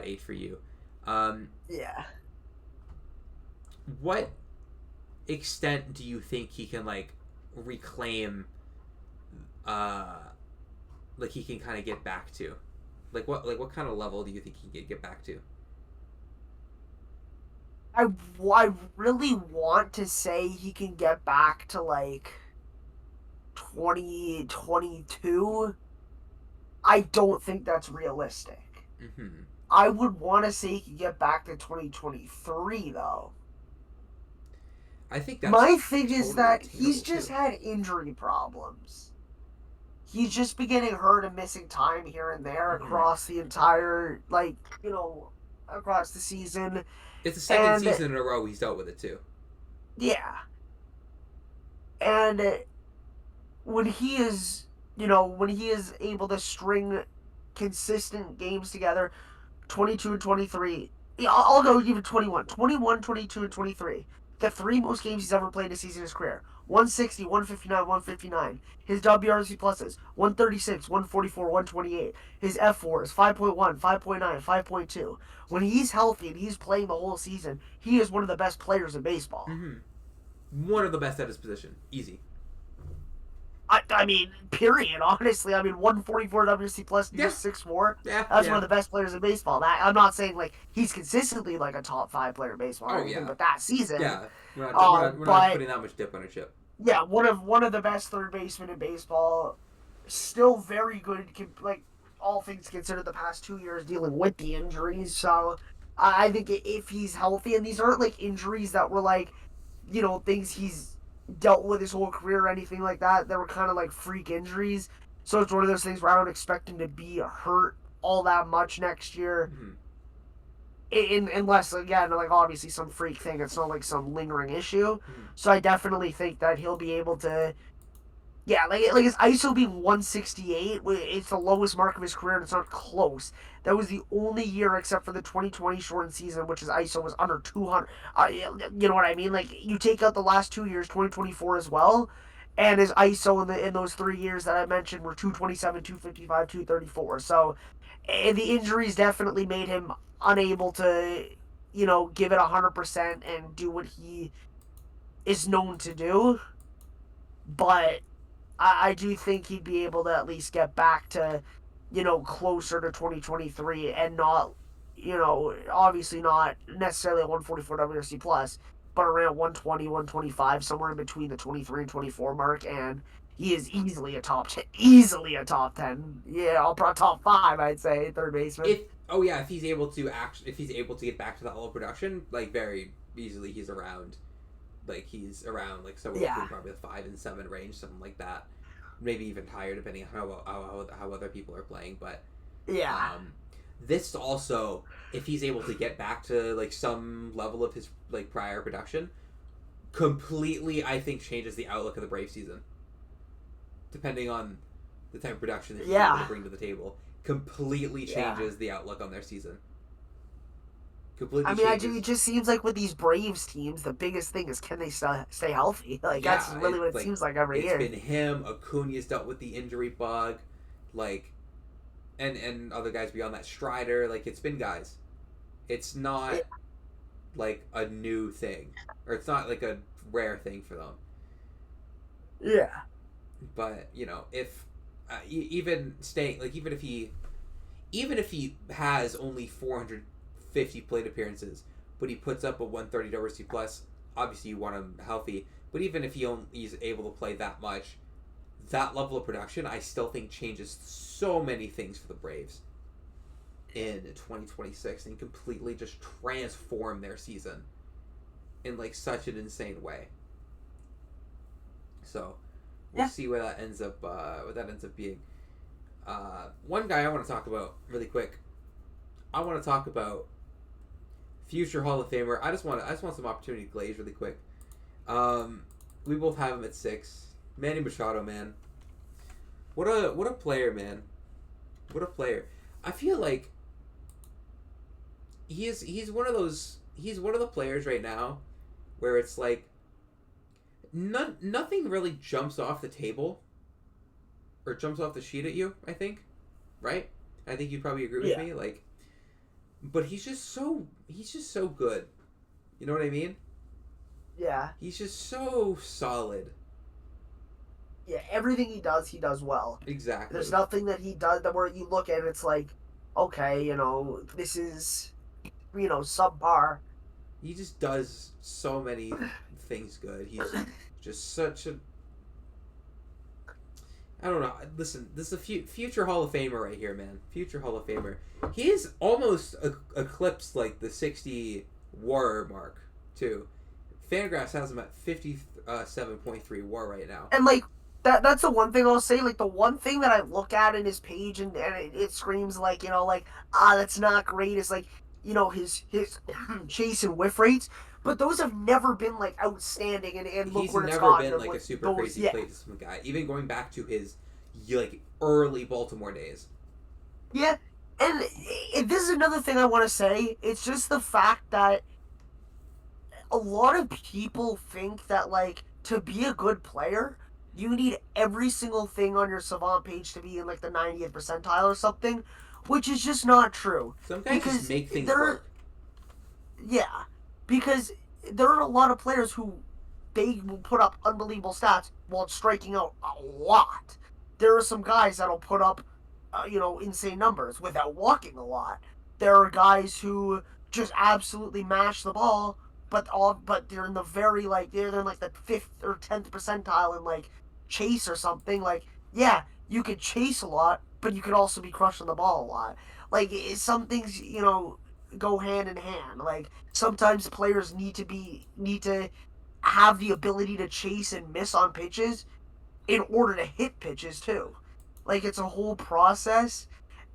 8 for you. Yeah. What extent do you think he can like reclaim? Like he can kind of get back to, like what kind of level do you think he can get back to? I really want to say he can get back to like 2022. I don't think that's realistic. Mm-hmm. I would want to say he can get back to 2023 though. I think that's My thing is totally that he's attainable just too. had injury problems. He's just been getting hurt and missing time here and there Mm-hmm. across the entire, across the season. It's the second And season in a row he's dealt with it too. yeah, and when he is, when he is able to string consistent games together, 22 and 23. Yeah, I'll go even 21. 21, 22, and 23. The three most games he's ever played in a season in his career. 160, 159, 159. His WRC pluses 136, 144, 128. His F4 is 5.1, 5.9, 5.2. When he's healthy and he's playing the whole season, he is one of the best players in baseball. Mm-hmm. One of the best at his position, easy. I mean, period. Honestly, I mean, 144 WC plus, Yeah, just 6'4". yeah, That's one yeah. of the best players in baseball. That I'm not saying like he's consistently like a top 5 player in baseball or Oh anything, yeah, but that season, yeah. We're not but putting that much dip on a chip. yeah, one of the best third basemen in baseball. Still very good. Like all things considered, the past 2 years dealing with the injuries. So I think if he's healthy, and these aren't like injuries that were like, things he's dealt with his whole career or anything like that. They were kind of like freak injuries. So it's one of those things where I don't expect him to be hurt all that much next year. Mm-hmm. Unless, again, like obviously some freak thing. It's not like some lingering issue. Mm-hmm. So I definitely think that he'll be able to Yeah, like his ISO being 168, it's the lowest mark of his career, and it's not close. That was the only year except for the 2020 shortened season, which his ISO was under 200. You know what I mean? Like you take out the last 2 years, 2024 as well, and his ISO in those 3 years that I mentioned were 227, 255, 234. So the injuries definitely made him unable to, give it 100% and do what he is known to do. But I do think he'd be able to at least get back to, closer to 2023 and not, obviously not necessarily a 144 WRC plus, but around 120, 125, somewhere in between the 23 and 24 mark. And he is easily a top 10, easily a top 10. Yeah, I'll probably top five, I'd say, third baseman. If if he's able to get back to that level of production, like very easily, he's around like somewhere Yeah. between probably the 5 and 7 range, something like that. Maybe even higher depending on how other people are playing. But Yeah. um, this also, if he's able to get back to like some level of his like prior production, completely I think changes the outlook of the Brave season. Depending on the type of production that he's able to Yeah. bring to the table, completely Yeah. changes the outlook on their season. I Completely mean, changes. it just seems like with these Braves teams, the biggest thing is can they stay healthy? Like that's Yeah, really what it seems like every it's year. been him. Acuna's dealt with the injury bug, like, and other guys beyond that. Strider, like it's been guys. It's not like a new thing, or it's not like a rare thing for them. Yeah. But if even staying like even if he has only 450 plate appearances, but he puts up a 130 WRC plus, obviously you want him healthy. But even if he's able to play that much, that level of production, I still think changes so many things for the Braves in 2026 and completely just transform their season in like such an insane way. So we'll Yeah. see where that ends up. What that ends up being. One guy I want to talk about really quick. I want to talk about future Hall of Famer. I just want some opportunity to glaze really quick. We both have him at 6. Manny Machado, man. What a player, man. What a player. I feel like he's one of the players right now where it's like nothing really jumps off the table or jumps off the sheet at you, I think. Right? I think you'd probably agree with Yeah. me. Like, but he's just so good. You know what I mean? Yeah. He's just so solid. Yeah. Everything he does well. There's Exactly. nothing that he does that where you look at it, it's like, okay, this is, subpar. He just does so many things good. He's just such a I don't know. Listen, this is a future Hall of Famer right here, man. Future Hall of Famer. He is almost eclipsed like the 60 WAR mark too. Fangraphs has him at 57.3 WAR right now. And like that's the one thing I'll say. Like the one thing that I look at in his page and it screams like like that's not great. Is like his chase and whiff rates, but those have never been like outstanding. And look He's where it's never gotten been him like a with super those. crazy Yeah, platism guy. Even going back to his like early Baltimore days. yeah. And this is another thing I want to say. It's just the fact that a lot of people think that like to be a good player you need every single thing on your savant page to be in like the 90th percentile or something, which is just not true. Some guys just Because make things there, work. yeah, because there are a lot of players who they will put up unbelievable stats while striking out a lot. There are some guys that'll put up insane numbers without walking a lot. There are guys who just absolutely mash the ball, but they're in the very like they're in like the 5th or 10th percentile in like chase or something. Like yeah, you could chase a lot, but you could also be crushing the ball a lot. Like some things go hand in hand. Like sometimes players need to have the ability to chase and miss on pitches in order to hit pitches too. Like it's a whole process,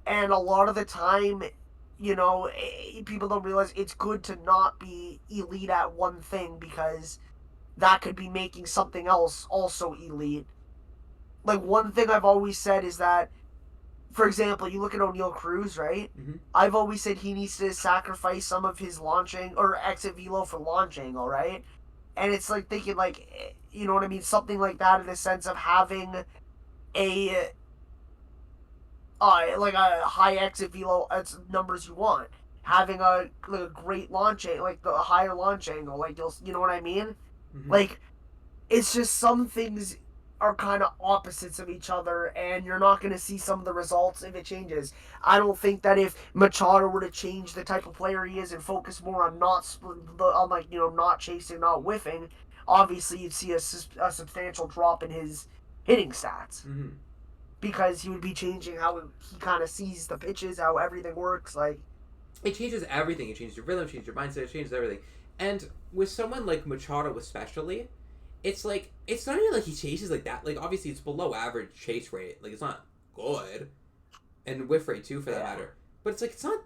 and a lot of the time, people don't realize it's good to not be elite at one thing because that could be making something else also elite. like one thing I've always said is that, for example, you look at O'Neal Cruz, right? Mm-hmm. I've always said he needs to sacrifice some of his launching or exit velo for launch angle, right? And it's like thinking like, you know what I mean, something like that in the sense of having a like a high exit velo as numbers you want, having a great launch angle, like the higher launch angle, like you know what I mean? Mm-hmm. Like it's just some things are kind of opposites of each other, and you're not going to see some of the results if it changes. I don't think that if Machado were to change the type of player he is and focus more on like not chasing, not whiffing, obviously you'd see a substantial drop in his hitting stats Mm-hmm. because he would be changing how he kind of sees the pitches, how everything works. Like It changes everything. It changes your rhythm, changes your mindset, it changes everything. And with someone like Machado, especially, it's like it's not even like he chases like that. Like obviously, it's below average chase rate. Like it's not good, and whiff rate too, for that matter. But it's like it's not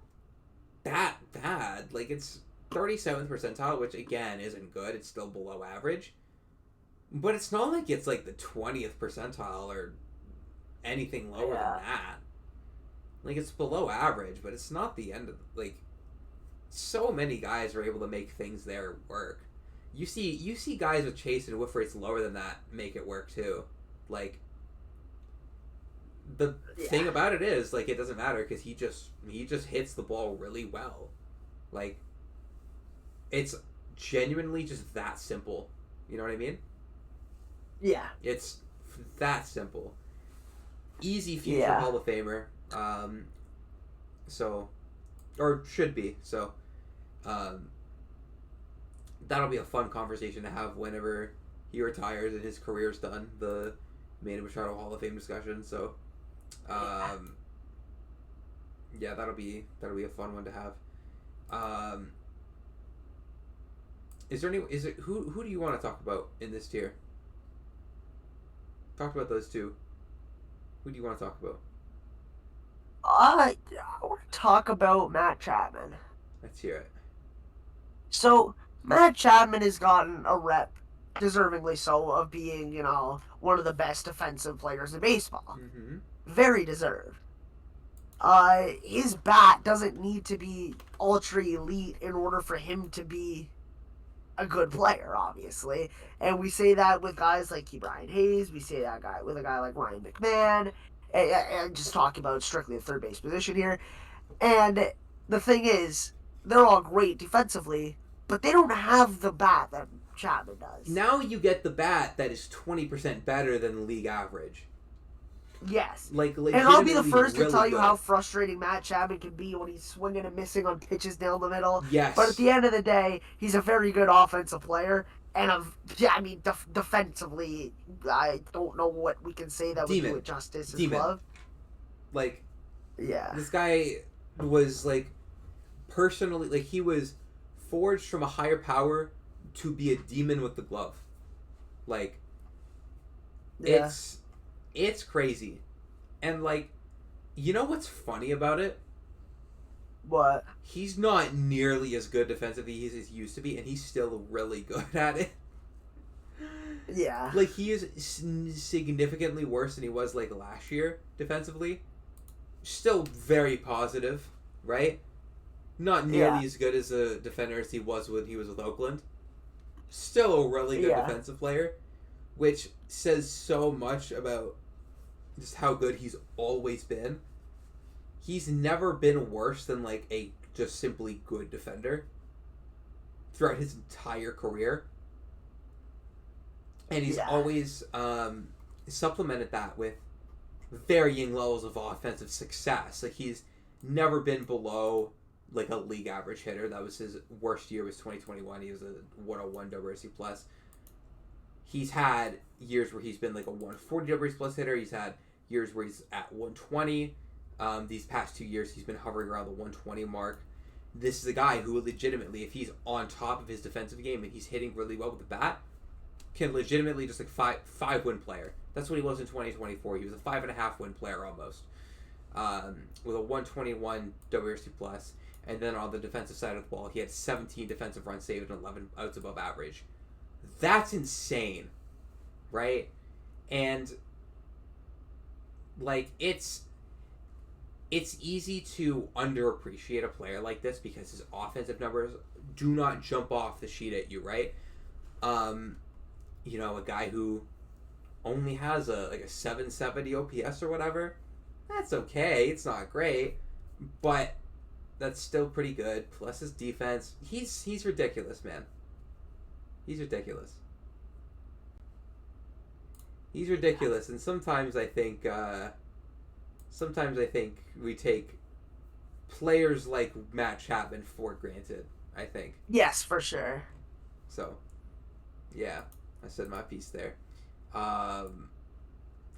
that bad. Like it's 37th percentile, which again isn't good. It's still below average. But it's not like it's like the 20th percentile or anything lower than that. Like it's below average, but it's not the end of like. So many guys are able to make things there work. You see guys with chase and whiff rates lower than that make it work too. Like the thing about it is like it doesn't matter because he just hits the ball really well. Like it's genuinely just that simple. You know what I mean? yeah, It's that simple. Easy future Hall of Famer. So or should be. So that'll be a fun conversation to have whenever he retires and his career's done. The Manny Machado Hall of Fame discussion. So, yeah, that'll be a fun one to have. Who do you want to talk about in this tier? Talked about those two. Who do you want to talk about? I want to talk about Matt Chapman. Let's hear it. So Matt Chapman has gotten a rep, deservingly so, of being one of the best defensive players in baseball. Mm-hmm. Very deserved. His bat doesn't need to be ultra elite in order for him to be a good player, obviously. And we say that with guys like Brian Hayes. We say that with a guy like Ryan McMahon. And just talking about strictly the third base position here. And the thing is, they're all great defensively, but they don't have the bat that Chapman does. Now you get the bat that is 20% better than the league average. Yes. And I'll be the first to tell you how frustrating Matt Chapman can be when he's swinging and missing on pitches down the middle. Yes. But at the end of the day, he's a very good offensive player. And, defensively, I don't know what we can say that would do it justice as well. Like, yeah. This guy was, like, personally, like, he was forged from a higher power to be a demon with the glove. Like, it's crazy. And, like, you know what's funny about it? What? He's not nearly as good defensively as he used to be, and he's still really good at it. Yeah. Like, he is significantly worse than he was, like, last year, defensively. Still very positive, right? Not nearly as good as a defender as he was when he was with Oakland. Still a really good defensive player, which says so much about just how good he's always been. He's never been worse than, like, a just simply good defender throughout his entire career. And he's always supplemented that with varying levels of offensive success. Like, he's never been below, like, a league average hitter. That was his worst year, was 2021. He was a 101 WRC+. He's had years where he's been, like, a 140 WRC+ hitter. He's had years where he's at 120. These past 2 years, he's been hovering around the 120 mark. This is a guy who legitimately, if he's on top of his defensive game and he's hitting really well with the bat, can legitimately just like five win player. That's what he was in 2024. He was a 5.5 win player almost, with a 121 WRC+. And then on the defensive side of the ball, he had 17 defensive runs saved and 11 outs above average. That's insane, right? And Like, it's easy to underappreciate a player like this because his offensive numbers do not jump off the sheet at you, right? A guy who only has a 770 OPS or whatever, that's okay. It's not great, but that's still pretty good. Plus his defense, he's ridiculous, man. He's ridiculous. He's ridiculous, and sometimes I think we take players like Matt Chapman for granted. I think. Yes, for sure. So, yeah, I said my piece there.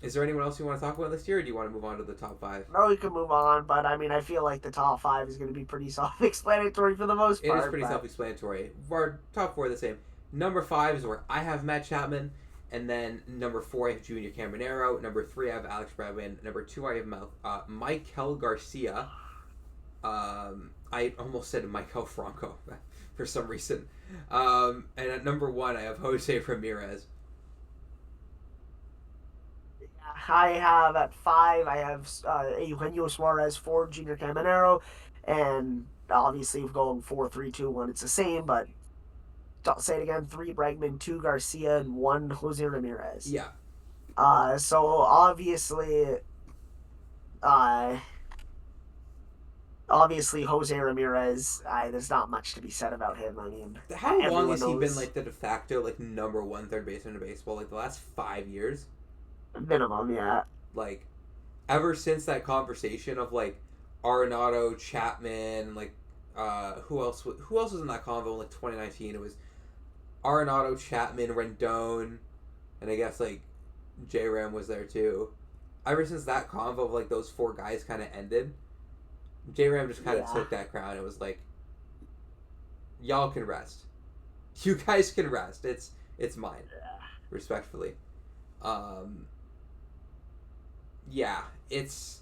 Is there anyone else you want to talk about this year, or do you want to move on to the top 5? No, we can move on, but I mean, I feel like the top 5 is going to be pretty self-explanatory for the most part. It is pretty self-explanatory. Our top 4 are the same. Number 5 is where I have Matt Chapman, and then number 4 I have Junior Caminero. Number 3 I have Alex Bregman. Number 2 I have Michael Garcia. I almost said Michael Franco for some reason. And at number 1 I have Jose Ramirez. I have at 5, I have Eugenio Suarez, 4, Junior Caminero, and obviously we're going 4, 3, 2, 1. It's the same, but I'll say it again: 3 Bregman, 2 Garcia, and 1 Jose Ramirez. Yeah. So obviously Jose Ramirez, there's not much to be said about him. I mean, how long has he been like the de facto number 1 third baseman in baseball? Like the last 5 years? Minimum, yeah. Like, ever since that conversation of Arenado, Chapman, who else was in that convo in 2019? It was Arenado, Chapman, Rendon, and I guess J-Ram was there too. Ever since that convo of those 4 guys kind of ended, J-Ram just kind of took that crown. It was y'all can rest. You guys can rest. It's mine. Respectfully. Yeah, it's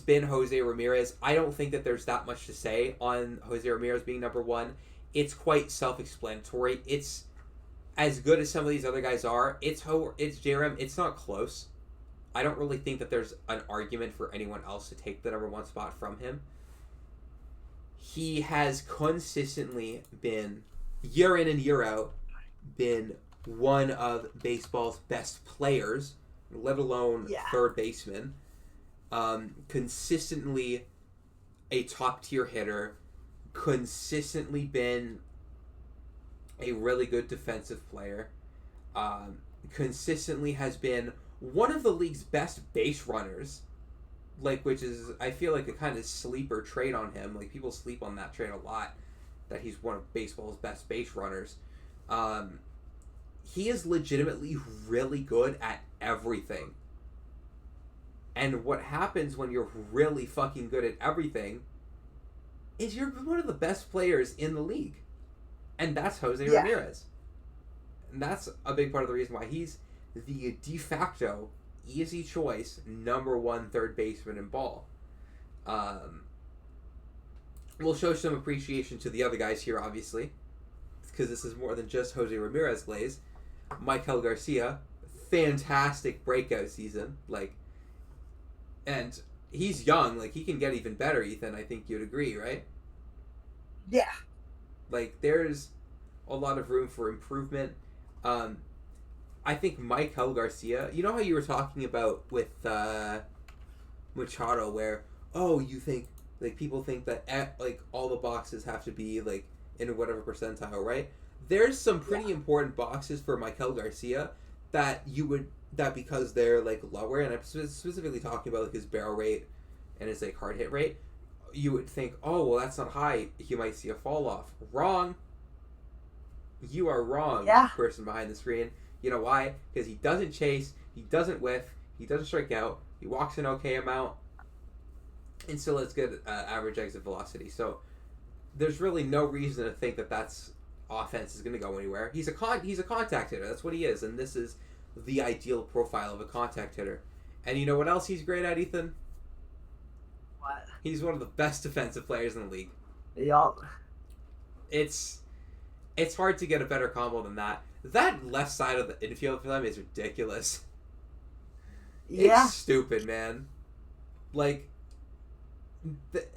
been Jose Ramirez. I don't think that there's that much to say on Jose Ramirez being number 1. It's quite self-explanatory. It's as good as some of these other guys are. It's J-Ram. It's not close. I don't really think that there's an argument for anyone else to take the number 1 spot from him. He has consistently been, year in and year out, been one of baseball's best players, let alone third baseman. Consistently a top tier hitter, consistently been a really good defensive player, consistently has been one of the league's best base runners, which is, I feel a kind of sleeper trait on him. People sleep on that trait a lot, that he's one of baseball's best base runners. He is legitimately really good at everything. And what happens when you're really fucking good at everything is you're one of the best players in the league. And that's Jose Ramirez. And that's a big part of the reason why he's the de facto easy choice number 1 third baseman in ball. We'll show some appreciation to the other guys here, obviously, because this is more than just Jose Ramirez glaze. Michael Garcia, fantastic breakout season, and he's young, he can get even better, Ethan. I think you'd agree, right? Yeah. There's a lot of room for improvement. I think Michael Garcia, you know how you were talking about with Machado, where you think people think that all the boxes have to be in whatever percentile, right? There's some pretty important boxes for Michael Garcia that because they're lower, and I'm specifically talking about his barrel rate and his hard hit rate, you would think, oh well, that's not high, you might see a fall off. Wrong. You are wrong, person behind the screen. You know why? Because he doesn't chase, he doesn't whiff, he doesn't strike out, he walks an okay amount, and still has good average exit velocity. So there's really no reason to think that that's offense is going to go anywhere. He's a contact hitter. That's what he is, and this is the ideal profile of a contact hitter. And you know what else he's great at, Ethan? What? He's one of the best defensive players in the league. Yup. It's hard to get a better combo than that. That left side of the infield for them is ridiculous. It's Yeah. stupid, man. Like,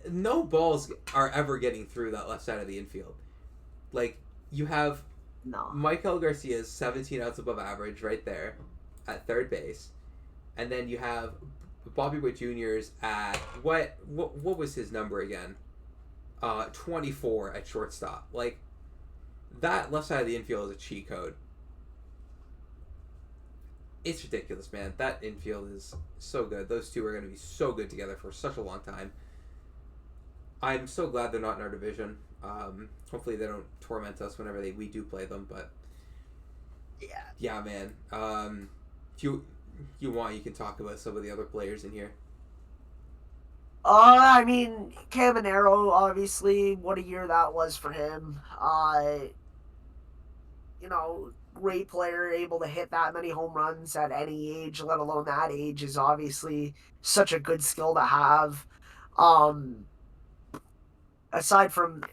no balls are ever getting through that left side of the infield. Like, you have No. Michael Garcia's 17 outs above average right there at third base. And then you have Bobby Witt Jr.'s at what was his number again? 24 at shortstop. Like, that left side of the infield is a cheat code. It's ridiculous, man. That infield is so good. Those two are going to be so good together for such a long time. I'm so glad they're not in our division. Hopefully they don't torment us whenever we do play them. But yeah, man. If you want, you can talk about some of the other players in here. I mean, Caminero, obviously, what a year that was for him. You know, great player, able to hit that many home runs at any age, let alone that age, is obviously such a good skill to have. Um, aside from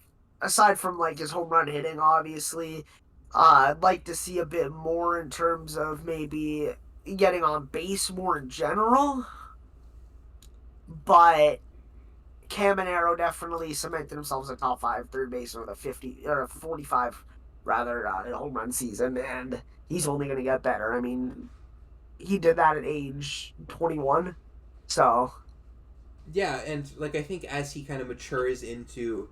like his home run hitting, obviously, I'd like to see a bit more in terms of maybe getting on base more in general. But Caminero definitely cemented himself as a top five third baseman with a 50 or a 45 rather home run season, and he's only going to get better. I mean, he did that at age 21, so Yeah, and like I think as he kind of matures into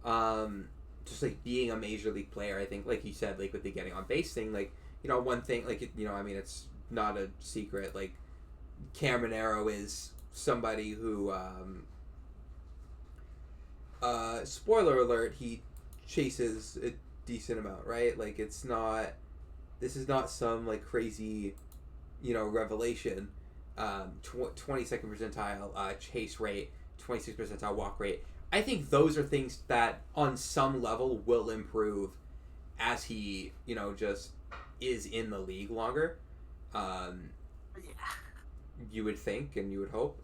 just like being a major league player, I think like you said, like with the getting on base thing, like one thing, like I mean it's not a secret, like Caminero is somebody who spoiler alert, he chases a decent amount, right? Like this is not some like crazy revelation. 22nd percentile chase rate, 26th percentile walk rate. I think those are things that on some level will improve as he just is in the league longer. You would think and you would hope.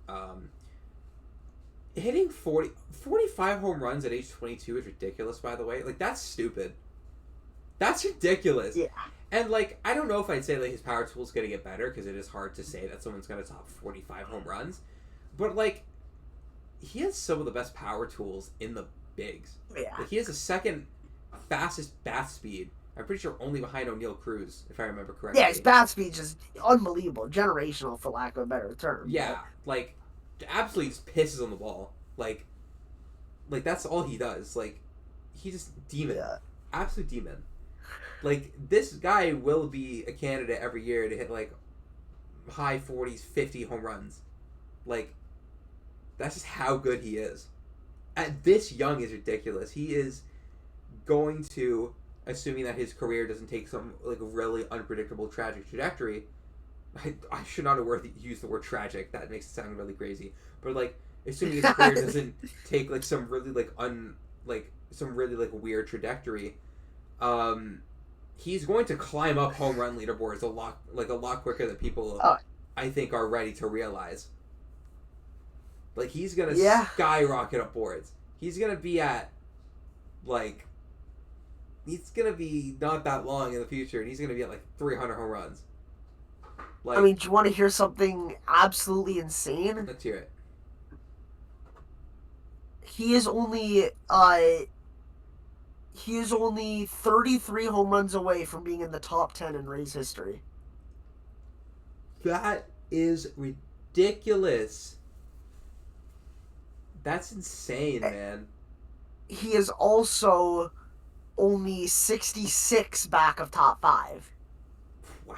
Hitting 45 home runs at age 22 is ridiculous, by the way. Like, that's stupid. That's ridiculous. yeah. And, like, I don't know if I'd say, like, his power tool's going to get better, because it is hard to say that someone's going to top 45 home runs. But, like, he has some of the best power tools in the bigs. Yeah. Like, he has the second fastest bat speed. I'm pretty sure only behind O'Neal Cruz, if I remember correctly. Yeah, his bat speed's just unbelievable. Generational, for lack of a better term. Yeah, like, absolutely just pisses on the ball. Like that's all he does. Like, he's just demon. Yeah. Absolute demon. Like, this guy will be a candidate every year to hit, like, high 40s, 50 home runs. Like, that's just how good he is. At this young is ridiculous. He is going to, assuming that his career doesn't take some, like, really unpredictable, tragic trajectory. I should not have used the word tragic. That makes it sound really crazy. But, like, assuming his career doesn't take, like, some really, like, some really, like, weird trajectory, he's going to climb up home run leaderboards a lot quicker than people I think are ready to realize. Like, he's gonna skyrocket up boards. He's gonna be at, like, he's gonna be not that long in the future, and he's gonna be at like 300 home runs. Like, I mean, do you want to hear something absolutely insane? Let's hear it. He is only 33 home runs away from being in the top 10 in Rays history. That is ridiculous. That's insane, man. He is also only 66 back of top 5. Wow.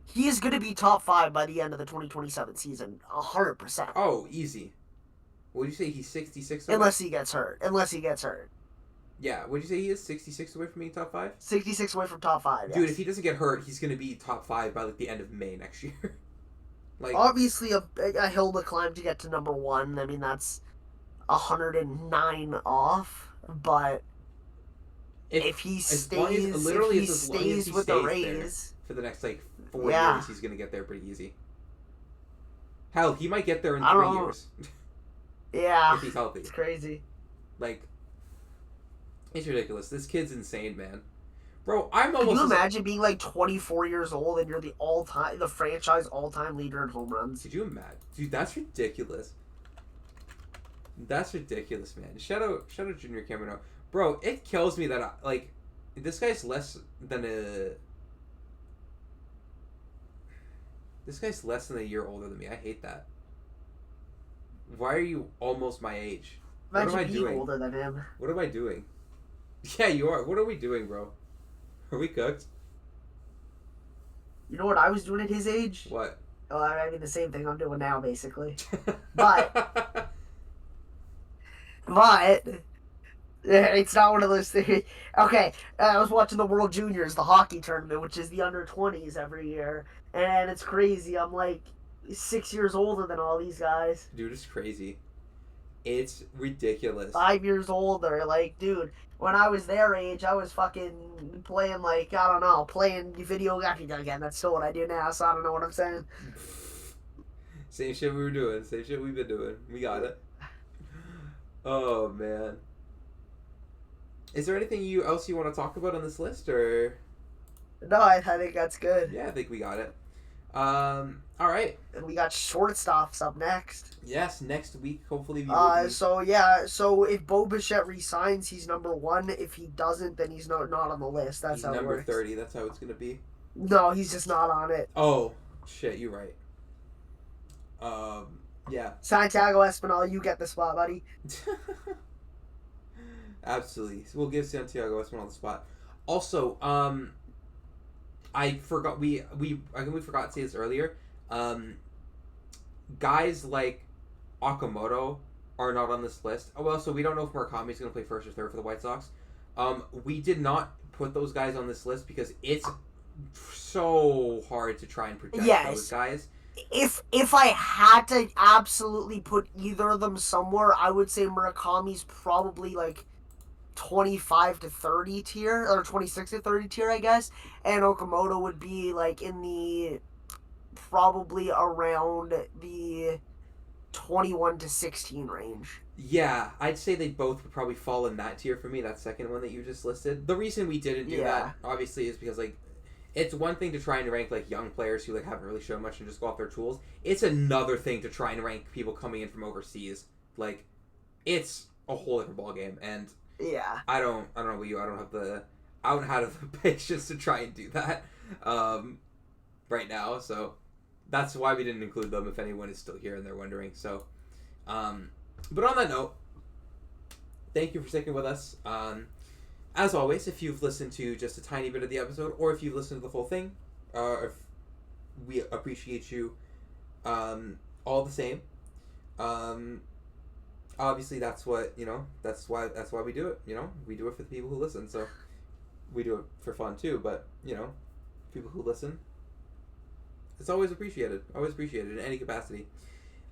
He is going to be top 5 by the end of the 2027 season, 100%. Oh, easy. What did you say? He's 66 away? Unless he gets hurt. Yeah, what did you say he is? 66 away from being top 5? 66 away from top 5, yes. Dude, if he doesn't get hurt, he's going to be top 5 by, like, the end of May next year. Like, obviously, a hill to climb to get to number 1. I mean, that's 109 off. But if he stays with the Rays for the next, like, 4 years, he's going to get there pretty easy. Hell, he might get there in 3 years. Yeah. If he's healthy. It's crazy. Like, it's ridiculous. This kid's insane, man. Bro, I'm Can you almost. imagine being like 24 years old and you're the franchise all-time leader in home runs? Could you imagine? Dude, that's ridiculous. That's ridiculous, man. Shout out Junior Cameron. Bro, it kills me that this guy's less than a. This guy's less than a year older than me. I hate that. Why are you almost my age? Imagine what am I being doing? older than him. What am I doing? Yeah, you are. What are we doing, bro? Are we cooked? You know what I was doing at his age? What? Well, I mean the same thing I'm doing now, basically. But it's not one of those things. Okay, I was watching the World Juniors, the hockey tournament, which is the under 20s every year, and it's crazy. I'm like 6 years older than all these guys. Dude, it's crazy. It's ridiculous. 5 years older. Like, dude, when I was their age, I was fucking playing, like, I don't know, playing video. Again, that's still what I do now, so I don't know what I'm saying. Same shit we were doing. Same shit we've been doing. We got it. Oh, man. Is there anything else you want to talk about on this list, or? No, I think that's good. Yeah, I think we got it. All right. And we got shortstops up next. Yes, next week, hopefully. So if Bo Bichette resigns, he's number 1. If he doesn't, then he's not on the list. That's he's how it number works. 30. That's how it's gonna be. No, he's just not on it. Oh, shit, you're right. Yeah. Santiago Espinal, you get the spot, buddy. Absolutely. We'll give Santiago Espinal the spot. Also, I forgot I think we forgot to say this earlier. Guys like Okamoto are not on this list. Oh well, so we don't know if Murakami's going to play first or third for the White Sox. We did not put those guys on this list because it's so hard to try and project those guys. If I had to absolutely put either of them somewhere, I would say Murakami's probably like 25 to 30 tier, or 26 to 30 tier, I guess, and Okamoto would be like in the probably around the 21 to 16 range. Yeah, I'd say they both would probably fall in that tier for me, that second one that you just listed. The reason we didn't do that, obviously, is because, like, it's one thing to try and rank, like, young players who, like, haven't really shown much and just go off their tools. It's another thing to try and rank people coming in from overseas. Like, it's a whole different ballgame, and yeah, I don't know about you, I don't have the patience to try and do that right now, so that's why we didn't include them if anyone is still here and they're wondering. So, but on that note, thank you for sticking with us. As always, if you've listened to just a tiny bit of the episode, or if you've listened to the full thing, if we appreciate you all the same. Obviously, that's what, that's why we do it. We do it for the people who listen. So we do it for fun too. But people who listen, it's always appreciated. Always appreciated in any capacity.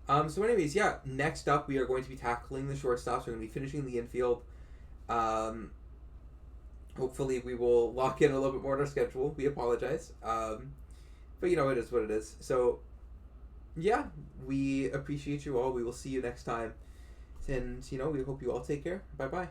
So anyways, yeah. Next up, we are going to be tackling the shortstops. We're going to be finishing the infield. Hopefully, we will lock in a little bit more on our schedule. We apologize. But it is what it is. So yeah, we appreciate you all. We will see you next time. And, we hope you all take care. Bye-bye.